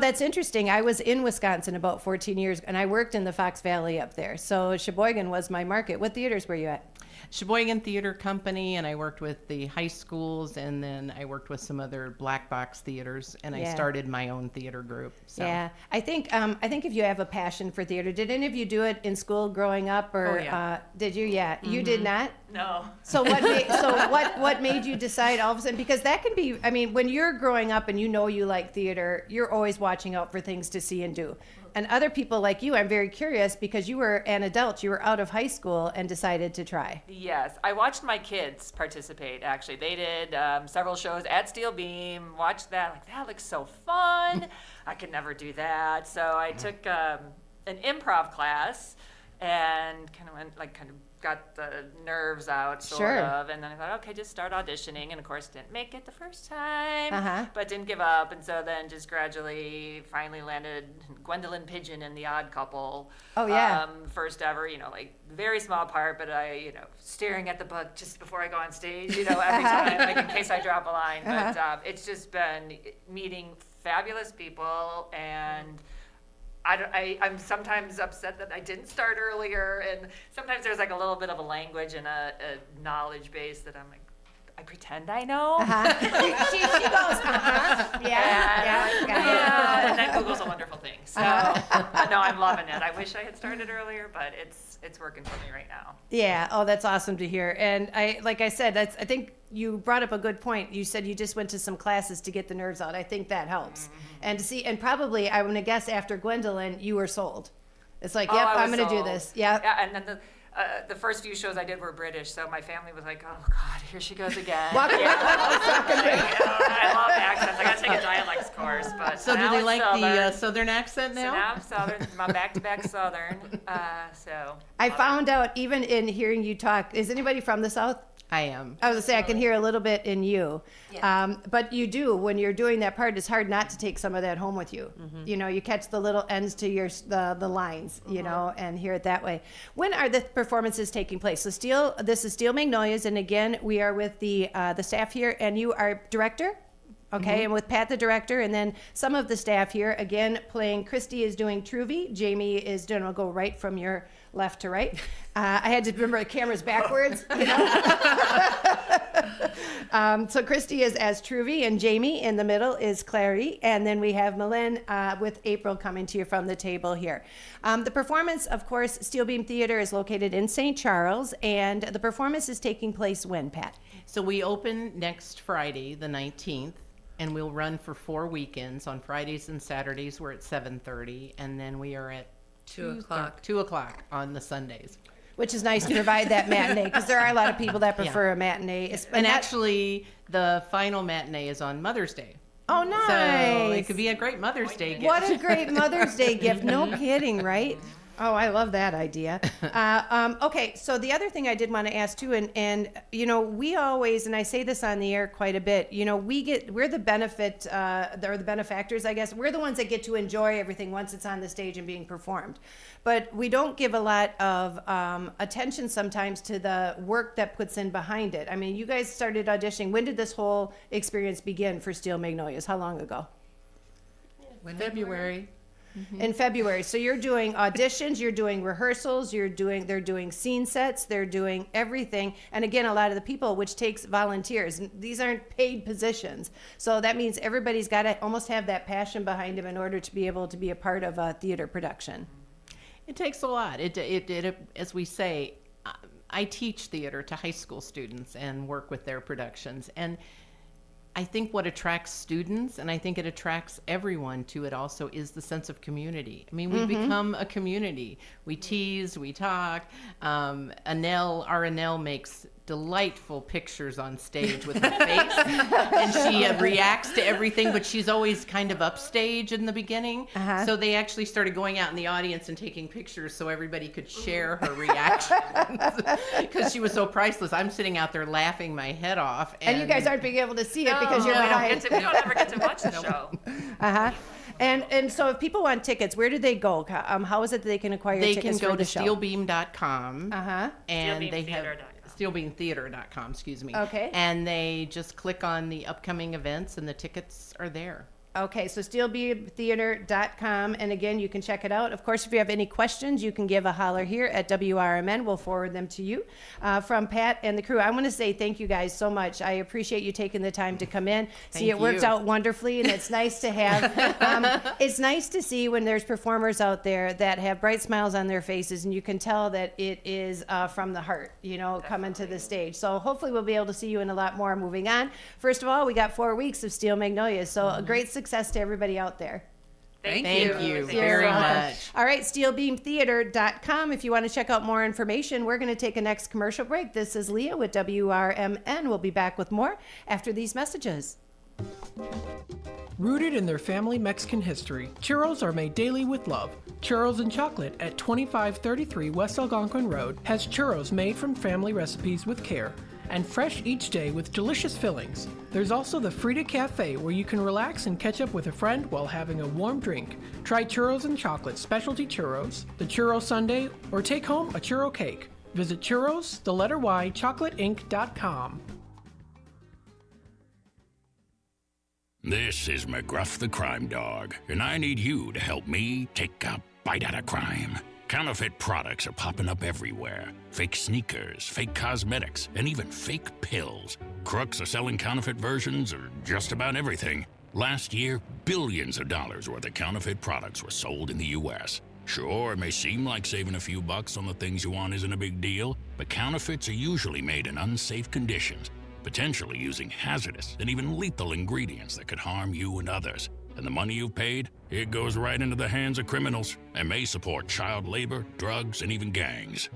That's interesting. I was in Wisconsin about 14 years, and I worked in the Fox Valley up there. So Sheboygan was my market. What theaters were you at? Sheboygan Theater Company, and I worked with the high schools, and then I worked with some other black box theaters, and I started my own theater group. So. Yeah, I think if you have a passion for theater, did any of you do it in school growing up, or did you? Yeah, you did not. No. So what made you decide all of a sudden? Because that can be, when you're growing up and you like theater, you're always watching out for things to see and do. And other people like you, I'm very curious because you were an adult, you were out of high school and decided to try. Yes, I watched my kids participate, actually. They did several shows at Steel Beam, watched that, like, that looks so fun. I could never do that. So I took an improv class and kind of got the nerves out, sort of. And then I thought, okay, just start auditioning. And of course, didn't make it the first time, but didn't give up. And so then just gradually finally landed Gwendolyn Pigeon in The Odd Couple. Oh, yeah. First ever, very small part, but I, staring at the book just before I go on stage, every time, like in case I drop a line. But it's just been meeting fabulous people, and I'm sometimes upset that I didn't start earlier, and sometimes there's like a little bit of a language and a knowledge base that I'm like, I pretend I know. She goes, yeah, and then Google's a wonderful thing. So no, I'm loving it. I wish I had started earlier, but it's working for me right now. Yeah. Oh, that's awesome to hear. And like I said, I think you brought up a good point. You said you just went to some classes to get the nerves out. I think that helps. And to see, and probably I'm gonna guess after Gwendolyn, you were sold. It's like, yep, I'm gonna do this. Yeah. Yeah, and then the first few shows I did were British, so my family was like, "Oh God, here she goes again." I love accents. I got to take a dialects course, but so do they like the Southern accent now? So now I'm Southern. I'm back-to-back Southern. So I found out even in hearing you talk. Is anybody from the South? I am. I was gonna say I can hear a little bit in you, Yeah. but you do when you're doing that part. It's hard not to take some of that home with you. You catch the little ends to the lines, and hear it that way. When are the performances taking place? So this is Steel Magnolias, and again we are with the staff here, and you are director. Okay, and with Pat, the director, and then some of the staff here, again, playing. Christy is doing Truvy. Jamie is doing, I'll go right from your left to right. I had to remember the camera's backwards, So Christy is as Truvy, and Jamie in the middle is Clary. And then we have Malin with April coming to you from the table here. The performance, of course, Steel Beam Theater is located in St. Charles, and the performance is taking place when, Pat? So we open next Friday, the 19th. And we'll run for 4 weekends. On Fridays and Saturdays, we're at 7:30, and then we are at 2 o'clock on the Sundays. Which is nice to provide that matinee, because there are a lot of people that prefer a matinee. And actually, the final matinee is on Mother's Day. Oh, nice. So it could be a great Mother's Day gift. What a great Mother's Day gift. No kidding, right? Oh, I love that idea. Okay, so the other thing I did want to ask too, and we always, and I say this on the air quite a bit, we're the the benefactors, I guess. We're the ones that get to enjoy everything once it's on the stage and being performed. But we don't give a lot of attention sometimes to the work that puts in behind it. I mean, you guys started auditioning. When did this whole experience begin for Steel Magnolias? How long ago? February. In February. So you're doing auditions, you're doing rehearsals, they're doing scene sets, they're doing everything. And again, a lot of the people, which takes volunteers. These aren't paid positions. So that means everybody's got to almost have that passion behind them in order to be able to be a part of a theater production. It takes a lot. It as we say, I teach theater to high school students and work with their productions. And I think what attracts students, and I think it attracts everyone to it also, is the sense of community. I mean, we've become a community. We tease, we talk. Our Annelle makes delightful pictures on stage with her face, and she reacts to everything, but she's always kind of upstage in the beginning. So they actually started going out in the audience and taking pictures so everybody could share her reactions, because she was so priceless. I'm sitting out there laughing my head off. And you guys aren't being able to see it because you're behind. We don't ever get to watch the show. And so if people want tickets, where do they go? How is it that they can acquire They tickets can go for the to show? steelbeam.com and they have steelbeamtheater.com, excuse me. Okay. And they just click on the upcoming events and the tickets are there. Okay, so steelbeamtheater.com, and again, you can check it out. Of course, if you have any questions, you can give a holler here at WRMN. We'll forward them to you. From Pat and the crew, I want to say thank you guys so much. I appreciate you taking the time to come in. See, it worked out wonderfully, and it's nice to have, it's nice to see when there's performers out there that have bright smiles on their faces, and you can tell that it is from the heart, coming to the stage. So hopefully we'll be able to see you in a lot more moving on. First of all, we got 4 weeks of Steel Magnolias, so a great success to everybody out there. Thank you very much. All right, steelbeamtheater.com. If you want to check out more information, we're going to take a next commercial break. This is Leah with WRMN. We'll be back with more after these messages. Rooted in their family Mexican history, churros are made daily with love. Churros and Chocolate at 2533 West Algonquin Road has churros made from family recipes with care and fresh each day with delicious fillings. There's also the Frida Cafe, where you can relax and catch up with a friend while having a warm drink. Try Churros and Chocolate specialty churros, the Churro Sundae, or take home a churro cake. Visit churros, chocolateinc.com. This is McGruff the Crime Dog, and I need you to help me take a bite out of crime. Counterfeit products are popping up everywhere. Fake sneakers, fake cosmetics, and even fake pills. Crooks are selling counterfeit versions of just about everything. Last year, billions of dollars worth of counterfeit products were sold in the U.S. Sure, it may seem like saving a few bucks on the things you want isn't a big deal, but counterfeits are usually made in unsafe conditions, potentially using hazardous and even lethal ingredients that could harm you and others. And the money you've paid, it goes right into the hands of criminals and may support child labor, drugs, and even gangs.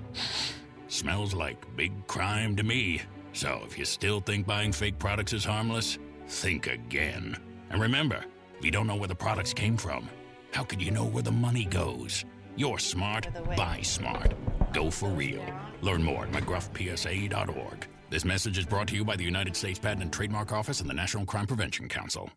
Smells like big crime to me. So if you still think buying fake products is harmless, think again. And remember, if you don't know where the products came from, how could you know where the money goes? You're smart, buy smart. Go for real. Learn more at mcgruffpsa.org. This message is brought to you by the United States Patent and Trademark Office and the National Crime Prevention Council.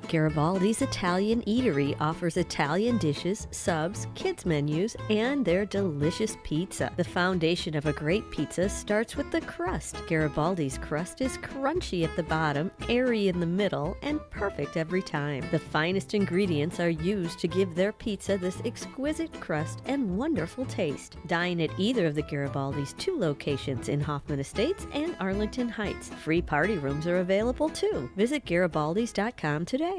Garibaldi's Italian Eatery offers Italian dishes, subs, kids menus, and their delicious pizza. The foundation of a great pizza starts with the crust. Garibaldi's crust is crunchy at the bottom, airy in the middle, and perfect every time. The finest ingredients are used to give their pizza this exquisite crust and wonderful taste. Dine at either of the Garibaldi's 2 locations in Hoffman Estates and Arlington Heights. Free party rooms are available too. Visit Garibaldis.com today.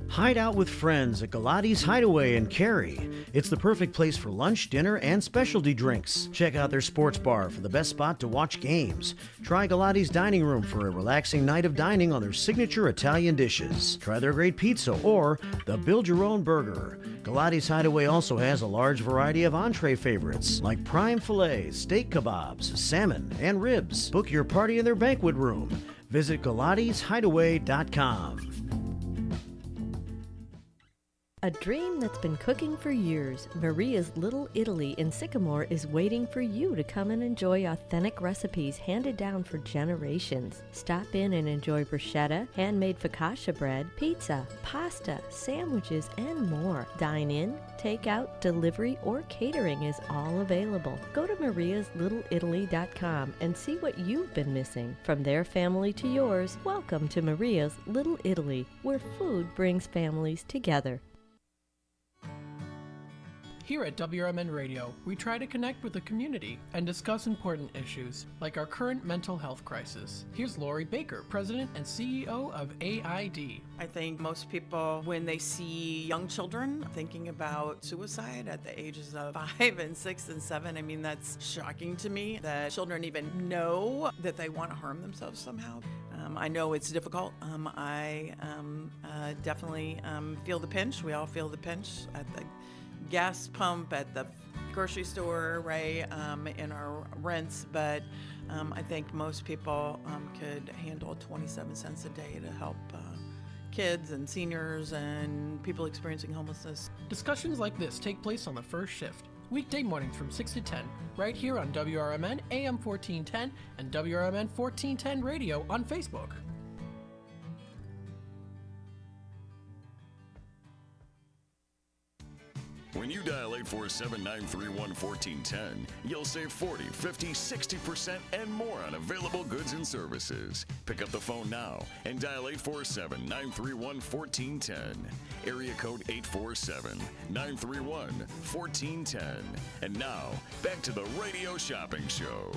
Hide out with friends at Galati's Hideaway in Cary. It's the perfect place for lunch, dinner, and specialty drinks. Check out their sports bar for the best spot to watch games. Try Galati's Dining Room for a relaxing night of dining on their signature Italian dishes. Try their great pizza or the Build Your Own Burger. Galati's Hideaway also has a large variety of entree favorites like prime filet, steak kebabs, salmon, and ribs. Book your party in their banquet room. Visit GalatisHideaway.com. A dream that's been cooking for years, Maria's Little Italy in Sycamore is waiting for you to come and enjoy authentic recipes handed down for generations. Stop in and enjoy bruschetta, handmade focaccia bread, pizza, pasta, sandwiches, and more. Dine in, take out, delivery, or catering is all available. Go to mariaslittleitaly.com and see what you've been missing. From their family to yours, welcome to Maria's Little Italy, where food brings families together. Here at WRMN Radio, we try to connect with the community and discuss important issues, like our current mental health crisis. Here's Lori Baker, President and CEO of AID. I think most people, when they see young children thinking about suicide at the ages of 5 and 6 and 7, I mean, that's shocking to me that children even know that they want to harm themselves somehow. I know it's difficult. I definitely feel the pinch. We all feel the pinch at the gas pump, at the grocery store, right, in our rents, but I think most people could handle 27 cents a day to help kids and seniors and people experiencing homelessness. Discussions like this take place on the first shift, weekday mornings from 6 to 10, right here on WRMN AM 1410 and WRMN 1410 Radio on Facebook. When you dial 847-931-1410, you'll save 40, 50, 60% and more on available goods and services. Pick up the phone now and dial 847-931-1410. Area code 847-931-1410. And now, back to the Radio Shopping Show.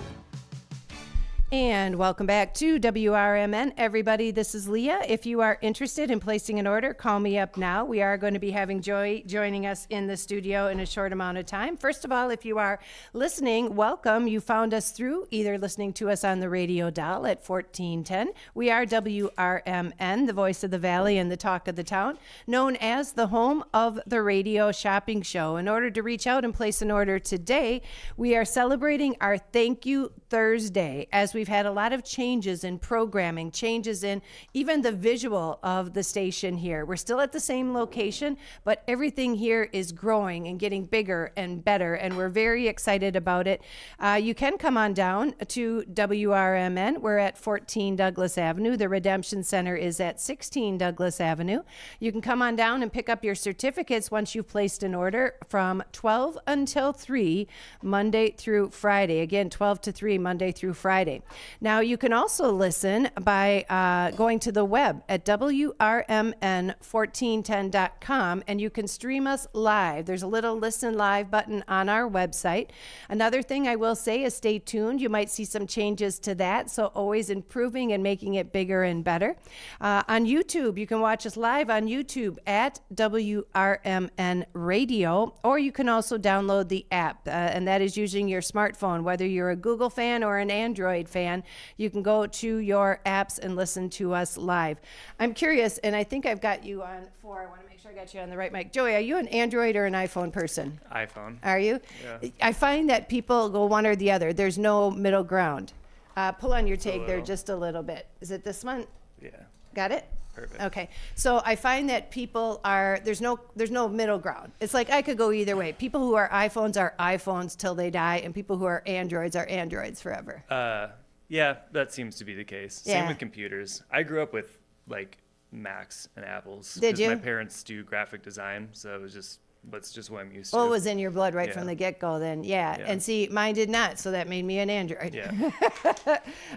And welcome back to WRMN. Everybody, this is Leah. If you are interested in placing an order, call me up now. We are going to be having Joy joining us in the studio in a short amount of time. First of all, if you are listening, welcome. You found us through either listening to us on the radio dial at 1410. We are WRMN, the voice of the valley and the talk of the town, known as the home of the Radio Shopping Show. In order to reach out and place an order today, we are celebrating our Thank You Thursday, as we've had a lot of changes in programming, changes in even the visual of the station here. We're still at the same location, but everything here is growing and getting bigger and better, and we're very excited about it. You can come on down to WRMN. We're at 14 Douglas Avenue. The Redemption Center is at 16 Douglas Avenue. You can come on down and pick up your certificates once you've placed an order from 12 until 3, Monday through Friday. Again, 12 to 3, Monday through Friday. Now, you can also listen by going to the web at WRMN1410.com, and you can stream us live. There's a little listen live button on our website. Another thing I will say is stay tuned. You might see some changes to that, so always improving and making it bigger and better. On YouTube, you can watch us live on YouTube at WRMN Radio, or you can also download the app, and that is using your smartphone. Whether you're a Google fan or an Android fan, you can go to your apps and listen to us live. I'm curious, and I think I've got you on I want to make sure I got you on the right mic. Joey, are you an Android or an iPhone person? iPhone. Are you? Yeah. I find that people go one or the other. There's no middle ground. Pull on your tag there just a little bit. Is it this one? Yeah. Got it? Perfect. Okay. So I find that people there's no middle ground. It's like I could go either way. People who are iPhones till they die, and people who are Androids forever. Yeah, that seems to be the case. Yeah. Same with computers. I grew up with like Macs and Apples. Did you? My parents do graphic design, so that's just what I'm used to. Well, it was in your blood right from the get-go then. Yeah. And see, mine did not, so that made me an Android. Yeah.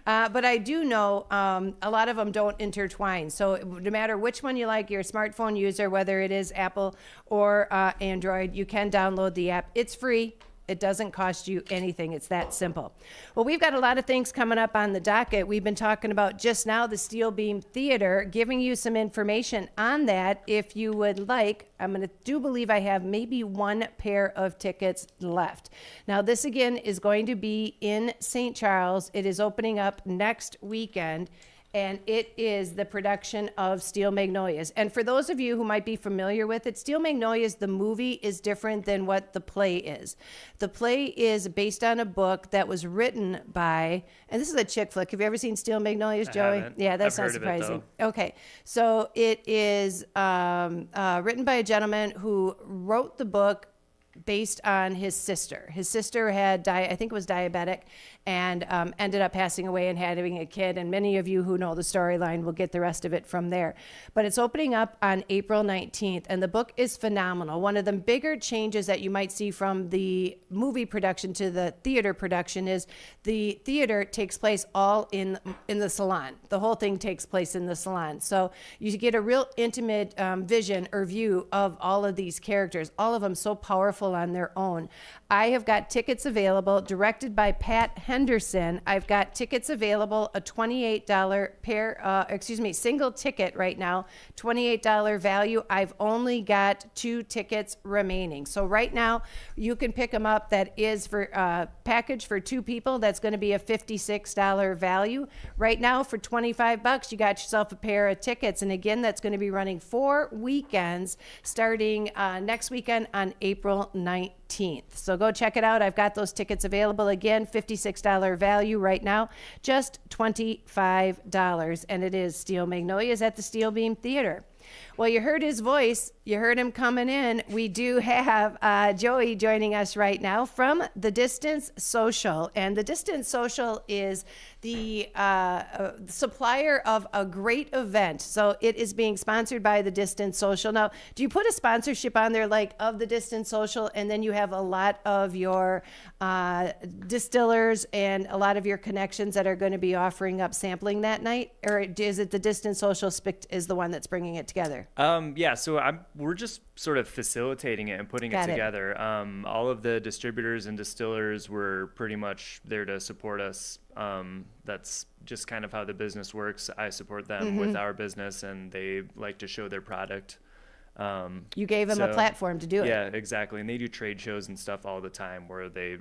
But I do know a lot of them don't intertwine. So no matter which one you like, you're a smartphone user, whether it is Apple or Android, you can download the app. It's free. It doesn't cost you anything. It's that simple. Well, we've got a lot of things coming up on the docket. We've been talking about just now the Steel Beam Theater, giving you some information on that if you would like. I do believe I have maybe one pair of tickets left. Now, this again is going to be in St. Charles. It is opening up next weekend. and it is the production of Steel Magnolias. And for those of you who might be familiar with it, Steel Magnolias, the movie, is different than what the play is. The play is based on a book that was written by, and this is a chick flick. Have you ever seen Steel Magnolias, Joey? haven't. Yeah, that's I've not heard of it, surprising. Okay, so it is written by a gentleman who wrote the book based on his sister. His sister had, I think it was diabetic, and ended up passing away and having a kid. And many of you who know the storyline will get the rest of it from there. But it's opening up on April 19th, and the book is phenomenal. One of the bigger changes that you might see from the movie production to the theater production is the theater takes place all in the salon. The whole thing takes place in the salon. So you get a real intimate vision or view of all of these characters, all of them so powerful on their own. I have got tickets available, directed by Pat Henderson. I've got tickets available, a $28 single ticket right now, $28 value. I've only got 2 tickets remaining. So right now you can pick them up. That is for package for 2 people. That's going to be a $56 value. Right now for $25, you got yourself a pair of tickets. And again, that's going to be running 4 weekends starting next weekend on April 19th. So go check it out. I've got those tickets available. Again, $56 value right now, just $25. And it is Steel Magnolias at the Steel Beam Theater. Well, you heard his voice. You heard him coming in. We do have Joey joining us right now from The Distance Social. And The Distance Social is the supplier of a great event. So it is being sponsored by The Distance Social. Now, do you put a sponsorship on there like of The Distance Social, and then you have a lot of your distillers and a lot of your connections that are going to be offering up sampling that night? Or is it The Distance Social is the one that's bringing it together? Yeah, so we're just sort of facilitating it and putting it together. All of the distributors and distillers were pretty much there to support us. That's just kind of how the business works. I support them with our business, and they like to show their product. You gave them a platform to do it. Yeah, exactly. And they do trade shows and stuff all the time where they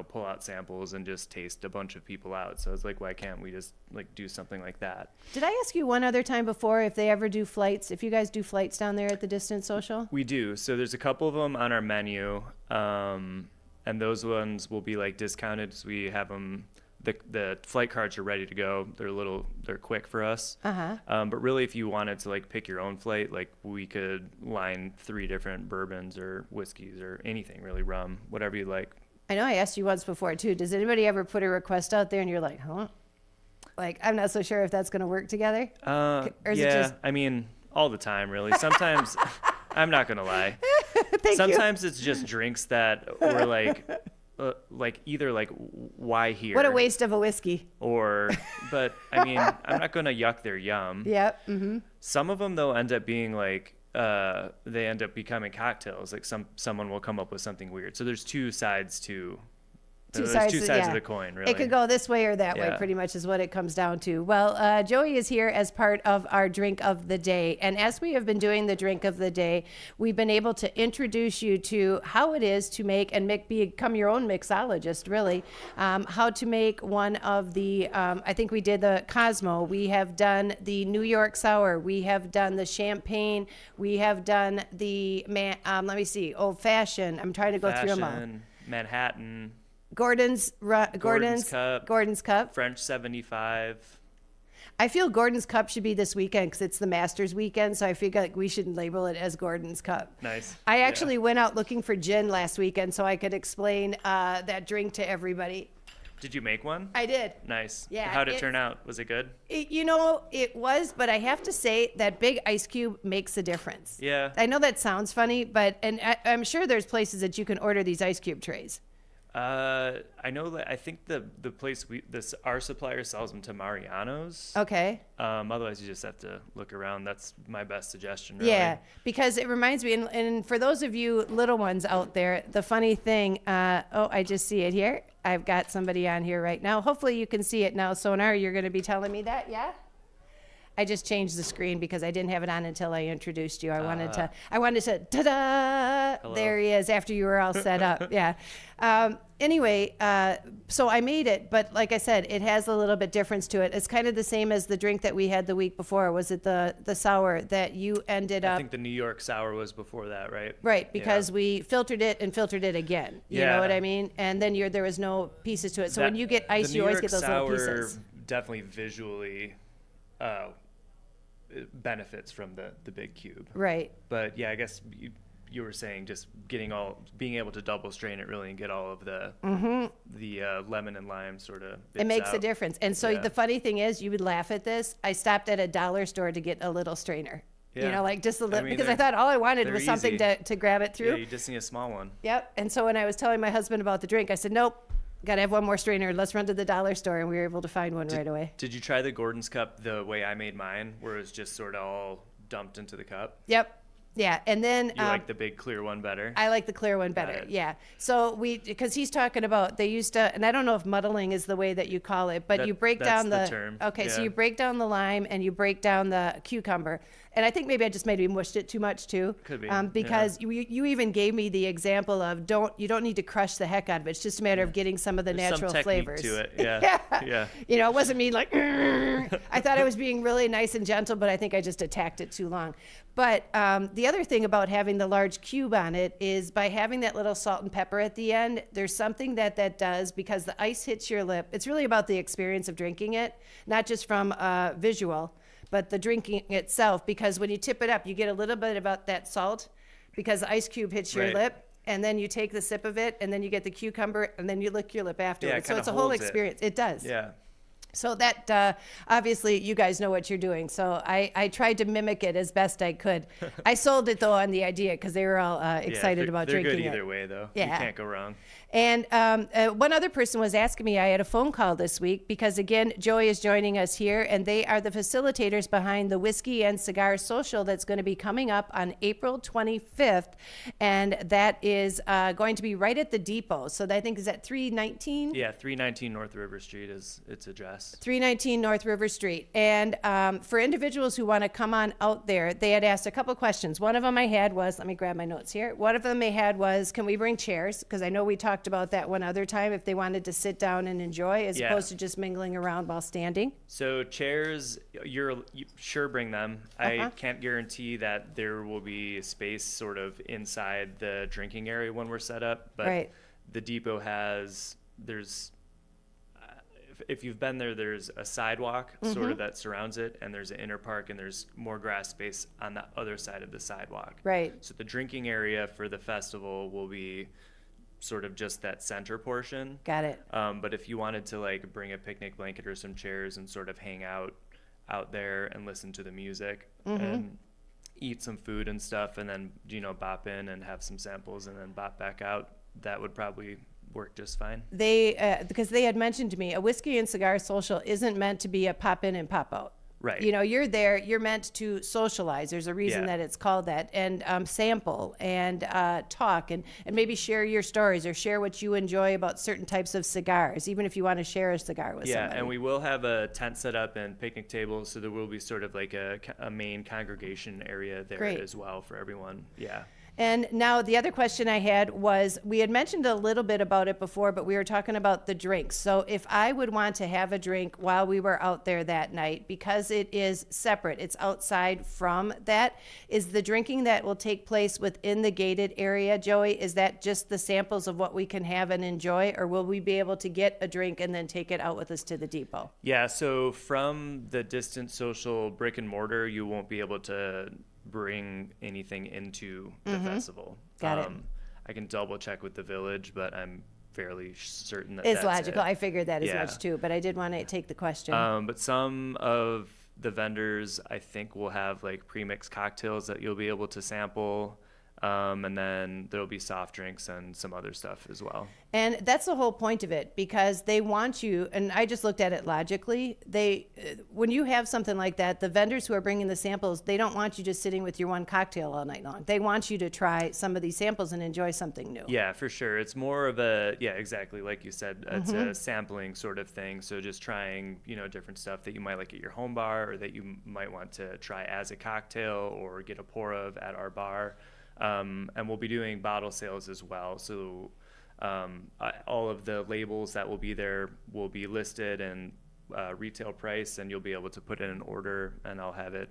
pull out samples and just taste a bunch of people out. So it's like, why can't we just do something like that? Did I ask you one other time before if they ever do flights, if you guys do flights down there at the Distance Social? We do. So there's a couple of them on our menu. And those ones will be discounted. So we have them, the flight cards are ready to go. They're quick for us. But really, if you wanted to pick your own flight, we could line 3 different bourbons or whiskeys or anything really, rum, whatever you like. I know I asked you once before too. Does anybody ever put a request out there and you're like, huh? I'm not so sure if that's going to work together? Or is it just... I mean, all the time, really. Sometimes, I'm not going to lie. Sometimes it's just drinks that were either why here? What a waste of a whiskey. But I mean, I'm not going to yuck their yum. Yep. Mm-hmm. Some of them though end up being they end up becoming cocktails. Someone will come up with something weird. So there's 2 sides to Two sides of the coin, really. It could go this way or that way, pretty much is what it comes down to. Well, Joey is here as part of our drink of the day. And as we have been doing the drink of the day, we've been able to introduce you to how it is to make and become your own mixologist, really. How to make one of the, I think we did the Cosmo. We have done the New York Sour. We have done the Champagne. We have done the, Old Fashioned. I'm trying to go through them all. Manhattan. Gordon's Cup. French 75. I feel Gordon's Cup should be this weekend because it's the Masters weekend, so I feel like we should label it as Gordon's Cup. Nice. I actually went out looking for gin last weekend so I could explain that drink to everybody. Did you make one? I did. Nice. Yeah. How'd it turn out? Was it good? It was, but I have to say that big ice cube makes a difference. Yeah. I know that sounds funny, and I'm sure there's places that you can order these ice cube trays. I know that I think the place our supplier sells them to Mariano's. Okay. Otherwise you just have to look around. That's my best suggestion, really. Yeah, because it reminds me, and for those of you little ones out there, the funny thing, I just see it here. I've got somebody on here right now. Hopefully you can see it now, Sonar. You're going to be telling me that, yeah? I just changed the screen because I didn't have it on until I introduced you. I wanted to, ta-da! There he is after you were all set up. Yeah. Anyway, so I made it, but like I said, it has a little bit difference to it. It's kind of the same as the drink that we had the week before. Was it the sour that you ended up? I think the New York sour was before that, right? Right, because we filtered it and filtered it again. You know what I mean? And then there was no pieces to it. So when you get ice, you always get those little pieces. Definitely visually it benefits from the big cube. Right. But yeah, I guess you were saying just being able to double strain it really and get all of the lemon and lime sort of it makes out. a difference. And so the funny thing is, you would laugh at this, I stopped at a dollar store to get a little strainer. You know, like just a little, because I thought all I wanted was something to grab it through. Yeah, you just need a small one. Yep. And so when I was telling my husband about the drink, I said, nope, got to have one more strainer. Let's run to the dollar store. And we were able to find one right away. Did you try the Gordon's cup the way I made mine, where it's just sort of all dumped into the cup? Yep. Yeah, and then you like the big clear one better. I like the clear one better. Yeah. So because he's talking about they used to, and I don't know if muddling is the way that you call it, but you break down the term. Okay, so you break down the lime and you break down the cucumber, and I think maybe I just maybe mushed it too much too. Could be. Because you even gave me the example of you don't need to crush the heck out of it. It's just a matter of getting some of the natural some flavors to it. Yeah. Yeah. You know, it wasn't me like. I thought I was being really nice and gentle, but I think I just attacked it too long. But the other thing about having the large cube on it is by having that little salt and pepper at the end, there's something that does because the ice hits your lip. It's really about the experience of drinking it, not just from visual, but the drinking itself. Because when you tip it up, you get a little bit about that salt because the ice cube hits your lip. And then you take the sip of it, and then you get the cucumber, and then you lick your lip afterwards. So it's a whole experience. It does. Yeah. So that, obviously, you guys know what you're doing. So I tried to mimic it as best I could. I sold it, though, on the idea because they were all excited about drinking it. They're good either way, though. Yeah. You can't go wrong. And one other person was asking me, I had a phone call this week because, again, Joey is joining us here, and they are the facilitators behind the Whiskey and Cigar Social that's going to be coming up on April 25th, and that is going to be right at the depot. So I think, is that 319? Yeah, 319 North River Street is its address. 319 North River Street. And for individuals who want to come on out there, they had asked a couple questions. One of them I had was, let me grab my notes here. One of them they had was, can we bring chairs? Because I know we talked about that one other time, if they wanted to sit down and enjoy as opposed to just mingling around while standing. So chairs, you sure bring them. I can't guarantee that there will be space sort of inside the drinking area when we're set up, but the depot there's if you've been there, there's a sidewalk sort of that surrounds it, and there's an inner park, and there's more grass space on the other side of the sidewalk. Right. So the drinking area for the festival will be sort of just that center portion. Got it. But if you wanted to like bring a picnic blanket or some chairs and sort of hang out there and listen to the music and eat some food and stuff, and then bop in and have some samples and then bop back out, that would probably work just fine. They because they had mentioned to me a Whiskey and Cigar Social isn't meant to be a pop in and pop out. Right. You're there, you're meant to socialize. There's a reason that it's called that. And sample and talk and maybe share your stories or share what you enjoy about certain types of cigars, even if you want to share a cigar with somebody. Yeah, and we will have a tent set up and picnic tables, so there will be sort of like a main congregation area there as well for everyone. Yeah. And now the other question I had was, we had mentioned a little bit about it before, but we were talking about the drinks. So if I would want to have a drink while we were out there that night, because it is separate, it's outside from that, is the drinking that will take place within the gated area, Joey, is that just the samples of what we can have and enjoy, or will we be able to get a drink and then take it out with us to the depot? Yeah, so from the Distant Social brick and mortar, you won't be able to bring anything into the festival. Got it. I can double check with the village, but I'm fairly certain that it's that's logical. it. I figured that as much too, but I did want to take the question. But some of the vendors, I think, will have like pre-mixed cocktails that you'll be able to sample. And then there'll be soft drinks and some other stuff as well. And that's the whole point of it, because they want you, and I just looked at it logically, when you have something like that, the vendors who are bringing the samples, they don't want you just sitting with your one cocktail all night long. They want you to try some of these samples and enjoy something new. Yeah, for sure. It's more of exactly like you said, it's a sampling sort of thing. So just trying, different stuff that you might like at your home bar, or that you might want to try as a cocktail or get a pour of at our bar. And we'll be doing bottle sales as well. So all of the labels that will be there will be listed and retail price, and you'll be able to put in an order, and I'll have it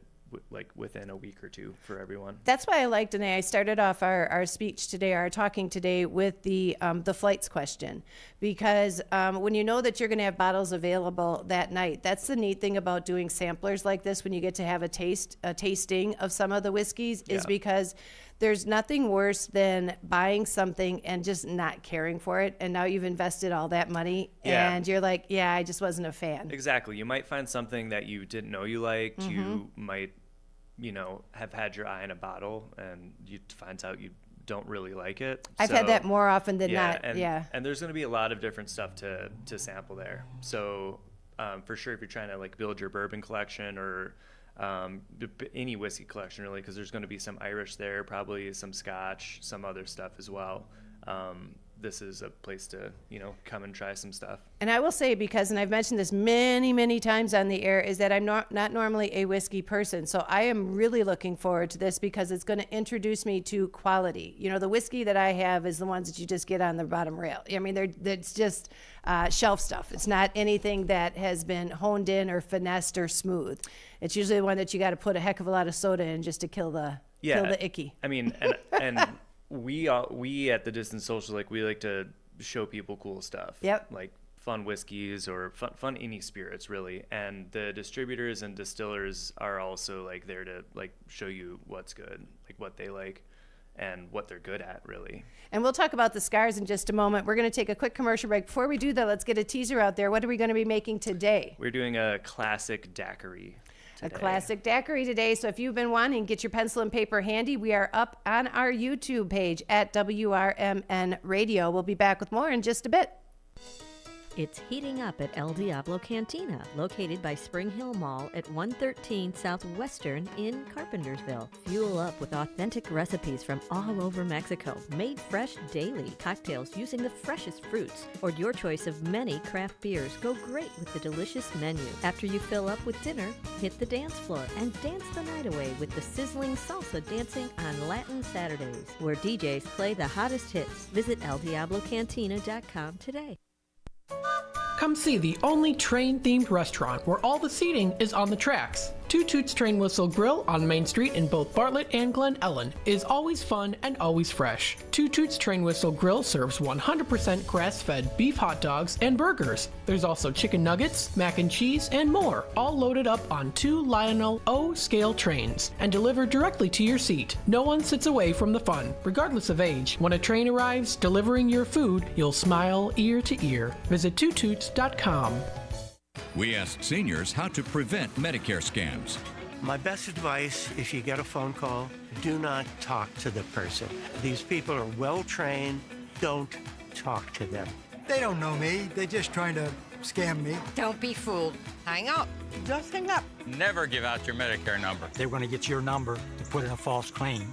within a week or two for everyone. That's why I liked, and I started off our speech today, our talking today, with the flights question, because when you know that you're going to have bottles available that night, that's the neat thing about doing samplers like this. When you get to have a tasting of some of the whiskeys, is because there's nothing worse than buying something and just not caring for it, and now you've invested all that money, and you're like, I just wasn't a fan. Exactly. You might find something that you didn't know you liked. You might, have had your eye on a bottle, and you find out you don't really like it. I've had that more often than not. And there's going to be a lot of different stuff to sample there. So for sure, if you're trying to build your bourbon collection or any whiskey collection, really, because there's going to be some Irish there, probably some Scotch, some other stuff as well. This is a place to, come and try some stuff. And I will say, because, and I've mentioned this many, many times on the air, is that I'm not normally a whiskey person. So I am really looking forward to this, because it's going to introduce me to quality. The whiskey that I have is the ones that you just get on the bottom rail. I mean, it's just shelf stuff. It's not anything that has been honed in or finessed or smooth. It's usually the one that you got to put a heck of a lot of soda in just to kill the icky. I mean, and we at the Distant Social, we like to show people cool stuff. Yep. Like fun whiskeys or fun any spirits, really. And the distributors and distillers are also there to show you what's good, what they like and what they're good at, really. And we'll talk about the scars in just a moment. We're going to take a quick commercial break. Before we do that, let's get a teaser out there. What are we going to be making today? We're doing a classic daiquiri today. A classic daiquiri today. So if you've been wanting, get your pencil and paper handy. We are up on our YouTube page at WRMN Radio. We'll be back with more in just a bit. It's heating up at El Diablo Cantina, located by Spring Hill Mall at 113 Southwestern in Carpentersville. Fuel up with authentic recipes from all over Mexico, made fresh daily. Cocktails using the freshest fruits, or your choice of many craft beers go great with the delicious menu. After you fill up with dinner, hit the dance floor and dance the night away with the sizzling salsa dancing on Latin Saturdays, where DJs play the hottest hits. Visit eldiablocantina.com today. Come see the only train-themed restaurant where all the seating is on the tracks. Two Toots Train Whistle Grill on Main Street in both Bartlett and Glen Ellen is always fun and always fresh. Two Toots Train Whistle Grill serves 100% grass-fed beef hot dogs and burgers. There's also chicken nuggets, mac and cheese, and more, all loaded up on two Lionel O-scale trains and delivered directly to your seat. No one sits away from the fun, regardless of age. When a train arrives delivering your food, you'll smile ear to ear. Visit twotoots.com. We asked seniors how to prevent Medicare scams. My best advice, if you get a phone call, do not talk to the person. These people are well trained. Don't talk to them. They don't know me. They're just trying to scam me. Don't be fooled. Hang up. Just hang up. Never give out your Medicare number. They're going to get your number to put in a false claim.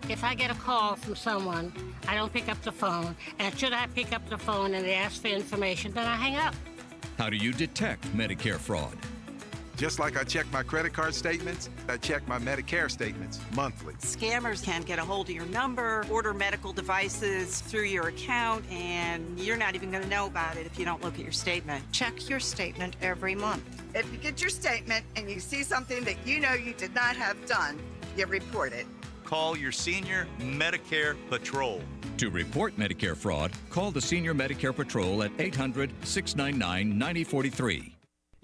If I get a call from someone, I don't pick up the phone. And should I pick up the phone and they ask for information, then I hang up. How do you detect Medicare fraud? Just like I check my credit card statements, I check my Medicare statements monthly. Scammers can get a hold of your number, order medical devices through your account, and you're not even going to know about it if you don't look at your statement. Check your statement every month. If you get your statement and you see something that you know you did not have done, you report it. Call your senior Medicare Patrol. To report Medicare fraud, call the Senior Medicare Patrol at 800-699-9043.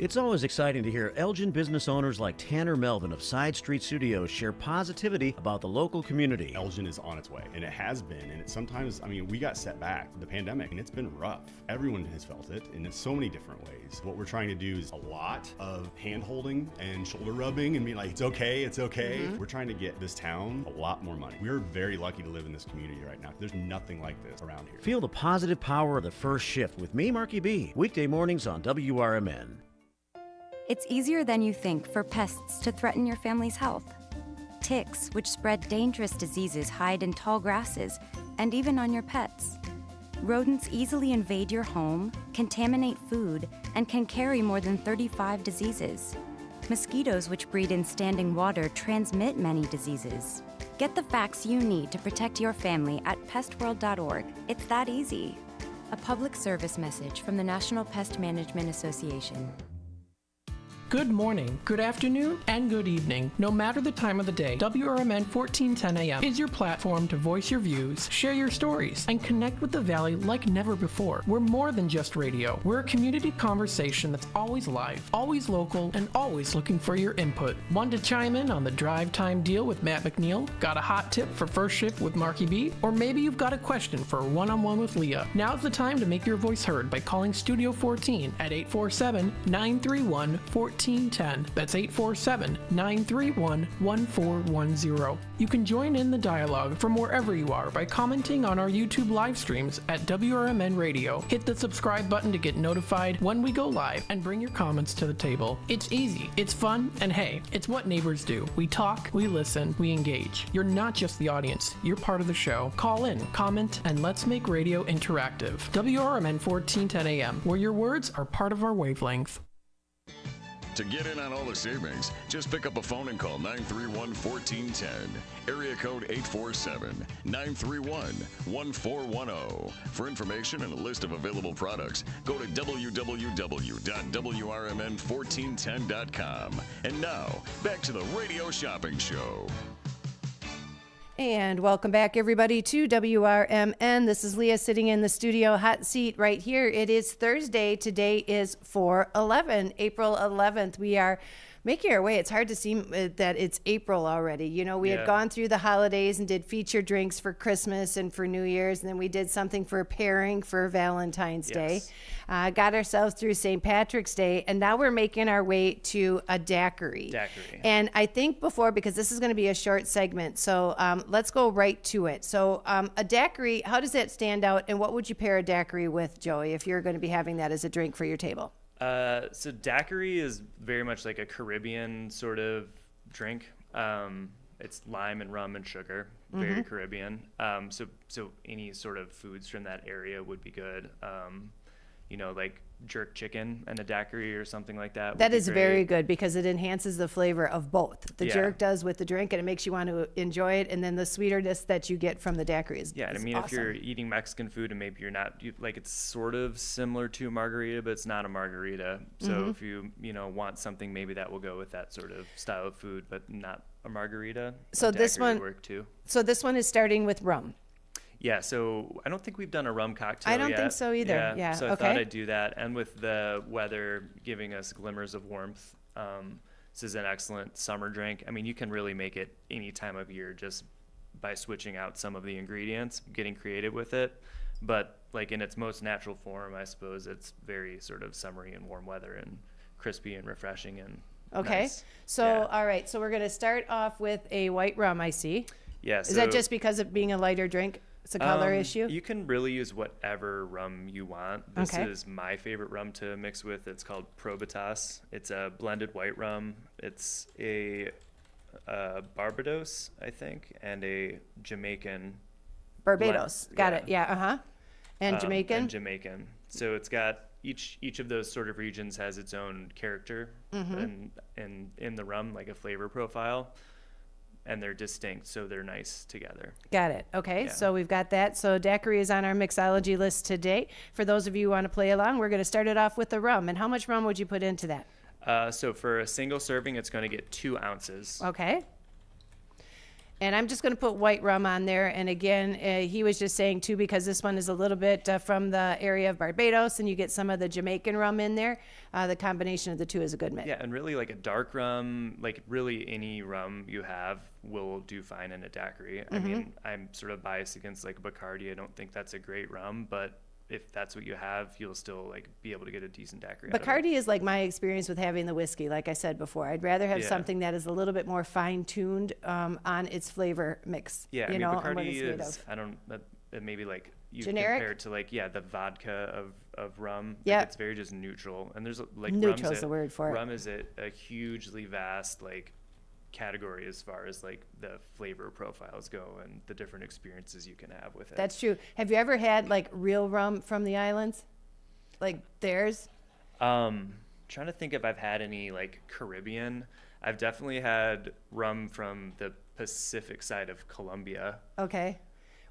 It's always exciting to hear Elgin business owners like Tanner Melvin of Side Street Studios share positivity about the local community. Elgin is on its way, and it has been, and sometimes, we got set back, the pandemic, and it's been rough. Everyone has felt it, and in so many different ways. What we're trying to do is a lot of hand-holding and shoulder rubbing and being like, it's okay, it's okay. Mm-hmm. We're trying to get this town a lot more money. We're very lucky to live in this community right now. There's nothing like this around here. Feel the positive power of the first shift with me, Marky B, weekday mornings on WRMN. It's easier than you think for pests to threaten your family's health. Ticks, which spread dangerous diseases, hide in tall grasses and even on your pets. Rodents easily invade your home, contaminate food, and can carry more than 35 diseases. Mosquitoes, which breed in standing water, transmit many diseases. Get the facts you need to protect your family at pestworld.org. It's that easy. A public service message from the National Pest Management Association. Good morning, good afternoon, and good evening. No matter the time of the day, WRMN 1410 AM is your platform to voice your views, share your stories, and connect with the Valley like never before. We're more than just radio. We're a community conversation that's always live, always local, and always looking for your input. Want to chime in on the drive time deal with Matt McNeil? Got a hot tip for first shift with Marky B? Or maybe you've got a question for a one-on-one with Leah. Now's the time to make your voice heard by calling Studio 14 at 847-931-1410. That's 847-931-1410. You can join in the dialogue from wherever you are by commenting on our YouTube live streams at WRMN Radio. Hit the subscribe button to get notified when we go live and bring your comments to the table. It's easy, it's fun, and hey, it's what neighbors do. We talk, we listen, we engage. You're not just the audience, you're part of the show. Call in, comment, and let's make radio interactive. WRMN 1410 AM, where your words are part of our wavelength. To get in on all the savings, just pick up a phone and call 931-1410. Area code 847-931-1410. For information and a list of available products, go to www.WRMN1410.com. And now, back to the Radio Shopping Show. And welcome back, everybody, to WRMN. This is Leah sitting in the studio hot seat right here. It is Thursday. Today is April 11th. We are making our way. It's hard to see that it's April already. You know, we had gone through the holidays and did feature drinks for Christmas and for New Year's, and then we did something for pairing for Valentine's Day. Got ourselves through St. Patrick's Day, and now we're making our way to a daiquiri. And I think before, because this is going to be a short segment, so let's go right to it. So a daiquiri, how does that stand out, and what would you pair a daiquiri with, Joey, if you're going to be having that as a drink for your table? So daiquiri is very much like a Caribbean sort of drink. It's lime and rum and sugar, very Caribbean. So any sort of foods from that area would be good. Like jerk chicken and a daiquiri or something like that. That is very good because it enhances the flavor of both. The jerk does with the drink, and it makes you want to enjoy it, and then the sweetness that you get from the daiquiri is awesome. If you're eating Mexican food and maybe you're not, it's sort of similar to a margarita, but it's not a margarita. So if you want something maybe that will go with that sort of style of food, but not a margarita. So this one would work too. So this one is starting with rum. Yeah, so I don't think we've done a rum cocktail yet. I don't think so either. Yeah. So I thought I'd do that. And with the weather giving us glimmers of warmth, this is an excellent summer drink. You can really make it any time of year just by switching out some of the ingredients, getting creative with it. But like in its most natural form, I suppose it's very sort of summery and warm weather and crispy and refreshing and nice. So, all right. So we're going to start off with a white rum, I see. Yeah. Is that just because of being a lighter drink? It's a color issue? You can really use whatever rum you want. This is my favorite rum to mix with. It's called Probitas. It's a blended white rum. It's a Barbados, I think, and a Jamaican. Barbados. Got it. Yeah. And Jamaican? And Jamaican. So it's got each of those sort of regions has its own character and in the rum, like a flavor profile. And they're distinct, so they're nice together. Got it. Okay, so we've got that. So daiquiri is on our mixology list today. For those of you who want to play along, we're going to start it off with the rum. And how much rum would you put into that? So for a single serving, it's going to get 2 ounces. Okay. And I'm just going to put white rum on there. And again, he was just saying too, because this one is a little bit from the area of Barbados, and you get some of the Jamaican rum in there. The combination of the two is a good mix. Yeah, and really like a dark rum, like really any rum you have will do fine in a daiquiri. I mean, I'm sort of biased against like Bacardi. I don't think that's a great rum, but if that's what you have, you'll still like be able to get a decent daiquiri. Bacardi is like my experience with having the whiskey. Like I said before, I'd rather have something that is a little bit more fine-tuned on its flavor mix. Yeah, you I mean, know, Bacardi is, I don't, maybe like you generic? compare it to like, the vodka of rum. Yeah. Like, it's very just neutral. And there's like Neutral is the word for it. Rum is a hugely vast like category as far as like the flavor profiles go and the different experiences you can have with it. That's true. Have you ever had like real rum from the islands? Like theirs? Trying to think if I've had any like Caribbean. I've definitely had rum from the Pacific side of Colombia. Okay.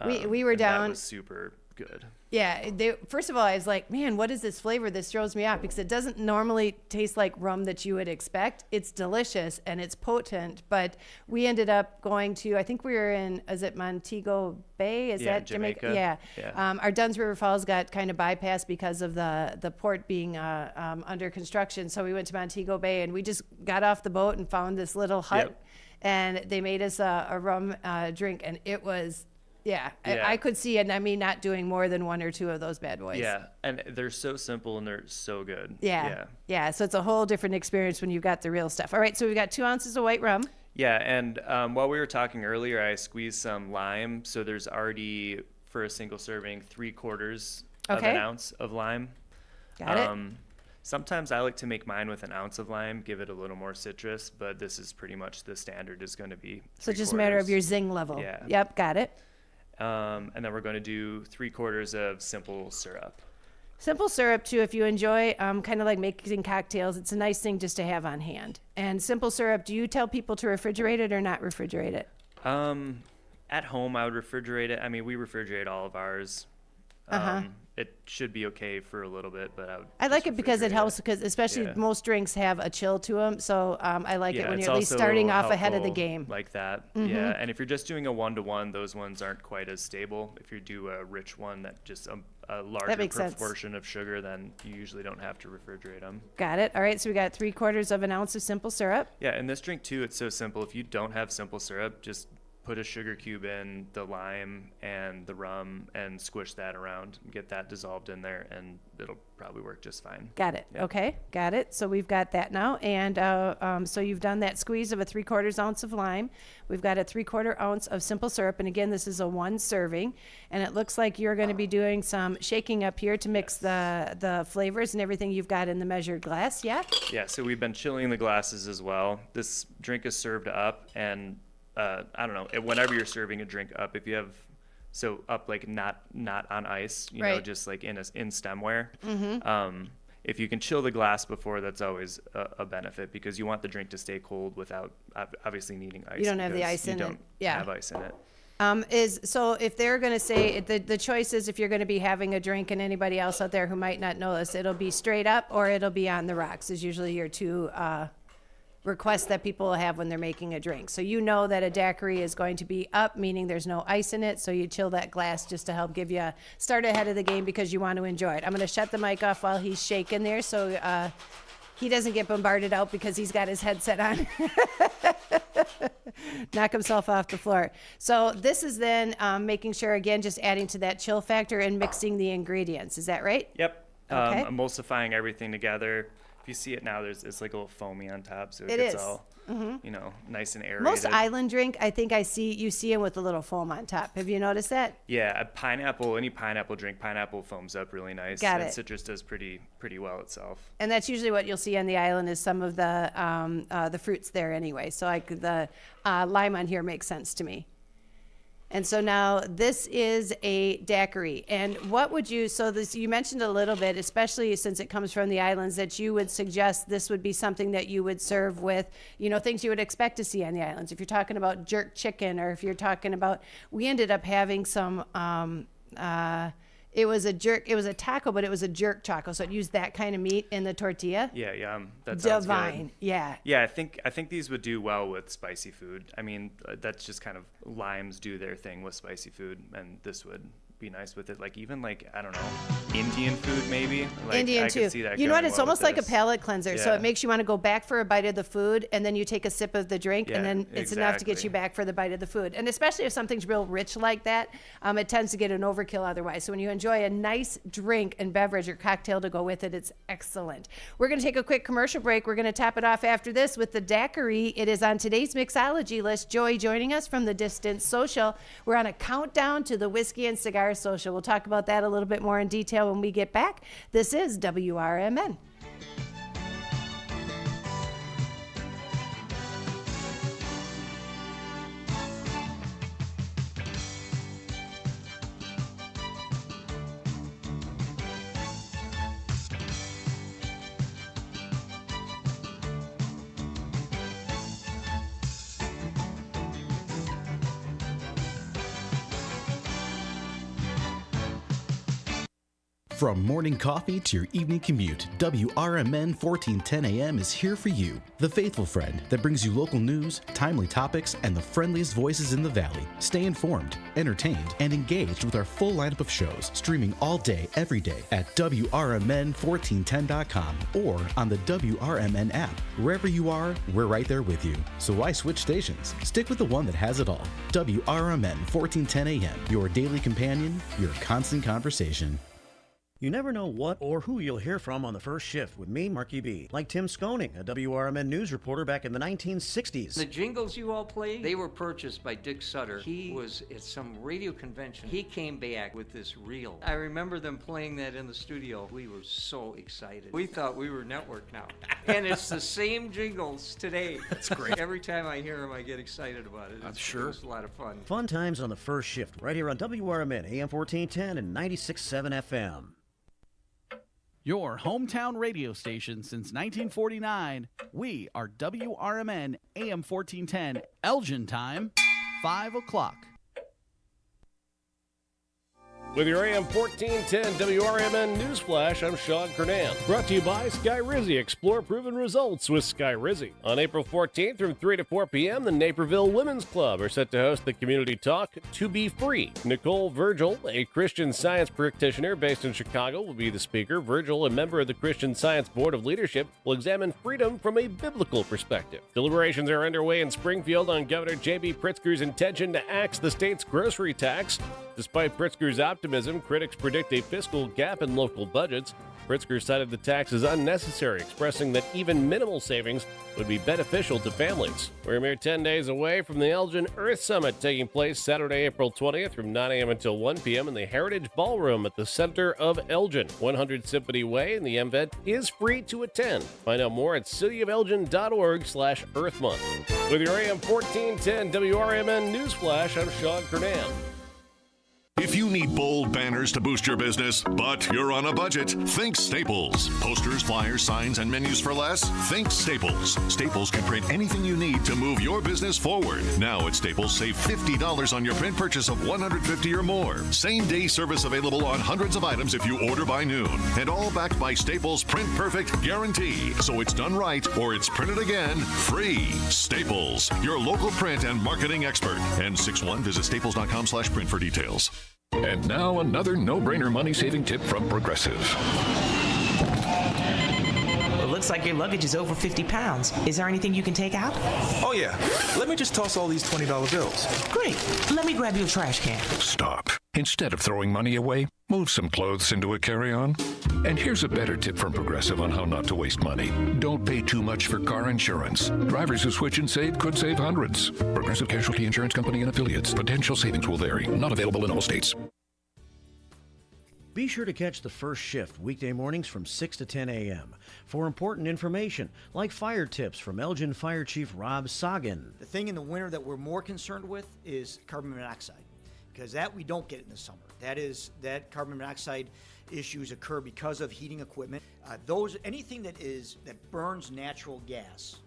We were down. That was super good. Yeah. First of all, I was like, man, what is this flavor? This throws me off because it doesn't normally taste like rum that you would expect. It's delicious and it's potent, but we ended up going to, I think we were in, is it Montego Bay? Is that Jamaica? Yeah. Our Dunn's River Falls got kind of bypassed because of the port being under construction. So we went to Montego Bay and we just got off the boat and found this little hut and they made us a rum drink, and it was, I could see it. I mean, not doing more than one or two of those bad boys. Yeah, and they're so simple and they're so good. Yeah. So it's a whole different experience when you've got the real stuff. All right, so we've got 2 ounces of white rum. Yeah, and while we were talking earlier, I squeezed some lime. So there's already, for a single serving, 3/4 of an ounce of lime. Got it. Sometimes I like to make mine with an ounce of lime, give it a little more citrus, but this is pretty much the standard is going to be 3/4. So just a matter of your zing level. Yeah. Yep, got it. And then we're going to do 3/4 of simple syrup. Simple syrup, too, if you enjoy kind of like making cocktails, it's a nice thing just to have on hand. And simple syrup, do you tell people to refrigerate it or not refrigerate it? At home, I would refrigerate it. I mean, we refrigerate all of ours. It should be okay for a little bit, but I like it because it helps, because especially most drinks have a chill to them. So I like it when you're at least starting off ahead of the game. Like that. Yeah. And if you're just doing a 1-to-1, those ones aren't quite as stable. If you do a rich one that just a larger proportion of sugar, then you usually don't have to refrigerate them. Got it. All right. So we got 3/4 of an ounce of simple syrup. Yeah. And this drink too, it's so simple. If you don't have simple syrup, just put a sugar cube in, the lime and the rum, and squish that around. Get that dissolved in there, and it'll probably work just fine. Got it. Yeah. Okay, got it. So we've got that now. And so you've done that squeeze of a 3/4 ounce of lime. We've got a 3/4 ounce of simple syrup. And again, this is a 1 serving. And it looks like you're going to be doing some shaking up here to mix the flavors and everything you've got in the measured glass. Yeah? Yeah, so we've been chilling the glasses as well. This drink is served up, and I don't know, whenever you're serving a drink up, if you have, so up like not on ice, you know, just like in stemware. If you can chill the glass before, that's always a benefit, because you want the drink to stay cold without obviously needing ice. You don't have the ice in it. You don't have ice in it. So if they're going to say, the choice is if you're going to be having a drink, and anybody else out there who might not know this, it'll be straight up or it'll be on the rocks is usually your two requests that people will have when they're making a drink. So you know that a daiquiri is going to be up, meaning there's no ice in it, so you chill that glass just to help give you a start ahead of the game because you want to enjoy it. I'm going to shut the mic off while he's shaking there so he doesn't get bombarded out because he's got his headset on. Knock himself off the floor. So this is then making sure, again, just adding to that chill factor and mixing the ingredients. Is that right? Yep. Okay. Emulsifying everything together. If you see it now, it's like a little foamy on top, so it gets is all you know, nice and aerated. Most island drink, I think you see them with a little foam on top. Have you noticed that? Yeah, any pineapple drink, pineapple foams up really nice. Got it. And citrus does pretty well itself. And that's usually what you'll see on the island is some of the fruits there anyway. So like the lime on here makes sense to me. And so now this is a daiquiri. And what would you, you mentioned a little bit, especially since it comes from the islands, that you would suggest this would be something that you would serve with, things you would expect to see on the islands. If you're talking about jerk chicken, or if you're talking about, we ended up having some It was a jerk. It was a taco, but it was a jerk taco. So it used that kind of meat in the tortilla. Yeah, that sounds divine. Good. Yeah. Yeah, I think these would do well with spicy food. I mean, that's just kind of limes do their thing with spicy food, and this would be nice with it. Like even like, I don't know, Indian food maybe. Like, Indian I too. could see that You know what? going It's well almost with like a this. palate cleanser. So Yeah. it makes you want to go back for a bite of the food, and then you take a sip of the drink, Yeah, and then it's enough to get exactly. you back for the bite of the food. And especially if something's real rich like that, it tends to get an overkill otherwise. So when you enjoy a nice drink and beverage or cocktail to go with it, it's excellent. We're going to take a quick commercial break. We're going to tap it off after this with the daiquiri. It is on today's mixology list. Joy joining us from the Distance Social. We're on a countdown to the Whiskey and Cigar Social. We'll talk about that a little bit more in detail when we get back. This is WRMN. From morning coffee to your evening commute, WRMN 1410 AM is here for you. The faithful friend that brings you local news, timely topics, and the friendliest voices in the Valley. Stay informed, entertained, and engaged with our full lineup of shows, streaming all day, every day at WRMN1410.com or on the WRMN app. Wherever you are, we're right there with you. So why switch stations? Stick with the one that has it all. WRMN 1410 AM, your daily companion, your constant conversation. You never know what or who you'll hear from on the first shift with me, Marky B. Like Tim Skoning, a WRMN news reporter back in the 1960s. The jingles you all played, they were purchased by Dick Sutter. He was at some radio convention. He came back with this reel. I remember them playing that in the studio. We were so excited. We thought we were network now. And it's the same jingles today. That's great. Every time I hear them, I get excited about it. I'm sure. It was a lot of fun. Fun times on the first shift, right here on WRMN, AM 1410 and 96.7 FM. Your hometown radio station since 1949. We are WRMN AM 1410, Elgin time, 5 o'clock. With your AM 1410 WRMN Newsflash, I'm Sean Kernan. Brought to you by Sky Rizzy. Explore proven results with Sky Rizzy. On April 14th from 3 to 4 p.m., the Naperville Women's Club are set to host the community talk, To Be Free. Nicole Virgil, a Christian Science practitioner based in Chicago, will be the speaker. Virgil, a member of the Christian Science Board of Leadership, will examine freedom from a biblical perspective. Deliberations are underway in Springfield on Governor J.B. Pritzker's intention to axe the state's grocery tax. Despite Pritzker's optimism, critics predict a fiscal gap in local budgets. Pritzker cited the tax as unnecessary, expressing that even minimal savings would be beneficial to families. We're a mere 10 days away from the Elgin Earth Summit, taking place Saturday, April 20th from 9 a.m. until 1 p.m. in the Heritage Ballroom at the center of Elgin, 100 Symphony Way, and the event is free to attend. Find out more at cityofelgin.org/Earth Month. With your AM 1410 WRMN Newsflash, I'm Sean Kernan. If you need bold banners to boost your business, but you're on a budget, think Staples. Posters, flyers, signs, and menus for less? Think Staples. Staples can print anything you need to move your business forward. Now at Staples, save $50 on your print purchase of $150 or more. Same-day service available on hundreds of items if you order by noon. And all backed by Staples' Print Perfect guarantee. So it's done right or it's printed again free. Staples, your local print and marketing expert. N61, visit staples.com/print for details. And now another no-brainer money-saving tip from Progressive. It looks like your luggage is over 50 pounds. Is there anything you can take out? Oh, yeah. Let me just toss all these $20 bills. Great. Let me grab you a trash can. Stop. Instead of throwing money away, move some clothes into a carry-on. And here's a better tip from Progressive on how not to waste money. Don't pay too much for car insurance. Drivers who switch and save could save hundreds. Progressive Casualty Insurance Company and affiliates. Potential savings will vary. Not available in all states. Be sure to catch the first shift weekday mornings from 6 to 10 a.m. for important information like fire tips from Elgin Fire Chief Rob Sagan. The thing in the winter that we're more concerned with is carbon monoxide, because that we don't get in the summer. That carbon monoxide issues occur because of heating equipment. Anything that burns natural gas,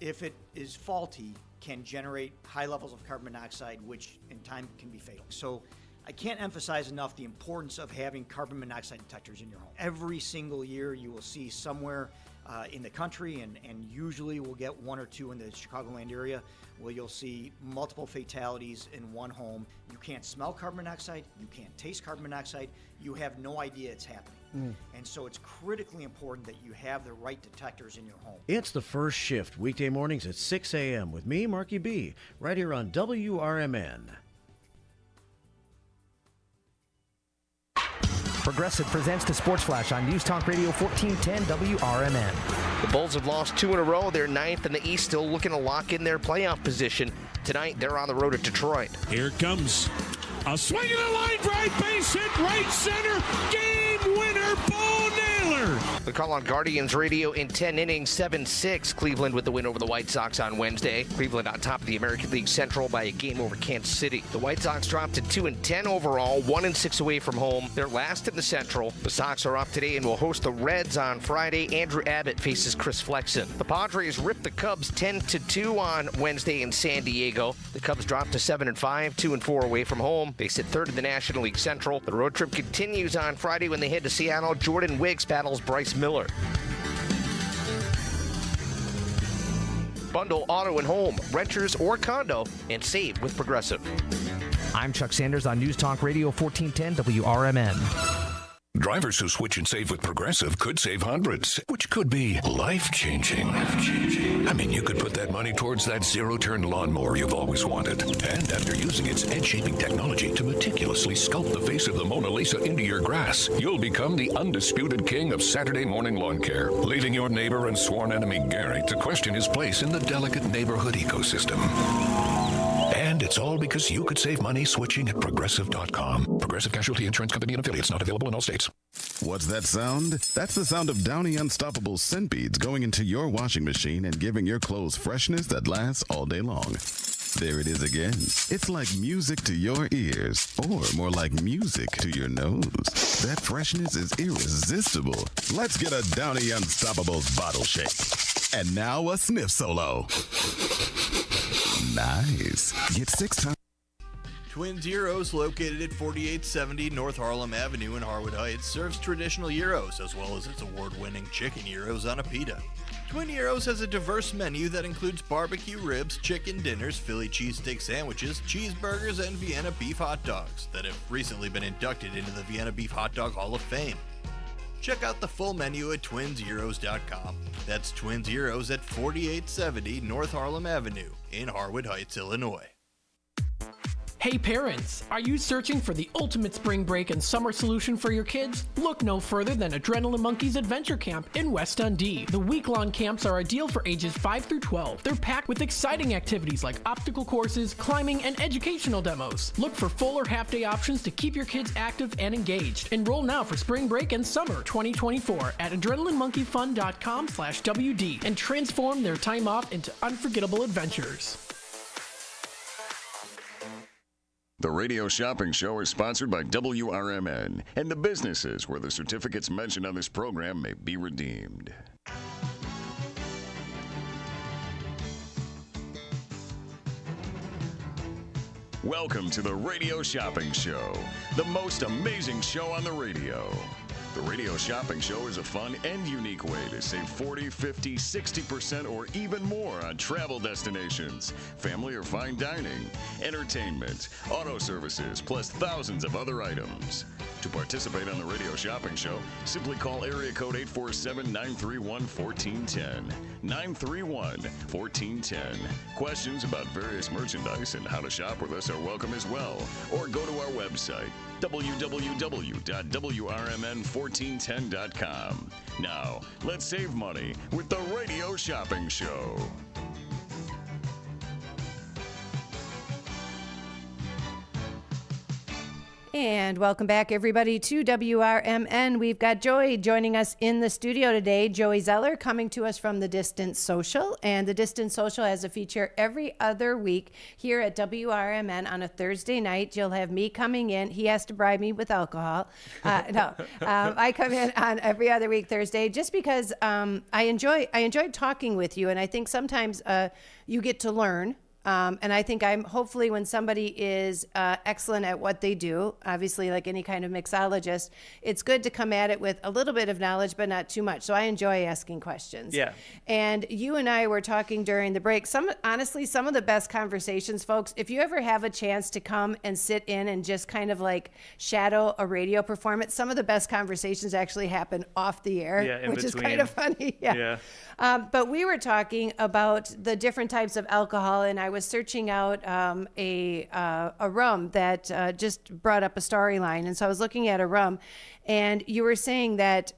if it is faulty, can generate high levels of carbon monoxide, which in time can be fatal. So I can't emphasize enough the importance of having carbon monoxide detectors in your home. Every single year you will see somewhere in the country, and usually we'll get one or two in the Chicagoland area, where you'll see multiple fatalities in one home. You can't smell carbon monoxide, you can't taste carbon monoxide, you have no idea it's happening. And so it's critically important that you have the right detectors in your home. It's The First Shift, weekday mornings at 6 a.m. with me, Marky B, right here on WRMN. Progressive presents the Sports Flash on News Talk Radio 1410 WRMN. The Bulls have lost 2 in a row. They're 9th in the East, still looking to lock in their playoff position. Tonight, they're on the road at Detroit. Here comes a swing and a line drive, base hit, right center, game winner, Bo Naylor. The call on Guardians radio in 10 innings, 7-6. Cleveland with the win over the White Sox on Wednesday. Cleveland on top of the American League Central by a game over Kansas City. The White Sox dropped to 2-10 overall, 1-6 away from home. They're last in the Central. The Sox are off today and will host the Reds on Friday. Andrew Abbott faces Chris Flexen. The Padres ripped the Cubs 10-2 on Wednesday in San Diego. The Cubs dropped to 7-5, 2-4 away from home. They sit third in the National League Central. The road trip continues on Friday when they head to Seattle. Jordan Wicks battles Bryce Miller. Bundle auto and home, renters or condo, and save with Progressive. I'm Chuck Sanders on News Talk Radio 1410 WRMN. Drivers who switch and save with Progressive could save hundreds, which could be life-changing. I mean, you could put that money towards that zero-turn lawnmower you've always wanted. And after using its edge-shaping technology to meticulously sculpt the face of the Mona Lisa into your grass, you'll become the undisputed king of Saturday morning lawn care, leaving your neighbor and sworn enemy Gary to question his place in the delicate neighborhood ecosystem. And it's all because you could save money switching at Progressive.com. Progressive Casualty Insurance Company and affiliates, not available in all states. What's that sound? That's the sound of Downy Unstoppable scent beads going into your washing machine and giving your clothes freshness that lasts all day long. There it is again. It's like music to your ears, or more like music to your nose. That freshness is irresistible. Let's get a Downy Unstoppables bottle shake. And now a sniff solo. Nice. Get 6 times. Twin Zeros, located at 4870 North Harlem Avenue in Harwood Heights, serves traditional gyros as well as its award-winning chicken gyros on a pita. Twin Gyros has a diverse menu that includes barbecue ribs, chicken dinners, Philly cheesesteak sandwiches, cheeseburgers, and Vienna beef hot dogs that have recently been inducted into the Vienna Beef Hot Dog Hall of Fame. Check out the full menu at twinzeros.com. That's Twin Zeros at 4870 North Harlem Avenue in Harwood Heights, Illinois. Hey parents, are you searching for the ultimate spring break and summer solution for your kids? Look no further than Adrenaline Monkeys Adventure Camp in West Dundee. The week-long camps are ideal for ages 5 through 12. They're packed with exciting activities like obstacle courses, climbing, and educational demos. Look for full or half-day options to keep your kids active and engaged. Enroll now for spring break and summer 2024 at adrenalinemonkeyfun.com/WD and transform their time off into unforgettable adventures. The Radio Shopping Show is sponsored by WRMN and the businesses where the certificates mentioned on this program may be redeemed. Welcome to the Radio Shopping Show, the most amazing show on the radio. The Radio Shopping Show is a fun and unique way to save 40, 50, 60% or even more on travel destinations, family or fine dining, entertainment, auto services, plus thousands of other items. To participate on the Radio Shopping Show, simply call area code 847-931-1410. 931-1410. Questions about various merchandise and how to shop with us are welcome as well. Or go to our website, www.WRMN1410.com. Now, let's save money with the Radio Shopping Show. And welcome back, everybody, to WRMN. We've got Joey joining us in the studio today. Joey Zeller coming to us from the Distance Social. And the Distance Social has a feature every other week here at WRMN on a Thursday night. You'll have me coming in. He has to bribe me with alcohol. I come in on every other week Thursday just because I enjoy talking with you. And I think sometimes you get to learn And I think hopefully when somebody is excellent at what they do, obviously like any kind of mixologist, it's good to come at it with a little bit of knowledge, but not too much. So I enjoy asking questions. Yeah. And you and I were talking during the break. Honestly, some of the best conversations, folks, if you ever have a chance to come and sit in and just kind of like shadow a radio performance, some of the best conversations actually happen off the air, which is kind of funny. Yeah. But we were talking about the different types of alcohol, and I was searching out a Wrmn that just brought up a storyline. And so I was looking at a Wrmn, and you were saying that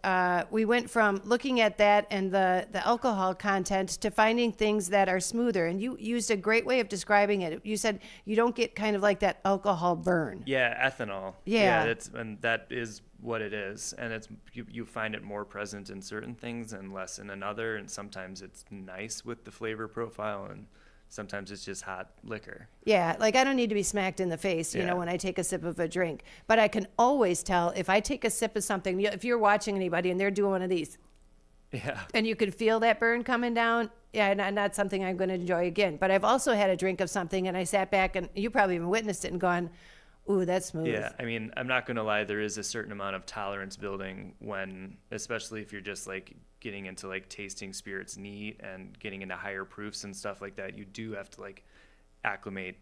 we went from looking at that and the alcohol content to finding things that are smoother. And you used a great way of describing it. You said you don't get kind of like that alcohol burn. Yeah, ethanol. Yeah. And that is what it is. And it's you find it more present in certain things and less in another. And sometimes it's nice with the flavor profile, and sometimes it's just hot liquor. Yeah, like I don't need to be smacked in the face, you know, when I take a sip of a drink. But I can always tell if I take a sip of something, if you're watching anybody and they're doing one of these, and you can feel that burn coming down, not something I'm going to enjoy again. But I've also had a drink of something and I sat back, and you probably even witnessed it and gone, ooh, that's smooth. Yeah, I mean, I'm not going to lie, there is a certain amount of tolerance building when, especially if you're just like getting into like tasting spirits neat and getting into higher proofs and stuff like that. You do have to like acclimate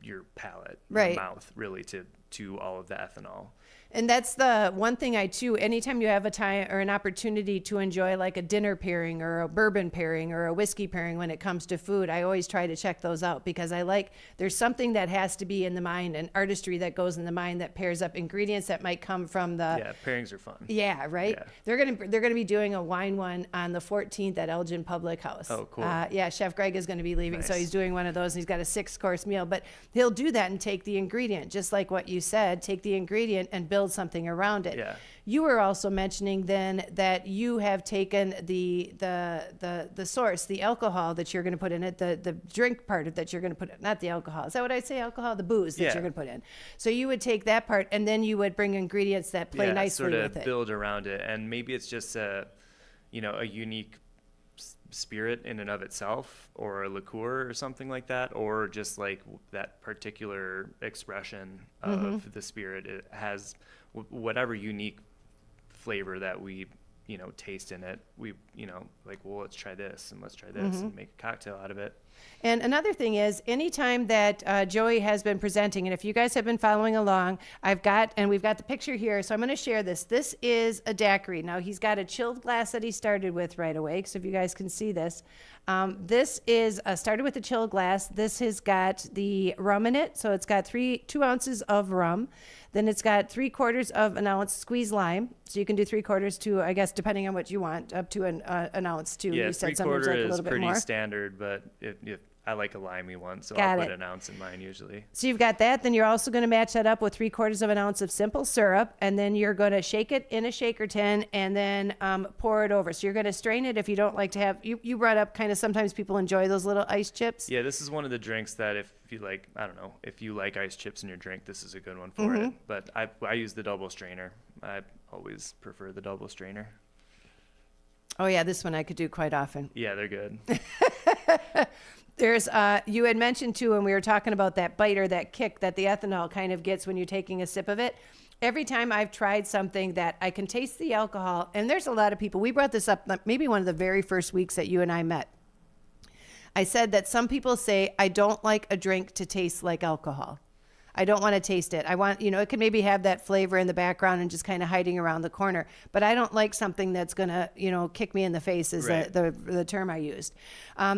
your palate, your mouth really to all of the ethanol. And that's the one thing anytime you have a time or an opportunity to enjoy like a dinner pairing or a bourbon pairing or a whiskey pairing when it comes to food, I always try to check those out because there's something that has to be in the mind, and artistry that goes in the mind that pairs up ingredients that might come from the... Yeah, pairings are fun. Yeah, right? Yeah. They're gonna be doing a wine one on the 14th at Elgin Public House. Oh, cool. Yeah, Chef Greg is gonna be leaving, so Nice. he's doing one of those, and he's got a 6-course meal, but he'll do that and take the ingredient, just like what you said, take the ingredient and build something around it. Yeah. You were also mentioning then that you have taken the source, the alcohol that you're going to put in it, the drink part of that you're going to put in, not the alcohol. Is that what I'd say? Alcohol, the booze that you're going to put in. So you would take that part and then you would bring ingredients that play nicely sort of with it. build around it, and maybe it's just a unique spirit in and of itself, or a liqueur or something like that, or just like that particular expression of the spirit. It has whatever unique flavor that we taste in it. We like, well, let's try this and let's try this and make a cocktail out of it. And another thing is, anytime that Joey has been presenting, and if you guys have been following along, we've got the picture here, so I'm going to share this. This is a daiquiri. Now, he's got a chilled glass that he started with right away, so if you guys can see this. This is started with a chilled glass. This has got the rum in it, so it's got 2 ounces of rum. Then it's got 3/4 of an ounce squeezed lime. So you can do 3/4 to, I guess, depending on what you want, up to an ounce too. Yeah, you said sometimes like a little bit pretty more. standard, but if I like a limey one, so Got I'll put it. an ounce in mine usually. So you've got that. Then you're also going to match that up with 3/4 of an ounce of simple syrup, and then you're going to shake it in a shaker tin and then pour it over. So you're going to strain it if you don't like to have. You brought up kind of sometimes people enjoy those little ice chips. Yeah, this is one of the drinks that if you like, I don't know, if you like ice chips in your drink, this is a good one for it. But I use the double strainer. I always prefer the double strainer. Oh yeah, this one I could do quite often. Yeah, they're good. There's you had mentioned too when we were talking about that bite or that kick that the ethanol kind of gets when you're taking a sip of it. Every time I've tried something that I can taste the alcohol, and there's a lot of people, we brought this up maybe one of the very first weeks that you and I met. I said that some people say, I don't like a drink to taste like alcohol. I don't want to taste it. I want, it can maybe have that flavor in the background and just kind of hiding around the corner. But I don't like something that's going to, kick me in the face is Right. the term I used.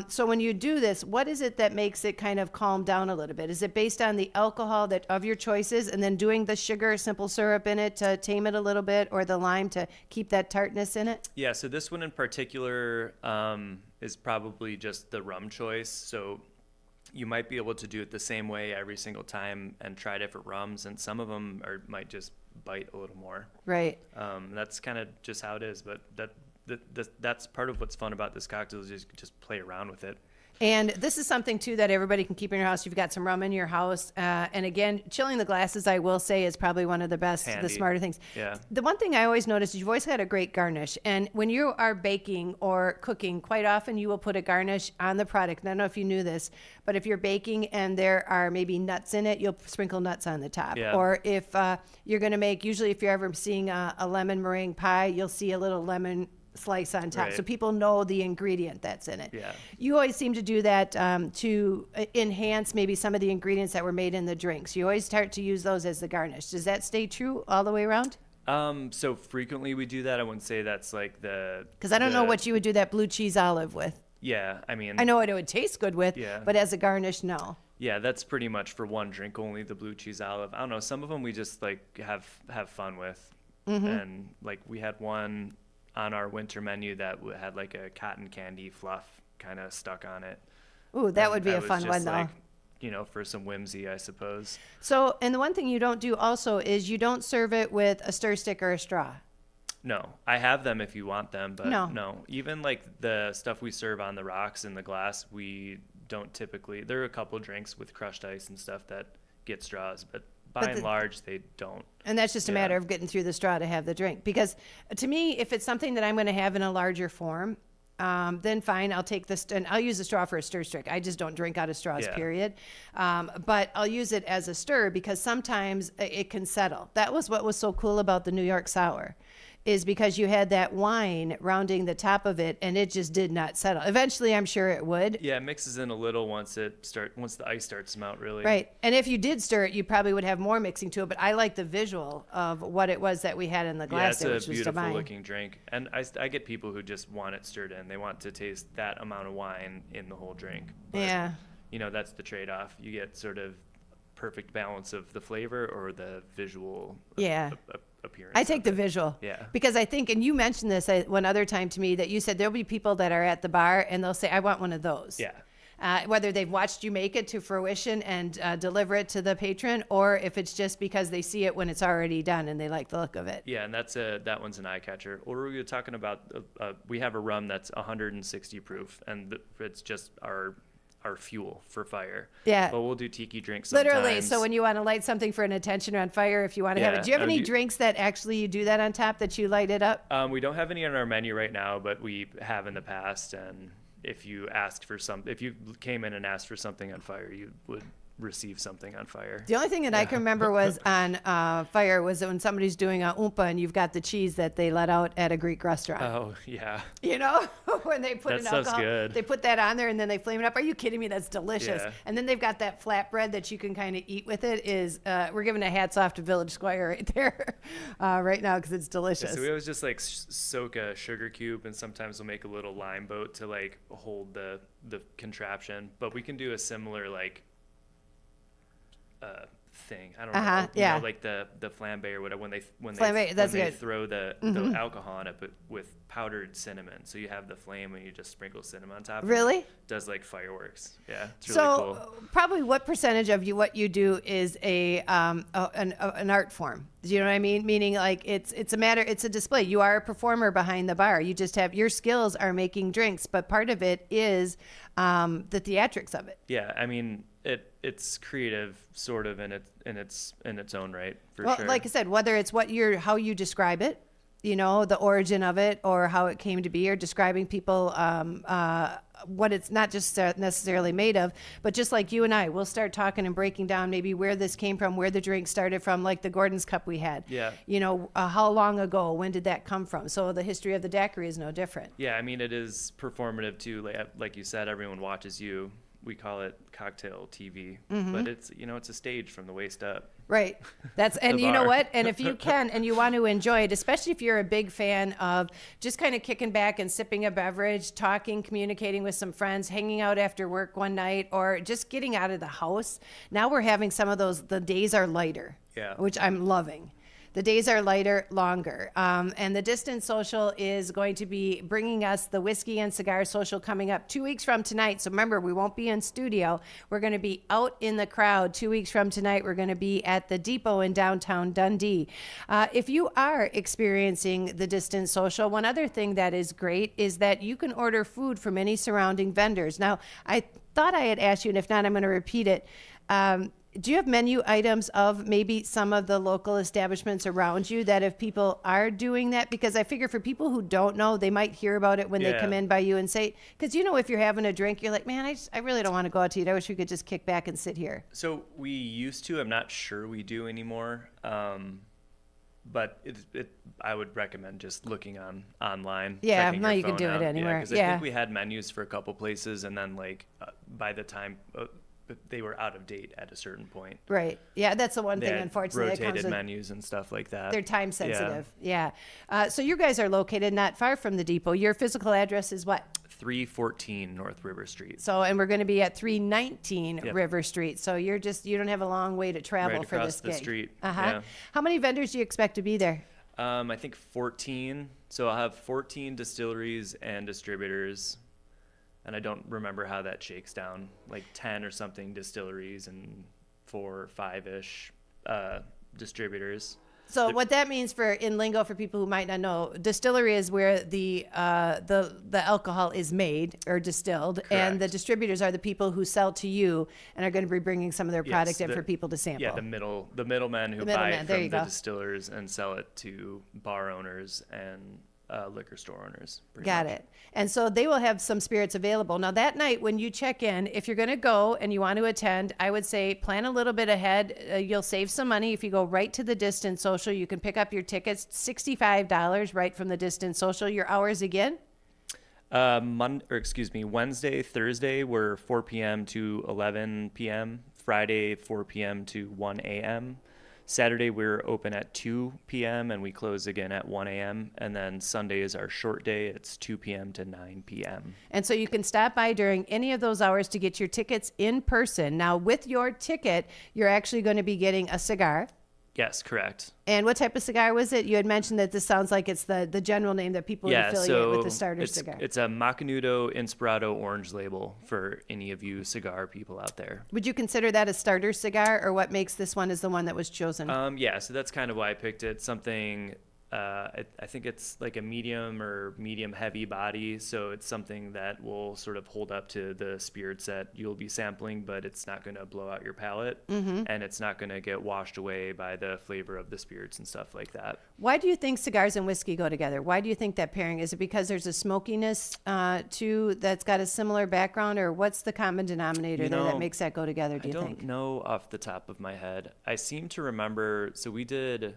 So when you do this, what is it that makes it kind of calm down a little bit? Is it based on the alcohol of your choices and then doing the sugar, simple syrup in it to tame it a little bit, or the lime to keep that tartness in it? Yeah, so this one in particular is probably just the rum choice. So you might be able to do it the same way every single time and try different rums, and some of them might just bite a little more. Right. That's kind of just how it is, but that's part of what's fun about this cocktail is just play around with it. And this is something, too, that everybody can keep in your house. You've got some rum in your house. And again, chilling the glasses, I will say, is probably one of the best, Handy. the smarter things. Yeah. The one thing I always notice is you've always got a great garnish. And when you are baking or cooking, quite often you will put a garnish on the product. And I don't know if you knew this, but if you're baking and there are maybe nuts in it, you'll sprinkle nuts on the top. Yeah. Or if you're going to make, usually if you're ever seeing a lemon meringue pie, you'll see a little lemon slice on top, Right. so people know the ingredient that's in it. Yeah. You always seem to do that to enhance maybe some of the ingredients that were made in the drinks. You always start to use those as the garnish. Does that stay true all the way around? So frequently we do that. I wouldn't say that's like the... Because I don't know what you would do that blue cheese olive with. Yeah, I mean... I know what it would taste good with, Yeah. but as a garnish, no. Yeah, that's pretty much for one drink only, the blue cheese olive. I don't know, some of them we just like have fun with. Mhm. And like we had one on our winter menu that had like a cotton candy fluff kind of stuck on it. Ooh, that And would be a was fun just one, though. like, you know, for some whimsy, I suppose. So, and the one thing you don't do also is you don't serve it with a stir stick or a straw. No, I have them if you want them, but No. no. Even like the stuff we serve on the rocks in the glass, we don't typically. There are a couple drinks with crushed ice and stuff that get straws, but by and large, they don't. And that's just a matter of getting through the straw to have the drink. Because to me, if it's something that I'm going to have in a larger form, then fine, I'll take this and I'll use a straw for a stir stick. I just don't drink out of straws, Yeah. period. But I'll use it as a stir because sometimes it can settle. That was what was so cool about the New York Sour, is because you had that wine rounding the top of it and it just did not settle. Eventually, I'm sure it would. Yeah, it mixes in a little once the ice starts to melt, really. Right. And if you did stir it, you probably would have more mixing to it. But I like the visual of what it was that we had in the glass there, Yeah, which it's a was beautiful divine. looking drink. And I get people who just want it stirred in. They want to taste that amount of wine in the whole drink. But, Yeah. You know, that's the trade-off. You get sort of perfect balance of the flavor or the visual Yeah. appearance. I take the visual. Yeah. Because I think, and you mentioned this one other time to me, that you said there'll be people that are at the bar and they'll say, I want one of those. Yeah. Whether they've watched you make it to fruition and deliver it to the patron, or if it's just because they see it when it's already done and they like the look of it. Yeah, and that one's an eye catcher. Or we were talking about, we have a rum that's 160 proof, and it's just our fuel for fire. Yeah. But we'll do tiki drinks Literally. sometimes. So when you want to light something for an attention or on fire, if you want to have Yeah. it. Do you have Oh, any do you- drinks that actually you do that on top, that you light it up? We don't have any on our menu right now, but we have in the past. And if you if you came in and asked for something on fire, you would receive something on fire. The only thing that I can remember was on fire was when somebody's doing a oompa and you've got the cheese that they let out at a Greek restaurant. Oh, yeah. You know, when they put That an stuff's alcohol, good. they put that on there and then they flame it up. Are you kidding me? That's delicious. Yeah. And then they've got that flatbread that you can kind of eat with it. We're giving a hats off to Village Squire right there right now because it's delicious. Yeah, so we always just like soak a sugar cube, and sometimes we'll make a little lime boat to like hold the contraption. But we can do a similar like thing. I don't know. You yeah. know, like the flambe or whatever, when they That's when they good. throw the Mhm. alcohol on it, but with powdered cinnamon. So you have the flame and you just sprinkle cinnamon on top. Really? It does like fireworks. Yeah, it's really So cool. probably what percentage of what you do is an art form? Do you know what I mean? Meaning like it's a display. You are a performer behind the bar. You just have your skills are making drinks, but part of it is the theatrics of it. Yeah, I mean it's creative sort of in its own right, for Well, sure. like I said, whether it's how you describe it, you know, the origin of it or how it came to be, or describing people what it's not just necessarily made of, but just like you and I, we'll start talking and breaking down maybe where this came from, where the drink started from, like the Gordon's Cup we had. Yeah. You know, how long ago, when did that come from? So the history of the daiquiri is no different. Yeah, I mean, it is performative too. Like you said, everyone watches you. We call it cocktail TV, Mhm. but it's a stage from the waist up. Right. That's and The you know bar. what? And if you can and you want to enjoy it, especially if you're a big fan of just kind of kicking back and sipping a beverage, talking, communicating with some friends, hanging out after work one night, or just getting out of the house. Now we're having some of those, the days are lighter. Yeah. Which I'm loving. The days are lighter, longer. And the Distance Social is going to be bringing us the Whiskey and Cigar Social coming up 2 weeks from tonight. So remember, we won't be in studio. We're going to be out in the crowd 2 weeks from tonight. We're going to be at the Depot in downtown Dundee. If you are experiencing the Distance Social, one other thing that is great is that you can order food from any surrounding vendors. Now, I thought I had asked you, and if not, I'm going to repeat it. Do you have menu items of maybe some of the local establishments around you that if people are doing that? Because I figure for people who don't know, they might hear about it when they come in by you and say, because if you're having a drink, you're like, man, I really don't want to go out to eat. I wish we could just kick back and sit here. So we used to. I'm not sure we do anymore. But I would recommend just looking online. Yeah, checking no, your you can phone do out. it anywhere. Because I think we had menus for a couple places, and then by the time they were out of date at a certain point. Right. Yeah, that's the one They thing, had unfortunately. that comes rotated with- menus and stuff like that. They're time sensitive. Yeah. So you guys are located not far from the Depot. Your physical address is what? 314 North River Street. So, and we're going to be at 319 Yep. River Street. So you don't have a long way to travel Right for across this the gig. street, Uh-huh. yeah. How many vendors do you expect to be there? I think 14. So I'll have 14 distilleries and distributors. And I don't remember how that shakes down, like 10 or something distilleries and 4 or 5-ish distributors. So what that means in lingo for people who might not know, distillery is where the alcohol is made or distilled, and the distributors are the people who sell to you and are going to be bringing some of their product in for people to sample. Yeah, the middlemen who buy it from the distillers and sell it to bar owners and liquor store owners. Got it. And so they will have some spirits available. Now that night when you check in, if you're going to go and you want to attend, I would say plan a little bit ahead. You'll save some money if you go right to the Distance Social. You can pick up your tickets, $65 right from the Distance Social. Your hours again? Wednesday, Thursday, we're 4 p.m. to 11 p.m. Friday, 4 p.m. to 1 a.m. Saturday, we're open at 2 p.m. and we close again at 1 a.m. And then Sunday is our short day. It's 2 p.m. to 9 p.m. And so you can stop by during any of those hours to get your tickets in person. Now, with your ticket, you're actually going to be getting a cigar. Yes, correct. And what type of cigar was it? You had mentioned that this sounds like it's the general name that people would affiliate with the starter cigar. It's a Macanudo Inspirado orange label for any of you cigar people out there. Would you consider that a starter cigar, or what makes this one is the one that was chosen? Yeah, so that's kind of why I picked it. Something, I think it's like a medium or medium heavy body, so it's something that will sort of hold up to the spirits that you'll be sampling, but it's not going to blow out your palate, and it's not going to get washed away by the flavor of the spirits and stuff like that. Why do you think cigars and whiskey go together? Why do you think that pairing? Is it because there's a smokiness too that's got a similar background, or what's the common denominator there that makes that go together, do you think? I don't know off the top of my head. I seem to remember, so we did...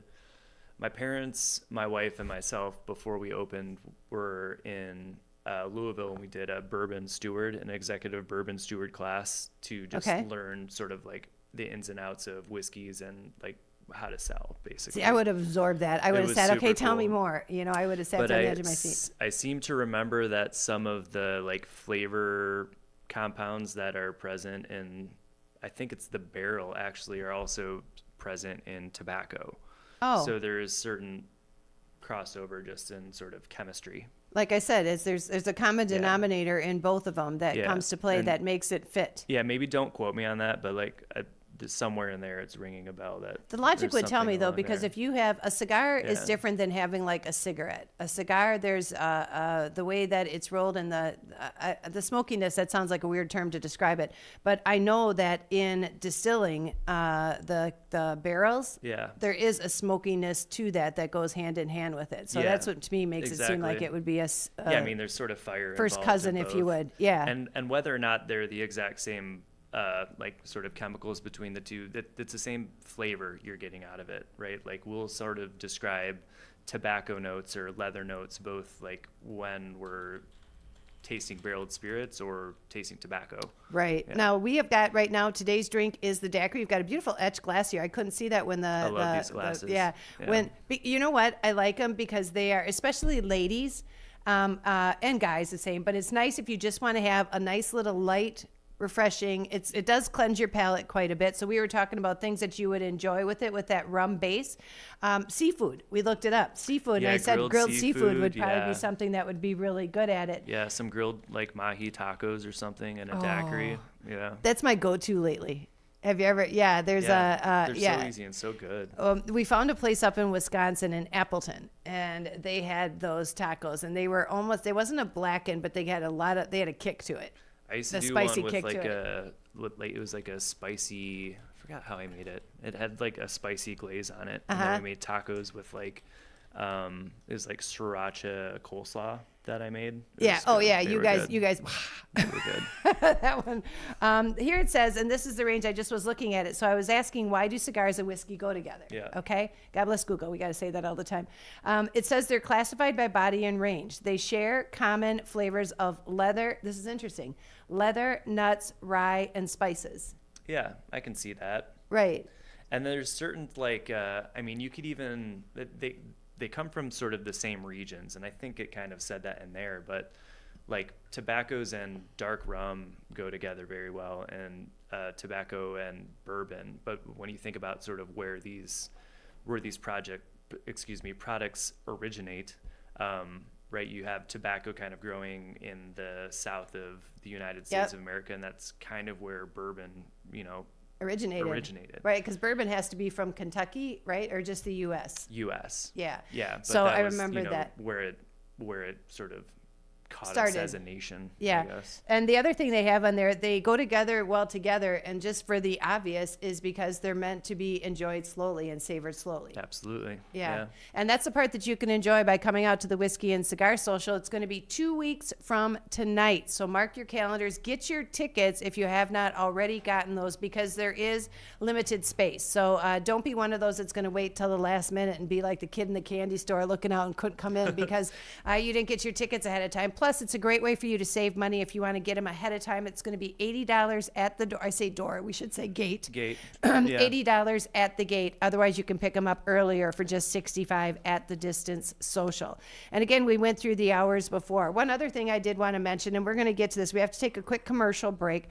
My parents, my wife, and myself, before we opened, were in Louisville, and we did an executive bourbon steward class to just learn sort of like the ins and outs of whiskeys and like how to sell, basically. See, I would have absorbed that. I would have said, okay, tell me more. I would have sat down on the edge of my seat. I seem to remember that some of the like flavor compounds that are present in, I think it's the barrel actually, are also present in tobacco. Oh. So there is certain crossover just in sort of chemistry. Like I said, there's a common denominator in both of them that comes to play that makes it fit. Yeah, maybe don't quote me on that, but like somewhere in there it's ringing a bell that the logic would tell me though, because if you have a cigar is Yeah. different than having like a cigarette. A cigar, there's the way that it's rolled and the smokiness. That sounds like a weird term to describe it, but I know that in distilling the barrels, there is a smokiness to that goes hand in hand with it. So that's what to me makes it seem like it would be a I mean, there's sort of fire first involved cousin, in if you both. would. Yeah. And whether or not they're the exact same like sort of chemicals between the two, it's the same flavor you're getting out of it, right? Like we'll sort of describe tobacco notes or leather notes both like when we're tasting barreled spirits or tasting tobacco. Right. Yeah. Now we have got right now today's drink is the daiquiri. You've got a beautiful etched glass here. I couldn't see that when I love these glasses. yeah. You know what? I like them because they are, especially ladies and guys the same, but it's nice if you just want to have a nice little light refreshing. It does cleanse your palate quite a bit. So we were talking about things that you would enjoy with it, with that rum base. Seafood, we looked it up. Seafood, Yeah, and I said grilled seafood would probably yeah. be something that would be really good at it. Yeah, some grilled like mahi tacos or something and a daiquiri. Yeah. That's my go-to lately. Have you ever? Yeah, there's they're yeah. so easy and so good. We found a place up in Wisconsin in Appleton, and they had those tacos, and they wasn't a blackened, but they had a kick to it. I used to the do spicy one with kick like to it. it was like a spicy. I forgot how I made it. It had like a spicy glaze on it, and Uh-huh. then we made tacos with like, it was like sriracha coleslaw that I made. It Yeah. was Oh good. yeah. They You were guys. good. You guys. They were good. That one. Here it says, and this is the range. I just was looking at it. So I was asking, why do cigars and whiskey go together? Yeah. Okay. God bless Google. We got to say that all the time. It says they're classified by body and range. They share common flavors of leather. This is interesting. Leather, nuts, rye, and spices. Yeah, I can see that. Right. And there's certain like, I mean, you could even they come from sort of the same regions, and I think it kind of said that in there, but like tobaccos and dark rum go together very well, and tobacco and bourbon. But when you think about sort of where these products originate, right, you have tobacco kind of growing in the south of the United States of America, and that's kind of where bourbon, originated. Right, because bourbon has to be from Kentucky, right, or just the U.S. U.S. Yeah. Yeah. But So that I was, remember that where it sort of caught started us as a nation. Yeah. I guess. And the other thing they have on there, they go together well together, and just for the obvious is because they're meant to be enjoyed slowly and savored slowly. Absolutely. Yeah. And that's the part that you can enjoy by coming out to the Whiskey and Cigar Social. It's going to be 2 weeks from tonight. So mark your calendars. Get your tickets if you have not already gotten those, because there is limited space. So don't be one of those that's going to wait till the last minute and be like the kid in the candy store looking out and couldn't come in because you didn't get your tickets ahead of time. Plus, it's a great way for you to save money if you want to get them ahead of time. It's going to be $80 at the door. I say door. We should say gate. Gate. Yeah. $80 at the gate. Otherwise, you can pick them up earlier for just $65 at the Distance Social. And again, we went through the hours before. One other thing I did want to mention, and we're going to get to this. We have to take a quick commercial break.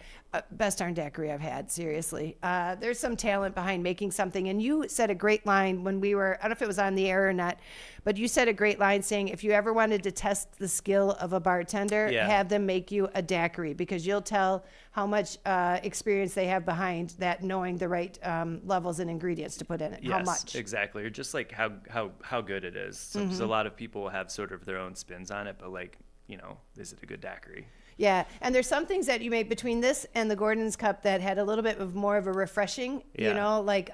Best darn daiquiri I've had, seriously. There's some talent behind making something. And you said a great line when we were, I don't know if it was on the air or not, but you said a great line saying, if you ever wanted to test the skill of a bartender, have them make you a daiquiri, because you'll tell how much experience they have behind that, knowing the right levels and ingredients to put in it. Yes, how much. Exactly. Or just like how good it is. So, 'cause a lot of people have sort of their own spins on it, but like, is it a good daiquiri? Yeah, and there's some things that you make between this and the Gordon's Cup that had a little bit of more of a refreshing, like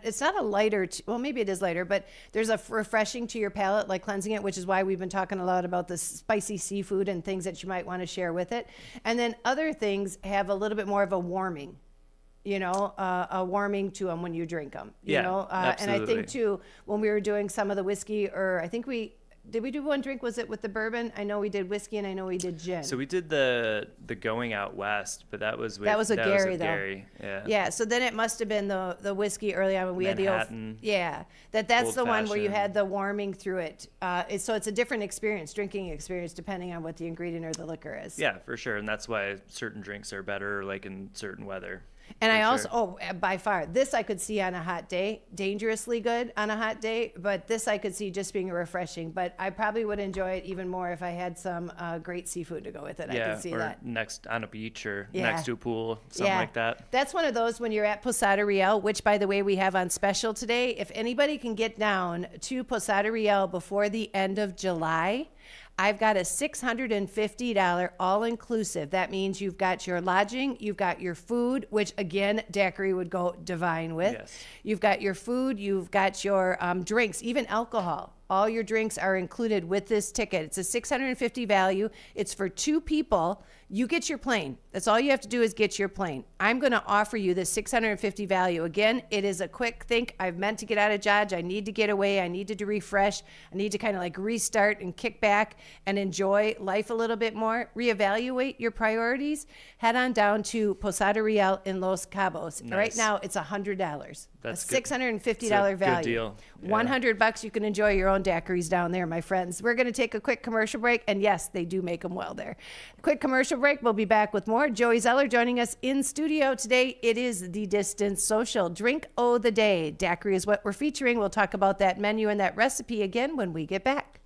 it's not a lighter, well, maybe it is lighter, but there's a refreshing to your palate, like cleansing it, which is why we've been talking a lot about the spicy seafood and things that you might want to share with it. And then other things have a little bit more of a warming. A warming to them when you drink them, and I think too, when we were doing some of the whiskey, or I think did we do one drink? Was it with the bourbon? I know we did whiskey and I know we did gin. So we did the Going Out West, but that was with Gary, though. Gary. Yeah. Yeah. So then it must have been the whiskey early on when we Manhattan, had that's the one where you old-fashioned. had the warming through it. So it's a different drinking experience, depending on what the ingredient or the liquor is. Yeah, for sure. And that's why certain drinks are better, like in certain weather. And I also, by far, this I could see on a hot day, dangerously good on a hot day, but this I could see just being refreshing. But I probably would enjoy it even more if I had some great seafood to go with it. I could see or that. next on a beach or next to a pool, something like that. That's one of those when you're at Posada Real, which, by the way, we have on special today. If anybody can get down to Posada Real before the end of July, I've got a $650 all-inclusive. That means you've got your lodging, you've got your food, which, again, daiquiri would go divine with. Yes. You've got your food, you've got your drinks, even alcohol. All your drinks are included with this ticket. It's a $650 value. It's for 2 people. You get your plane. That's all you have to do is get your plane. I'm going to offer you this $650 value. Again, it is a quick think. I've meant to get out of Dodge. I need to get away. I needed to refresh. I need to kind of like restart and kick back and enjoy life a little bit more. Reevaluate your priorities. Head on down to Posada Real in Los Cabos. Nice. Right now, it's $100. That's a $650 good. value. Good deal. Yeah. $100 you can enjoy your own own daiquiris down there, my friends. We're going to take a quick commercial break, and yes, they do make them well there. Quick commercial break. We'll be back with more. Joey Zeller joining us in studio today. It is the Distance Social Drink O' the Day. Daiquiri is what we're featuring. We'll talk about that menu and that recipe again when we get back.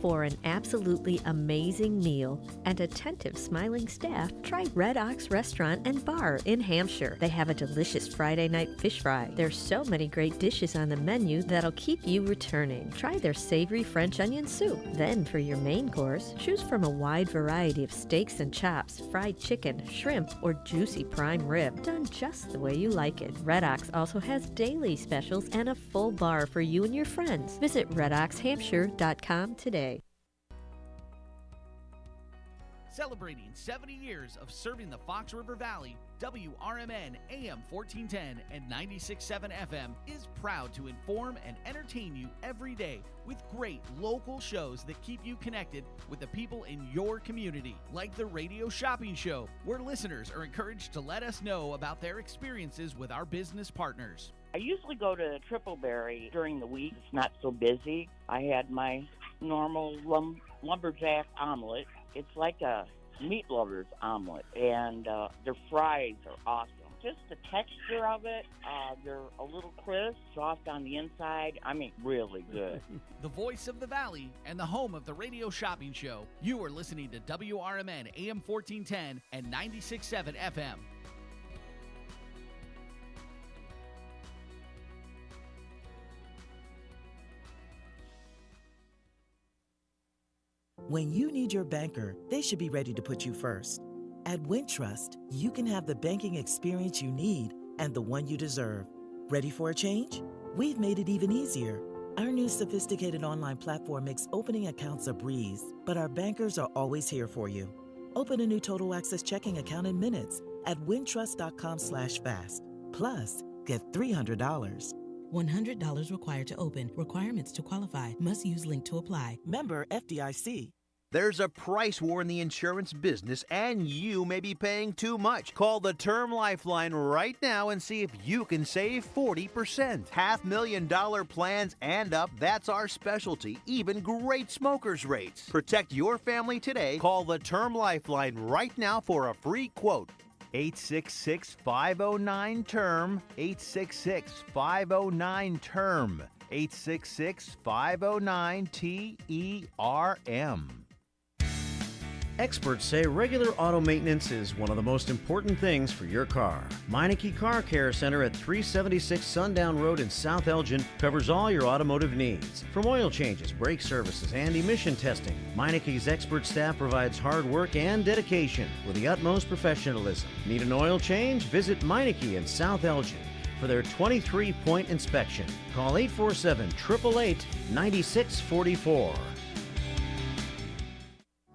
For an absolutely amazing meal and attentive, smiling staff, try Red Ox Restaurant and Bar in Hampshire. They have a delicious Friday night fish fry. There's so many great dishes on the menu that'll keep you returning. Try their savory French onion soup. Then for your main course, choose from a wide variety of steaks and chops, fried chicken, shrimp, or juicy prime rib, done just the way you like it. Red Ox also has daily specials and a full bar for you and your friends. Visit redoxhampshire.com today. Celebrating 70 years of serving the Fox River Valley, WRMN AM 1410 and 96.7 FM is proud to inform and entertain you every day with great local shows that keep you connected with the people in your community, like the Radio Shopping Show, where listeners are encouraged to let us know about their experiences with our business partners. I usually go to Tripleberry during the week. It's not so busy. I had my normal lumberjack omelet. It's like a meat lover's omelet, and their fries are awesome. Just the texture of it, they're a little crisp, soft on the inside. I mean, really good. The voice of the Valley and the home of the Radio Shopping Show. You are listening to WRMN AM 1410 and 96.7 FM. When you need your banker, they should be ready to put you first. At Wintrust, you can have the banking experience you need and the one you deserve. Ready for a change? We've made it even easier. Our new sophisticated online platform makes opening accounts a breeze, but our bankers are always here for you. Open a new Total Access checking account in minutes at wintrust.com/fast. Plus, get $300. $100 required to open. Requirements to qualify. Must use link to apply. Member FDIC. There's a price war in the insurance business, and you may be paying too much. Call the Term Lifeline right now and see if you can save 40%. $500,000 plans and up, that's our specialty. Even great smokers' rates. Protect your family today. Call the Term Lifeline right now for a free quote. 866-509-TERM, 866-509-TERM, 866-509-TERM. Experts say regular auto maintenance is one of the most important things for your car. Meineke Car Care Center at 376 Sundown Road in South Elgin covers all your automotive needs. From oil changes, brake services, and emission testing, Meineke's expert staff provides hard work and dedication with the utmost professionalism. Need an oil change? Visit Meineke in South Elgin for their 23-point inspection. Call 847-888-9644.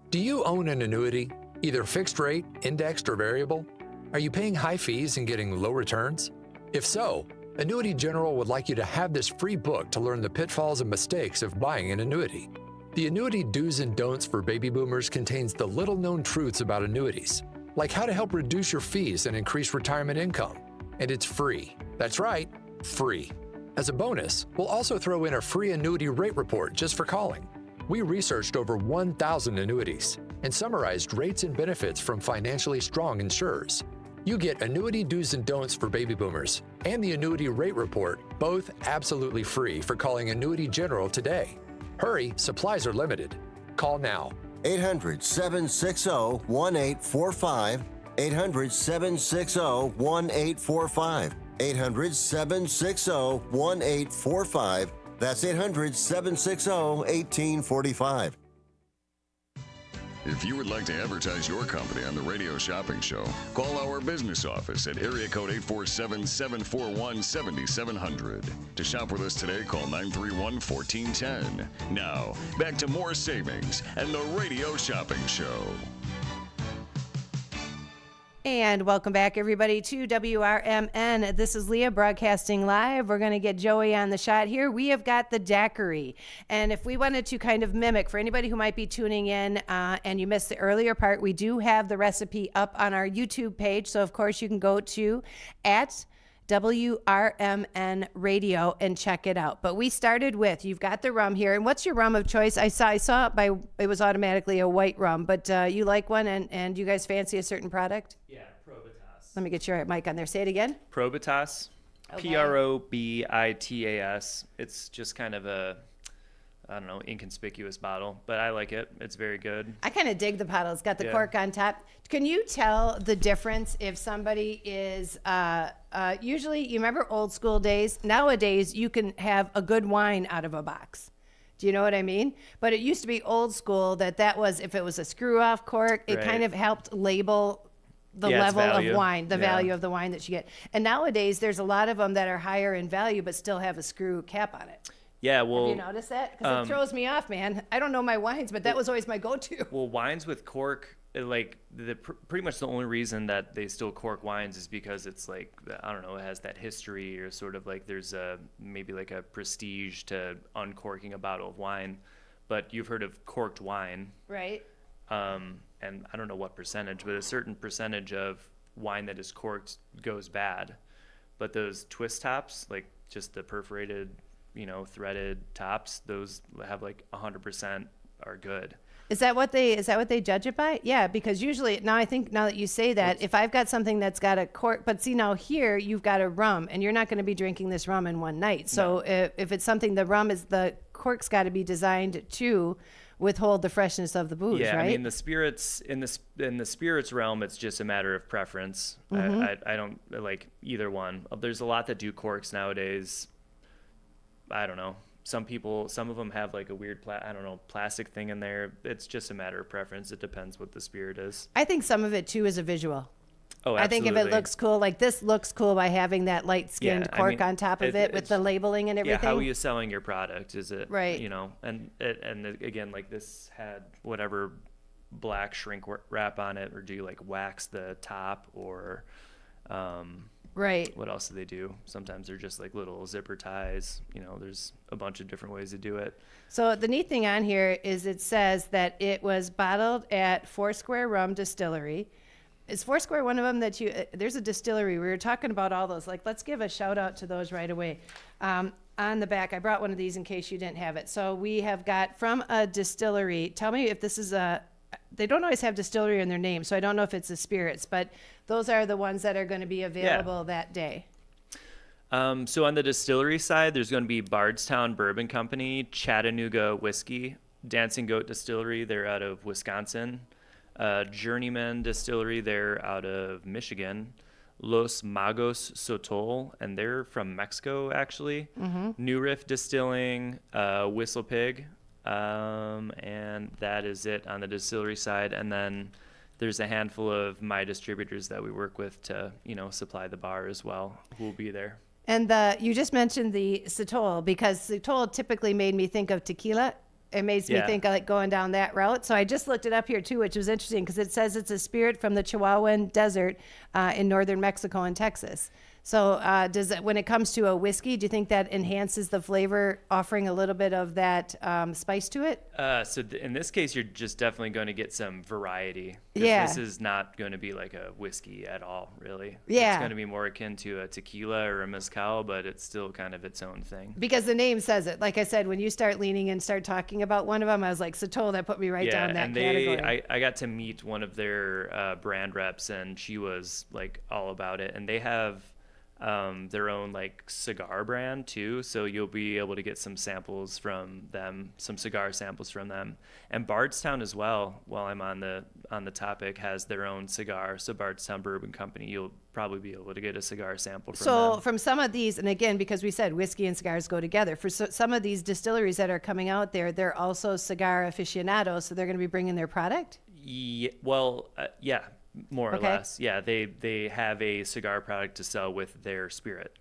Do you own an annuity, either fixed rate, indexed, or variable? Are you paying high fees and getting low returns? If so, Annuity General would like you to have this free book to learn the pitfalls and mistakes of buying an annuity. The Annuity Do's and Don'ts for Baby Boomers contains the little-known truths about annuities, like how to help reduce your fees and increase retirement income. And it's free. That's right, free. As a bonus, we'll also throw in a free annuity rate report just for calling. We researched over 1,000 annuities and summarized rates and benefits from financially strong insurers. You get Annuity Do's and Don'ts for Baby Boomers and the Annuity Rate Report, both absolutely free for calling Annuity General today. Hurry, supplies are limited. Call now. 800-760-1845. 800-760-1845. 800-760-1845. That's 800-760-1845. If you would like to advertise your company on the Radio Shopping Show, call our business office at area code 847-741-7700. To shop with us today, call 931-1410. Now, back to more savings and the Radio Shopping Show. And welcome back, everybody, to WRMN. This is Leah broadcasting live. We're going to get Joey on the shot here. We have got the daiquiri. And if we wanted to kind of mimic, for anybody who might be tuning in and you missed the earlier part, we do have the recipe up on our YouTube page. So, of course, you can go to WRMN Radio, and check it out. But we started with, you've got the rum here. And what's your rum of choice? I saw it was automatically a white rum, but you like one, and you guys fancy a certain product? Yeah, Probitas. Let me get your mic on there. Say it again. Probitas. Okay. Probitas. It's just kind of a, I don't know, inconspicuous bottle, but I like it. It's very good. I kind of dig the bottle. It's got the cork on top. Can you tell the difference if somebody is, usually, you remember old school days? Nowadays, you can have a good wine out of a box. Do you know what I mean? But it used to be old school that was, if it was a screw off cork, it kind of helped label the level of wine, the value of the wine that you get. And nowadays, there's a lot of them that are higher in value, but still have a screw cap on it. Yeah, well... Have you noticed that? Because it throws me off, man. I don't know my wines, but that was always my go-to. Well, wines with cork, like, pretty much the only reason that they still cork wines is because it's like, I don't know, it has that history, or sort of like there's maybe like a prestige to uncorking a bottle of wine. But you've heard of corked wine. Right. And I don't know what percentage, but a certain percentage of wine that is corked goes bad. But those twist tops, like just the perforated, threaded tops, those have like 100% are good. Is that what they judge it by? Yeah, because usually now that you say that, if I've got something that's got a cork, but see now here you've got a rum, and you're not going to be drinking this rum in one night. So if it's something, the cork's got to be designed to withhold the freshness of the booze, yeah, right? I mean the spirits in the spirits realm, it's just a matter of preference. I don't like either one. There's a lot that do corks nowadays. I don't know. Some of them have like a weird plastic thing in there. It's just a matter of preference. It depends what the spirit is. I think some of it too is a visual. Oh, absolutely. I think if it looks cool, like this looks cool by having that light-skinned cork on top of it with the labeling and everything. Yeah, how are you selling your product? Is it right? And again, like this had whatever black shrink wrap on it, or do you like wax the top, or right? What else do they do? Sometimes they're just like little zipper ties. There's a bunch of different ways to do it. So the neat thing on here is it says that it was bottled at Foursquare Rum Distillery. Is Foursquare one of them that there's a distillery. We were talking about all those. Like, let's give a shout out to those right away. On the back, I brought one of these in case you didn't have it. So we have got from a distillery. Tell me if this is they don't always have distillery in their name, so I don't know if it's a spirits, but those are the ones that are going to be available that day. So on the distillery side, there's going to be Bardstown Bourbon Company, Chattanooga Whiskey, Dancing Goat Distillery, they're out of Wisconsin. Journeyman Distillery, they're out of Michigan. Los Magos Sotol, and they're from Mexico, actually. New Riff Distilling, Whistle Pig, and that is it on the distillery side. And then there's a handful of my distributors that we work with to, supply the bar as well, who will be there. And you just mentioned the Sotol, because Sotol typically made me think of tequila. It makes me think of like going down that route. So I just looked it up here too, which was interesting because it says it's a spirit from the Chihuahuan Desert in northern Mexico and Texas. So when it comes to a whiskey, do you think that enhances the flavor, offering a little bit of that spice to it? In this case, you're just definitely going to get some variety. Yeah. This is not going to be like a whiskey at all, really. Yeah. It's going to be more akin to a tequila or a mezcal, but it's still kind of its own thing. Because the name says it. Like I said, when you start leaning and start talking about one of them, I was like, Sotol, that put me right down that category. I got to meet one of their brand reps, and she was like all about it. And they have their own like cigar brand too, so you'll be able to get some samples from them, some cigar samples from them. And Bardstown as well, while I'm on the topic, has their own cigar. So Bardstown Bourbon Company, you'll probably be able to get a cigar sample from them. So from some of these, and again, because we said whiskey and cigars go together, for some of these distilleries that are coming out there, they're also cigar aficionados, so they're going to be bringing their product? Yeah, yeah. More or less. Yeah, they have a cigar product to sell with their spirit.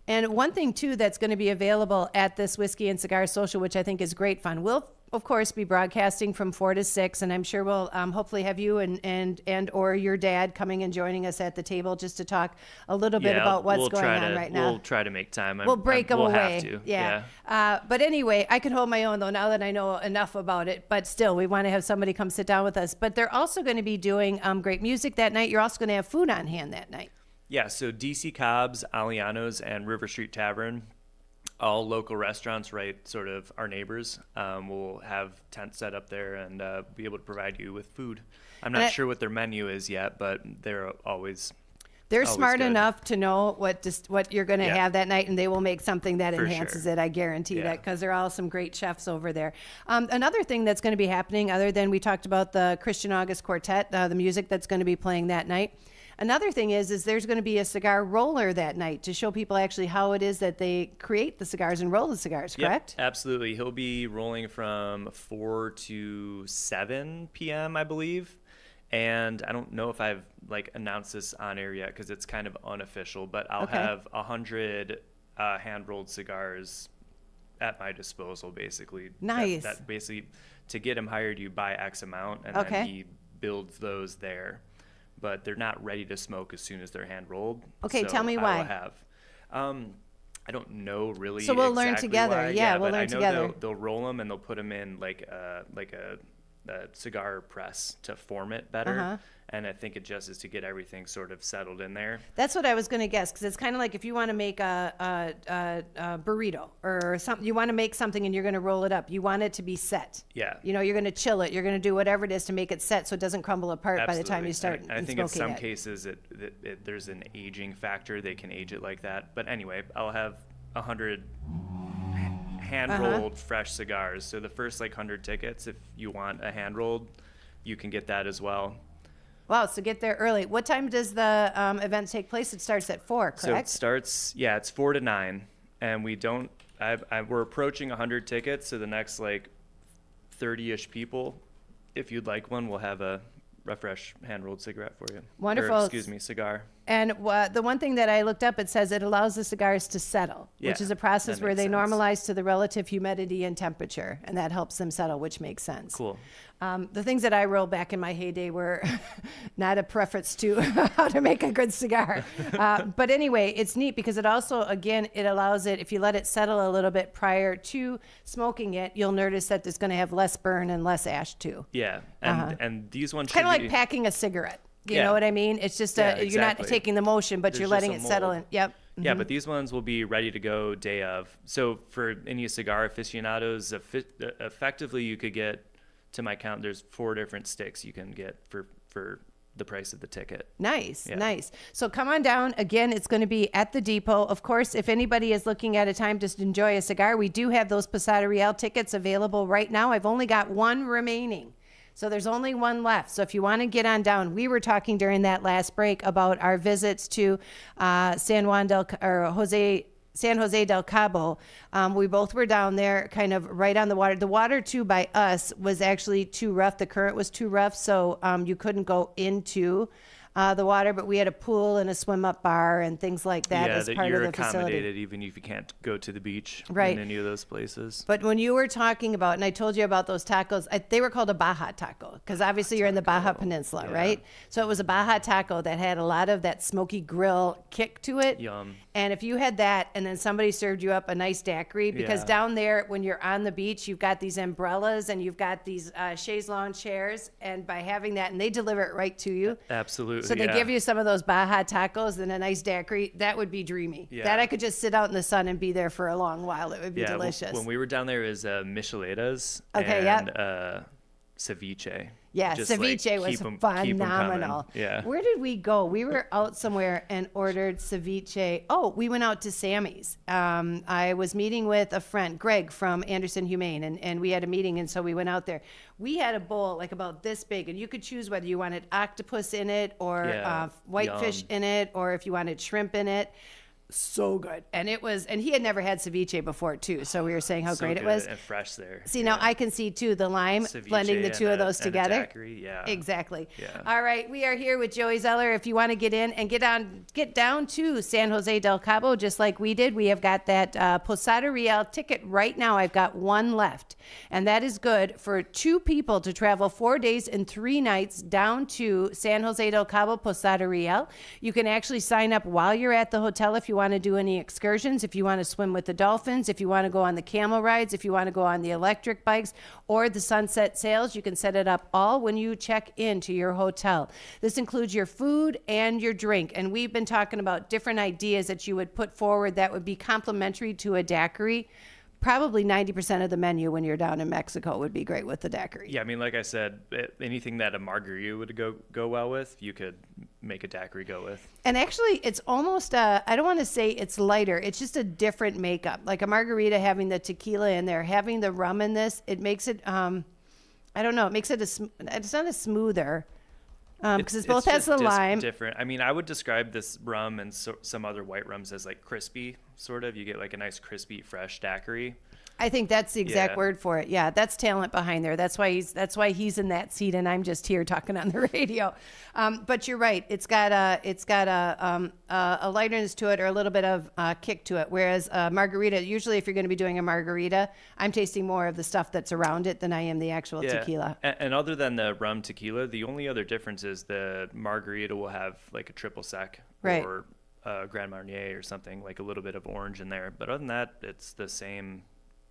And one thing, too, that's going to be available at this Whiskey and Cigar Social, which I think is great fun. We'll, of course, be broadcasting from 4 to 6, and I'm sure we'll hopefully have you and or your dad coming and joining us at the table just to talk a little bit about what's going on right now. We'll try to make time. We'll break them away. We'll have to. Yeah. But anyway, I can hold my own, though, now that I know enough about it. But still, we want to have somebody come sit down with us. But they're also going to be doing great music that night. You're also going to have food on hand that night. Yeah, so DC Cobb's, Aliano's, and River Street Tavern, all local restaurants, right, sort of our neighbors, will have tents set up there and be able to provide you with food. I'm not sure what their menu is yet, but they're always smart good. enough to know what you're going to have that night, and they will make something that For enhances sure. it. I guarantee that, because they're all some great chefs over there. Another thing that's going to be happening, other than we talked about the Christian August Quartet, the music that's going to be playing that night. Another thing is there's going to be a cigar roller that night to show people actually how it is that they create the cigars and roll the cigars, correct? Yep, absolutely. He'll be rolling from 4 to 7 p.m., I believe. And I don't know if I've announced this on air yet because it's kind of unofficial, but I'll have 100 hand-rolled cigars at my disposal, basically. Nice. That basically, to get him hired, you buy X amount, and then he builds those there. But they're not ready to smoke as soon as they're hand-rolled. Okay, so tell me I why. will have. I don't know really. So we'll learn exactly together. Why. Yeah, we'll but learn I know together. They'll roll them and they'll put them in like a cigar press to form it better. And I think it just is to get everything sort of settled in there. That's what I was going to guess, because it's kind of like if you want to make a burrito or something, you want to make something and you're going to roll it up. You want it to be set. Yeah. You know, you're going to chill it. You're going to do whatever it is to make it set so it doesn't crumble apart by the time you start And I think in smoking some it. cases there's an aging factor. They can age it like that. But anyway, I'll have 100 hand-rolled fresh cigars. So the first 100 tickets, if you want a hand-rolled, you can get that as well. Wow, so get there early. What time does the event take place? It starts at 4, correct? So it starts, it's 4 to 9, and we don't. We're approaching 100 tickets, so the next 30-ish people, if you'd like one, we'll have a fresh hand-rolled cigarette for you. Wonderful. Or, excuse me, cigar. And the one thing that I looked up, it says it allows the cigars to settle, which is a process where they normalize to the relative humidity and temperature, and that helps them settle, which makes sense. Cool. The things that I rolled back in my heyday were not a preference to how to make a good cigar. But anyway, it's neat because it also, again, it allows it, if you let it settle a little bit prior to smoking it, you'll notice that it's going to have less burn and less ash too. Yeah, and these ones Kind of should like be- packing a cigarette. You know what I mean? It's just you're not exactly. taking the motion, but There's you're letting it just a settle mold. in. Yep. Yeah, Mhm. but these ones will be ready to go day of. So for any cigar aficionados, effectively you could get, to my count, there's 4 different sticks you can get for the price of the ticket. Nice, Yeah. nice. So come on down. Again, it's going to be at the depot. Of course, if anybody is looking at a time to enjoy a cigar, we do have those Posada Real tickets available right now. I've only got one remaining. So there's only one left. So if you want to get on down, we were talking during that last break about our visits to San Jose del Cabo. We both were down there kind of right on the water. The water too by us was actually too rough. The current was too rough. So you couldn't go into the water, but we had a pool and a swim up bar and things like that as part you're of the facility. accommodated even if you can't go to the beach Right. in any of those places. But when you were talking about, and I told you about those tacos, they were called a Baja taco because obviously you're in the Baja Peninsula, right? So it was a Baja taco that had a lot of that smoky grill kick to it. Yum. And if you had that and then somebody served you up a nice daiquiri, because Yeah. down there when you're on the beach, you've got these umbrellas and you've got these chaise lounge chairs. And by having that, and they deliver it right to you. Absolutely. So they yeah. give you some of those Baja tacos and a nice daiquiri. That would be dreamy. Yeah. That I could just sit out in the sun and be there for a long while. It would be delicious. When we were down there, it was Micheladas Okay, and yep. Ceviche. Yeah, Just, ceviche was keep 'em coming. phenomenal. Yeah. Where did we go? We were out somewhere and ordered ceviche. Oh, we went out to Sammy's. I was meeting with a friend, Greg from Anderson Humane, and we had a meeting, and so we went out there. We had a bowl like about this big, and you could choose whether you wanted octopus in it or whitefish Yum. in it, or if you wanted shrimp in it. So good. And he had never had ceviche before too. So we were saying how So great it good was. and fresh there. See, now I can see too the lime, Ceviche blending the two of those and a together. daiquiri, yeah. Exactly. Yeah. All right, we are here with Joey Zeller. If you want to get in and get down to San Jose del Cabo, just like we did, we have got that Posada Real ticket right now. I've got one left, and that is good for 2 people to travel 4 days and 3 nights down to San Jose del Cabo, Posada Real. You can actually sign up while you're at the hotel if you you want to do any excursions, if you want to swim with the dolphins, if you want to go on the camel rides, if you want to go on the electric bikes or the sunset sails, you can set it up all when you check into your hotel. This includes your food and your drink. And we've been talking about different ideas that you would put forward that would be complementary to a daiquiri. Probably 90% of the menu when you're down in Mexico would be great with the daiquiri. Yeah, I mean, like I said, anything that a margarita would go well with, you could make a daiquiri go with. And actually, it's almost, I don't want to say it's lighter. It's just a different makeup. Like a margarita having the tequila in there, having the rum in this, it makes it, I don't know, it makes it, it's not a smoother. Because it both has the lime. Different. I mean, I would describe this rum and some other white rums as like crispy, sort of. You get like a nice crispy, fresh daiquiri. I think that's the exact word for it. Yeah, that's talent behind there. That's why he's in that seat, and I'm just here talking on the radio. But you're right. It's got a lightness to it, or a little bit of kick to it. Whereas margarita, usually if you're going to be doing a margarita, I'm tasting more of the stuff that's around it than I am the actual tequila. And other than the rum tequila, the only other difference is the margarita will have like a triple sec or Grand Marnier or something, like a little bit of orange in there. But other than that, it's the same.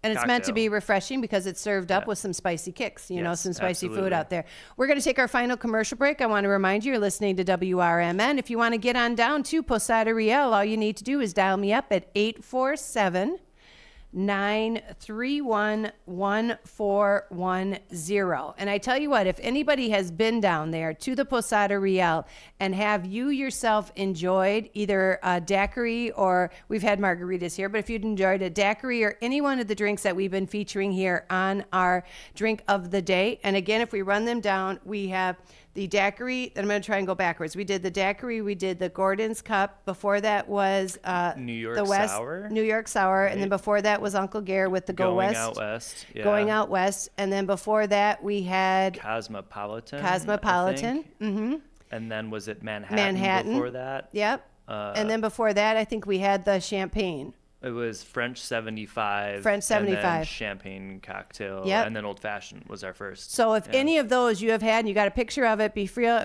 And it's meant to be refreshing because it's served up with some spicy kicks, some spicy food out there. We're going to take our final commercial break. I want to remind you, you're listening to WRMN. If you want to get on down to Posada Real, all you need to do is dial me up at 847-931-1410. And I tell you what, if anybody has been down there to the Posada Real and have you yourself enjoyed either a daiquiri, or we've had margaritas here, but if you'd enjoyed a daiquiri or any one of the drinks that we've been featuring here on our drink of the day. And again, if we run them down, we have the daiquiri, and I'm going to try and go backwards. We did the daiquiri, we did the Gordon's Cup. Before that was New York Sour. New York Sour. Right. And then before that was Uncle Gare with the Going Out West. Yeah. Going Out West. And then before that we had Cosmopolitan. Mm-hmm. And then was it Manhattan before that? Yep. And then before that, I think we had the champagne. It was French 75. And then champagne cocktail. Yep. And then old fashioned was our first. So if any of those you have had and you got a picture of it,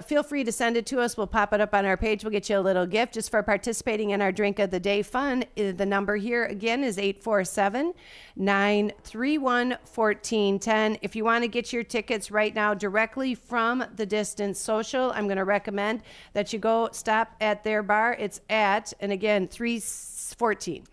feel free to send it to us. We'll pop it up on our page. We'll get you a little gift just for participating in our Drink of the Day fun. The number here again is 847-931-1410. If you want to get your tickets right now directly from the Distance Social, I'm going to recommend that you go stop at their bar. It's at, and again, 314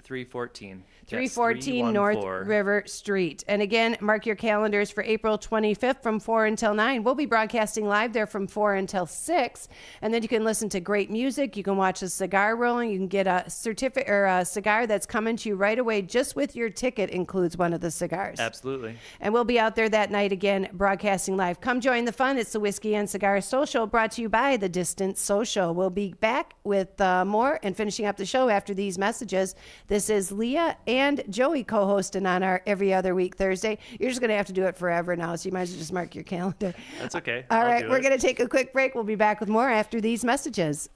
North River Street. And again, mark your calendars for April 25th from 4 until 9. We'll be broadcasting live there from 4 until 6. And then you can listen to great music. You can watch the cigar rolling. You can get a certificate or a cigar that's coming to you right away. Just with your ticket includes one of the cigars. Absolutely. And we'll be out there that night again, broadcasting live. Come join the fun. It's the Whiskey and Cigar Social, brought to you by the Distance Social. We'll be back with more and finishing up the show after these messages. This is Leah and Joey co-hosting on our every other week Thursday. You're just going to have to do it forever now, so you might as well just mark your calendar. That's okay. All right, we're going to take a quick break. We'll be back with more after these messages.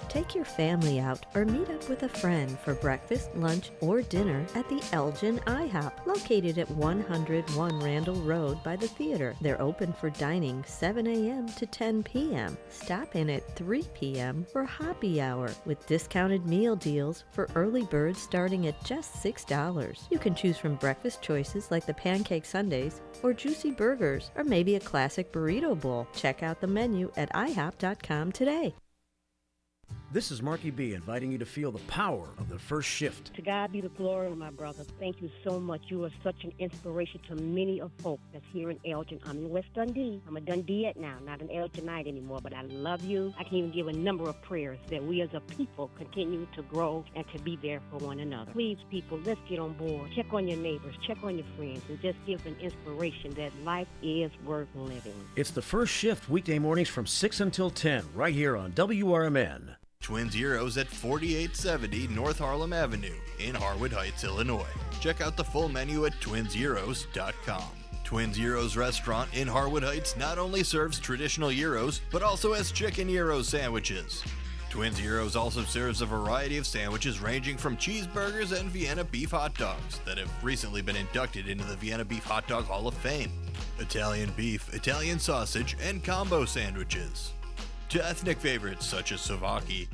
Take your family out or meet up with a friend for breakfast, lunch, or dinner at the Elgin IHOP, located at 101 Randall Road by the theater. They're open for dining 7 a.m. to 10 p.m. Stop in at 3 p.m. for happy hour with discounted meal deals for early birds starting at just $6. You can choose from breakfast choices like the pancake sundaes or juicy burgers or maybe a classic burrito bowl. Check out the menu at ihop.com today. This is Marky B inviting you to feel the power of the first shift. To God be the glory, my brother. Thank you so much. You are such an inspiration to many of folks that's here in Elgin. I'm in West Dundee. I'm a Dundeeite now, not an Elginite anymore, but I love you. I can even give a number of prayers that we as a people continue to grow and to be there for one another. Please, people, let's get on board. Check on your neighbors, check on your friends, and just give an inspiration that life is worth living. It's the first shift weekday mornings from 6 until 10 right here on WRMN. Twin Zeros at 4870 North Harlem Avenue in Harwood Heights, Illinois. Check out the full menu at twinzeros.com. Twin Zeros Restaurant in Harwood Heights not only serves traditional gyros, but also has chicken gyro sandwiches. Twin Zeros also serves a variety of sandwiches ranging from cheeseburgers and Vienna beef hot dogs that have recently been inducted into the Vienna Beef Hot Dog Hall of Fame, Italian beef, Italian sausage, and combo sandwiches. To ethnic favorites such as souvlaki,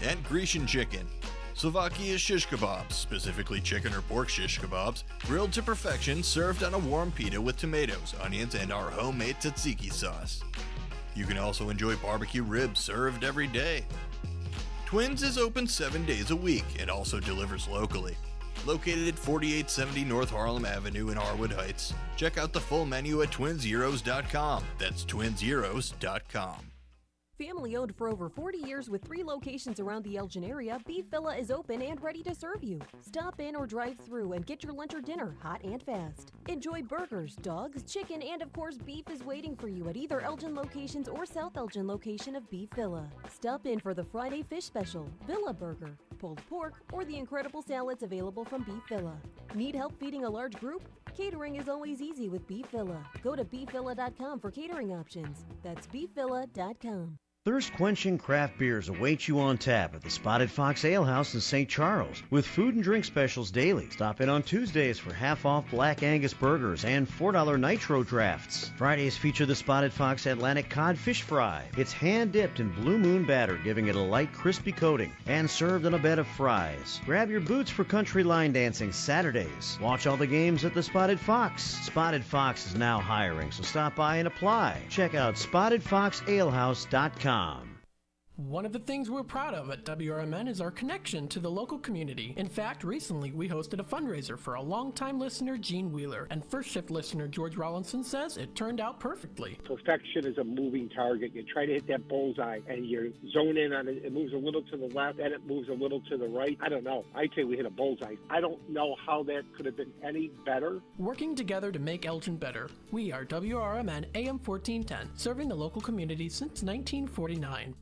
and Grecian chicken. Slovakia shish kebabs, specifically chicken or pork shish kebabs, grilled to perfection, served on a warm pita with tomatoes, onions, and our homemade tzatziki sauce. You can also enjoy barbecue ribs served every day. Twins is open 7 days a week and also delivers locally. Located at 4870 North Harlem Avenue in Harwood Heights. Check out the full menu at twinzeros.com. That's twinzeros.com. Family owned for over 40 years with 3 locations around the Elgin area, Beef Villa is open and ready to serve you. Stop in or drive through and get your lunch or dinner hot and fast. Enjoy burgers, dogs, chicken, and of course beef is waiting for you at either Elgin locations or South Elgin location of Beef Villa. Stop in for the Friday fish special, Villa Burger, pulled pork, or the incredible salads available from Beef Villa. Need help feeding a large group? Catering is always easy with Beef Villa. Go to beefvilla.com for catering options. That's beefvilla.com. Thirst-quenching craft beers await you on tap at the Spotted Fox Ale House in St. Charles with food and drink specials daily. Stop in on Tuesdays for half-off Black Angus burgers and $4 nitro drafts. Fridays feature the Spotted Fox Atlantic Cod Fish Fry. It's hand-dipped in Blue Moon batter, giving it a light, crispy coating, and served on a bed of fries. Grab your boots for country line dancing Saturdays. Watch all the games at the Spotted Fox. Spotted Fox is now hiring, so stop by and apply. Check out SpottedFoxAlehouse.com. One of the things we're proud of at WRMN is our connection to the local community. In fact, recently we hosted a fundraiser for a longtime listener, Gene Wheeler, and first shift listener George Rollinson says it turned out perfectly. Perfection is a moving target. You try to hit that bullseye and you zone in on it. It moves a little to the left and it moves a little to the right. I don't know. I'd say we hit a bullseye. I don't know how that could have been any better. Working together to make Elgin better. We are WRMN AM 1410, serving the local community since 1949.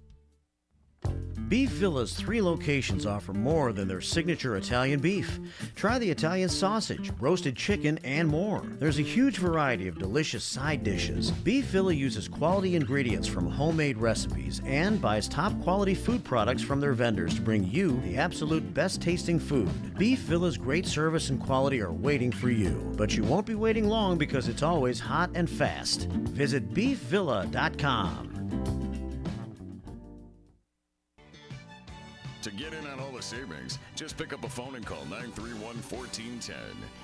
Beef Villa's 3 locations offer more than their signature Italian beef. Try the Italian sausage, roasted chicken, and more. There's a huge variety of delicious side dishes. Beef Villa uses quality ingredients from homemade recipes and buys top quality food products from their vendors to bring you the absolute best tasting food. Beef Villa's great service and quality are waiting for you, but you won't be waiting long because it's always hot and fast. Visit beefvilla.com. To get in on all the savings, just pick up a phone and call 931-1410.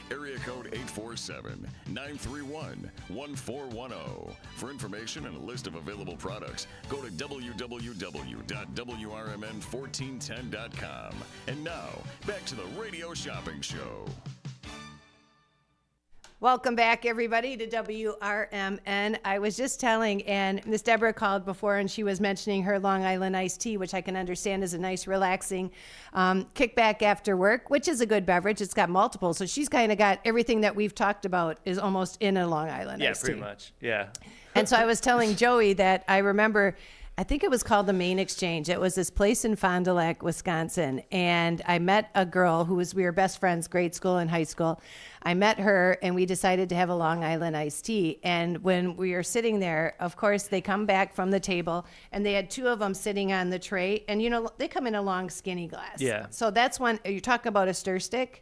Area code 847-931-1410. For information and a list of available products, go to www.wrmn1410.com. And now, back to the Radio Shopping Show. Welcome back, everybody, to WRMN. I was just telling, and Miss Deborah called before, and she was mentioning her Long Island iced tea, which I can understand is a nice, relaxing kickback after work, which is a good beverage. It's got multiple, so she's kind of got everything that we've talked about is almost in a Long Island iced tea. Yeah, pretty much. Yeah. And so I was telling Joey that I remember, I think it was called the Main Exchange. It was this place in Fond du Lac, Wisconsin. And I met a girl we were best friends, grade school and high school. I met her and we decided to have a Long Island iced tea. And when we were sitting there, of course, they come back from the table and they had 2 of them sitting on the tray. And, you know, they come in a long, skinny glass. Yeah. So that's when you're talking about a stir stick.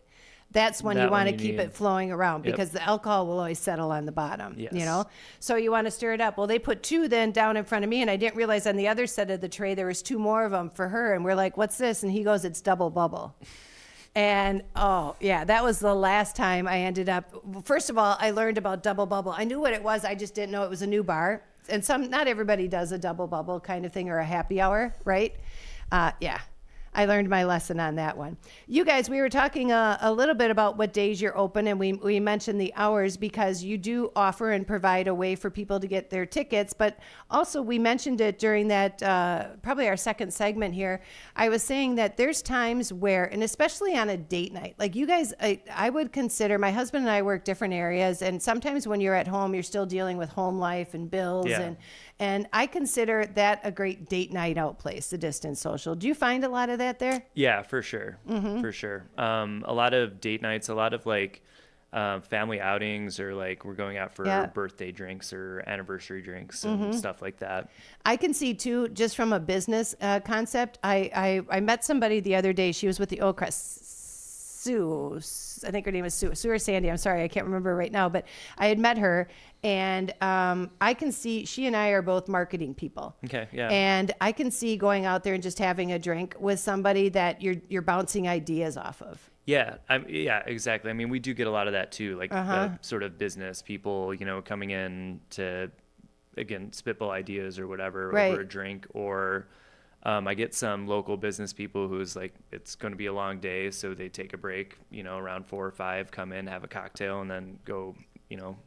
That's when you want to keep it flowing around because the alcohol will always settle on the bottom, you know? So you want to stir it up. Well, they put 2 then down in front of me, and I didn't realize on the other side of the tray there was 2 more of them for her. And we're like, what's this? And he goes, it's double bubble. And, oh, yeah, that was the last time I ended up. First of all, I learned about double bubble. I knew what it was. I just didn't know it was a new bar. And not everybody does a double bubble kind of thing or a happy hour, right? Yeah. I learned my lesson on that one. You guys, we were talking a little bit about what days you're open, and we mentioned the hours because you do offer and provide a way for people to get their tickets. But also, we mentioned it during that, probably our second segment here. I was saying that there's times where, and especially on a date night, like you guys, I would consider, my husband and I work different areas, and sometimes when you're at home, you're still dealing with home life and bills, and I consider that a great date night out place, the Distance Social. Do you find a lot of that there? Yeah, for sure. Mm-hmm. For sure. A lot of date nights, a lot of like family outings, or like we're going out for birthday drinks or anniversary drinks and stuff like that. I can see too, just from a business concept. I met somebody the other day. She was with the Oak Crest Sue. I think her name is Sue or Sandy. I'm sorry, I can't remember right now, but I had met her, and I can see she and I are both marketing people. Okay, yeah. And I can see going out there and just having a drink with somebody that you're bouncing ideas off of. Yeah, yeah, exactly. I mean, we do get a lot of that too, like sort of business people, coming in to, again, spitball ideas or whatever over a drink, or I get some local business people who's like, it's going to be a long day, so they take a break, around 4 or 5, come in, have a cocktail, and then go,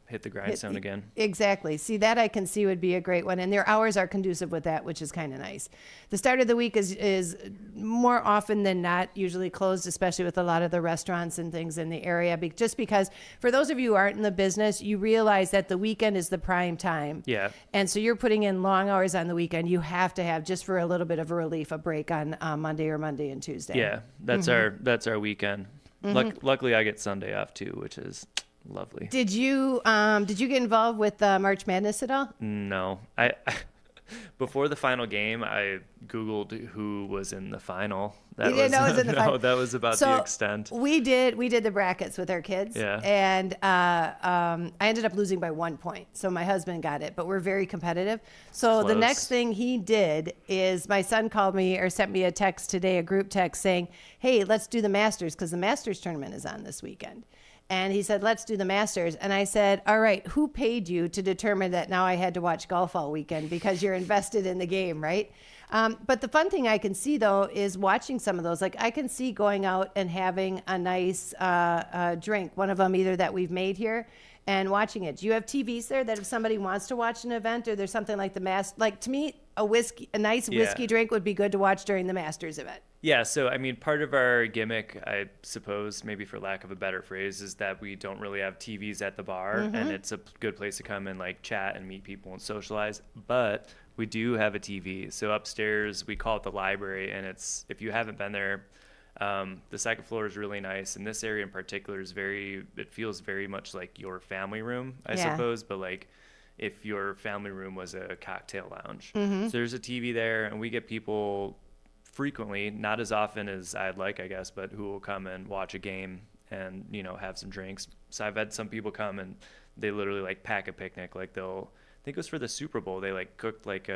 hit the grindstone again. Exactly. See, that I can see would be a great one. And their hours are conducive with that, which is kind of nice. The start of the week is more often than not usually closed, especially with a lot of the restaurants and things in the area. Just because for those of you who aren't in the business, you realize that the weekend is the prime time. Yeah. And so you're putting in long hours on the weekend. You have to have, just for a little bit of a relief, a break on Monday and Tuesday. Yeah, that's our weekend. Luckily, I get Sunday off too, which is lovely. Did you get involved with March Madness at all? No, I before the final game, I Googled who was in the final. You didn't know it was in the final? No, that was about the extent. We did the brackets with our kids. Yeah. And I ended up losing by 1 point. So my husband got it, but we're very competitive. So Close. The next thing he did is my son called me or sent me a text today, a group text saying, hey, let's do the Masters because the Masters tournament is on this weekend. And he said, let's do the Masters. And I said, all right, who paid you to determine that now I had to watch golf all weekend because you're invested in the game, right? But the fun thing I can see, though, is watching some of those. Like, I can see going out and having a nice drink, one of them either that we've made here, and watching it. Do you have TVs there that if somebody wants to watch an event or there's something like the like, to me, a nice whiskey drink would be good to watch during the Masters event. Yeah, so I mean, part of our gimmick, I suppose, maybe for lack of a better phrase, is that we don't really have TVs at the bar, and it's a good place to come and like chat and meet people and socialize. But we do have a TV. So upstairs, we call it the library, and if you haven't been there, the second floor is really nice, and this area in particular is it feels very much like your family room, I suppose, but like if your family room was a cocktail lounge. So there's a TV there, and we get people frequently, not as often as I'd like, I guess, but who will come and watch a game and, have some drinks. So I've had some people come and they literally like pack a picnic. Like I think it was for the Super Bowl. They like cooked like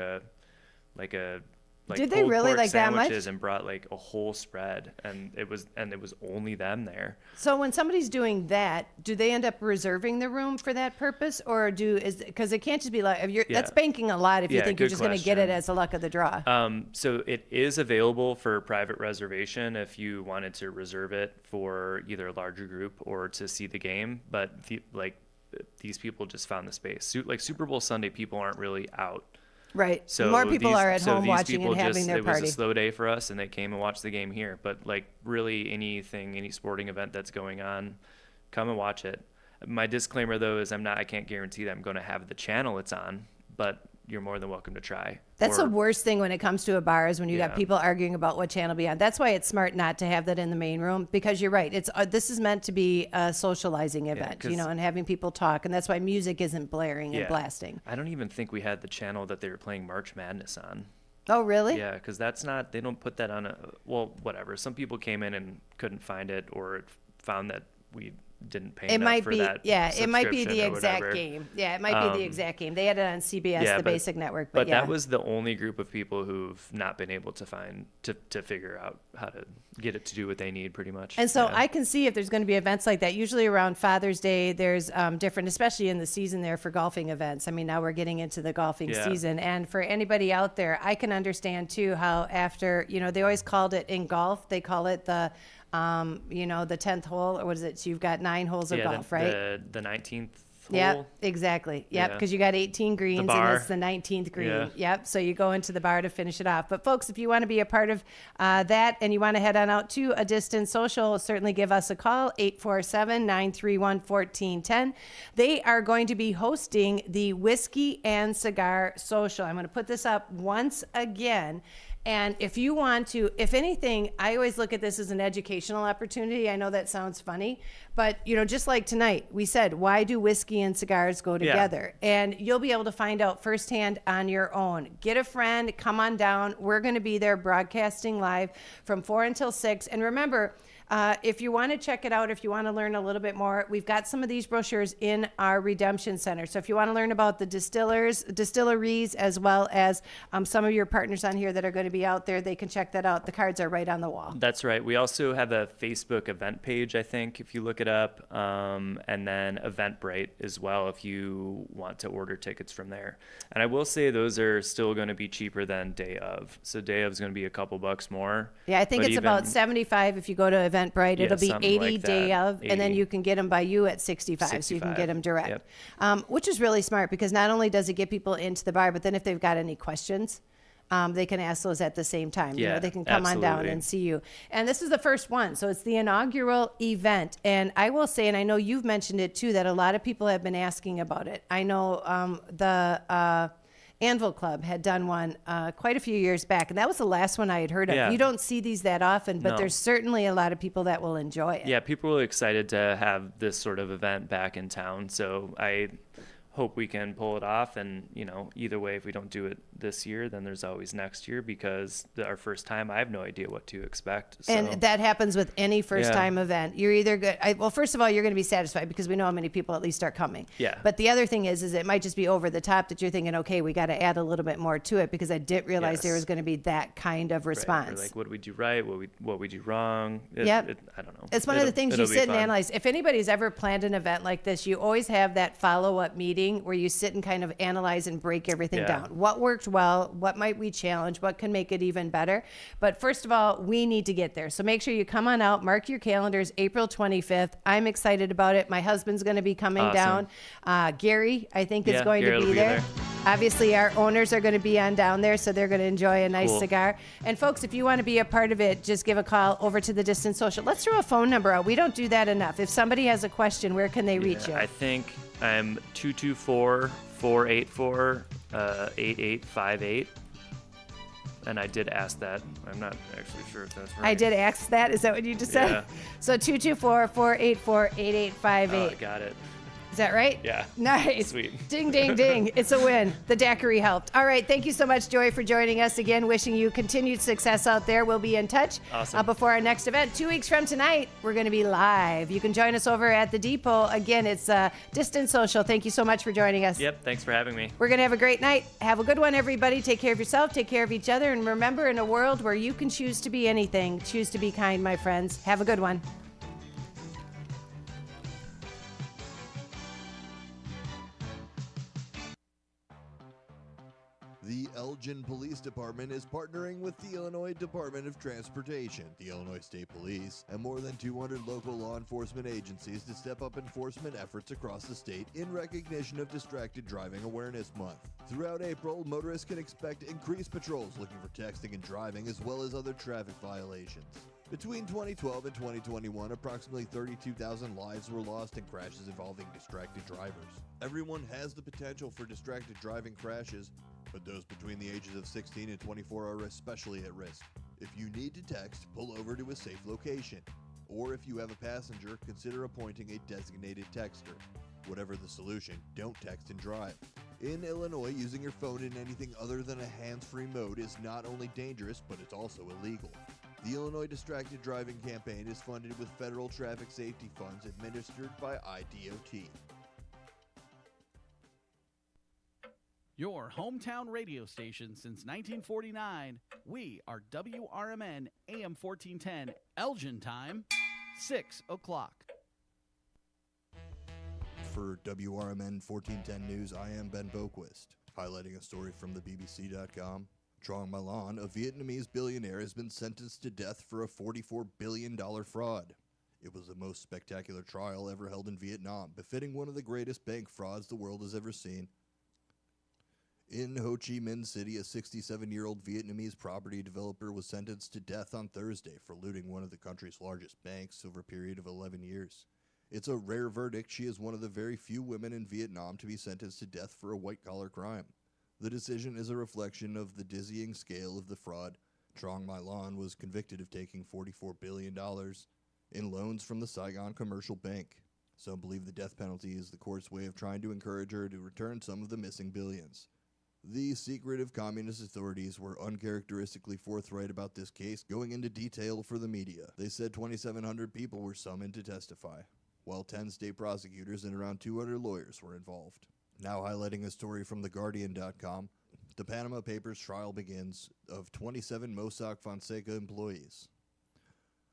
did they really like that much? And brought like a whole spread, and it was only them there. So when somebody's doing that, do they end up reserving the room for that purpose, or because it can't just be like that's banking a lot if you think you're just going to get it as a luck of the draw. So it is available for private reservation if you wanted to reserve it for either a larger group or to see the game. But these people just found the space. Like Super Bowl Sunday, people aren't really out. Right. So more people are at home watching and having their party. It was a slow day for us, and they came and watched the game here. But like really any sporting event that's going on, come and watch it. My disclaimer though is I can't guarantee that I'm going to have the channel it's on, but you're more than welcome to try. That's the worst thing when it comes to a bar is when you got people arguing about what channel to be on. That's why it's smart not to have that in the main room, because you're right. This is meant to be a socializing event, and having people talk, and that's why music isn't blaring and blasting. I don't even think we had the channel that they were playing March Madness on. Oh, really? Yeah, because they don't put that on whatever. Some people came in and couldn't find it, or found that we didn't pay enough for that. It might be the exact game. Yeah, it might be the exact game. They had it on CBS, basic network. But that was the only group of people who've not been able to figure out how to get it to do what they need, pretty much. And so I can see if there's going to be events like that. Usually around Father's Day, there's different, especially in the season there for golfing events. I mean, now we're getting into the golfing season. And for anybody out there, I can understand too how after, they always called it in golf, they call it the the 10th hole, or what is it? So you've got 9 holes of golf, right? The 19th hole. Yeah, exactly. Yep, because you got 18 greens and it's the 19th green. Yeah. Yep, so you go into the bar to finish it off. But folks, if you want to be a part of that and you want to head on out to a Distance Social, certainly give us a call, 847-931-1410. They are going to be hosting the Whiskey and Cigar Social. I'm going to put this up once again. And if you want to, if anything, I always look at this as an educational opportunity. I know that sounds funny, but just like tonight, we said, why do whiskey and cigars go together? And you'll be able to find out firsthand on your own. Get a friend, come on down. We're going to be there broadcasting live from 4 until 6. And remember, If you want to check it out, if you want to learn a little bit more, we've got some of these brochures in our Redemption Center. So if you want to learn about the distilleries, as well as some of your partners on here that are going to be out there, they can check that out. The cards are right on the wall. That's right. We also have a Facebook event page, I think, if you look it up, and then Eventbrite as well if you want to order tickets from there. And I will say those are still going to be cheaper than day of. So day of is going to be a couple bucks more. Yeah, I think it's about 75 if you go to Eventbrite. Yeah, It'll be 80 like day of, 80. and then you can get them by you at 65, so you can get them direct, which is really smart because not only does it get people into the bar, but then if they've got any questions, they can ask those at the same time. Yeah, they can come on down and see you. And this is the first one, so it's the inaugural event. And I will say, and I know you've mentioned it too, that a lot of people have been asking about it. I know the Anvil Club had done one quite a few years back, and that was the last one I had heard of. Yeah. You don't see these that often, but No. there's certainly a lot of people that will enjoy it. Yeah, people are excited to have this sort of event back in town. So I hope we can pull it off. And, either way, if we don't do it this year, then there's always next year because our first time, I have no idea what to expect. So. And that happens with any first-time event. You're either good. Well, first of all, you're going to be satisfied because we know how many people at least are coming. Yeah. But the other thing is it might just be over the top that you're thinking, okay, we got to add a little bit more to it because I didn't realize there was going to be that kind of response. Right. Or like, what did we do right? What we do wrong? I don't know. It's one of the things you sit and analyze. If anybody's ever planned an event like this, you always have that follow-up meeting where you sit and kind of analyze and break everything down. What worked well? What might we challenge? What can make it even better? But first of all, we need to get there. So make sure you come on out, mark your calendars, April 25th. I'm excited about it. My husband's going to be coming down. Gary, I think, is going to be there. Obviously, our owners are going to be on down there, so they're going to enjoy a nice cigar. And folks, if you want to be a part of it, just give a call over to the Distant Social. Let's throw a phone number out. We don't do that enough. If somebody has a question, where can they reach you? I think I'm 224-484-8858. And I did ask that. I'm not actually sure if that's right. I did ask that. Is that what you just said? Yeah. So 224-484-8858. Oh, I got it. Is that right? Yeah. Nice. Sweet. Ding, ding, ding. It's a win. The daiquiri helped. All right. Thank you so much, Joey, for joining us again. Wishing you continued success out there. We'll be in touch before our next event. 2 weeks from tonight, we're going to be live. You can join us over at the Depot. Again, it's Distant Social. Thank you so much for joining us. Yep. Thanks for having me. We're going to have a great night. Have a good one, everybody. Take care of yourself. Take care of each other. And remember, in a world where you can choose to be anything, choose to be kind, my friends. Have a good one. The Elgin Police Department is partnering with the Illinois Department of Transportation, the Illinois State Police, and more than 200 local law enforcement agencies to step up enforcement efforts across the state in recognition of Distracted Driving Awareness Month. Throughout April, motorists can expect increased patrols looking for texting and driving as well as other traffic violations. Between 2012 and 2021, approximately 32,000 lives were lost in crashes involving distracted drivers. Everyone has the potential for distracted driving crashes, but those between the ages of 16 and 24 are especially at risk. If you need to text, pull over to a safe location. Or if you have a passenger, consider appointing a designated texter. Whatever the solution, don't text and drive. In Illinois, using your phone in anything other than a hands-free mode is not only dangerous, but it's also illegal. The Illinois Distracted Driving Campaign is funded with federal traffic safety funds administered by IDOT. Your hometown radio station since 1949. We are WRMN AM 1410, Elgin time, 6 o'clock. For WRMN 1410 News, I am Ben Boquist, highlighting a story from the BBC.com. Trong My Lan, a Vietnamese billionaire, has been sentenced to death for a $44 billion fraud. It was the most spectacular trial ever held in Vietnam, befitting one of the greatest bank frauds the world has ever seen. In Ho Chi Minh City, a 67-year-old Vietnamese property developer was sentenced to death on Thursday for looting one of the country's largest banks over a period of 11 years. It's a rare verdict. She is one of the very few women in Vietnam to be sentenced to death for a white-collar crime. The decision is a reflection of the dizzying scale of the fraud. Trong My Lan was convicted of taking $44 billion in loans from the Saigon Commercial Bank. Some believe the death penalty is the court's way of trying to encourage her to return some of the missing billions. The secretive communist authorities were uncharacteristically forthright about this case, going into detail for the media. They said 2,700 people were summoned to testify, while 10 state prosecutors and around 200 lawyers were involved. Now highlighting a story from TheGuardian.com, the Panama Papers trial begins of 27 Mossack Fonseca employees.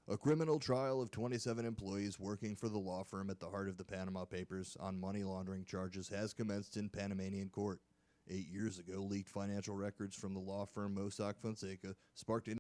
A criminal trial of 27 employees working for the law firm at the heart of the Panama Papers on money laundering charges has commenced in Panamanian court. 8 years ago, leaked financial records from the law firm Mossack Fonseca sparked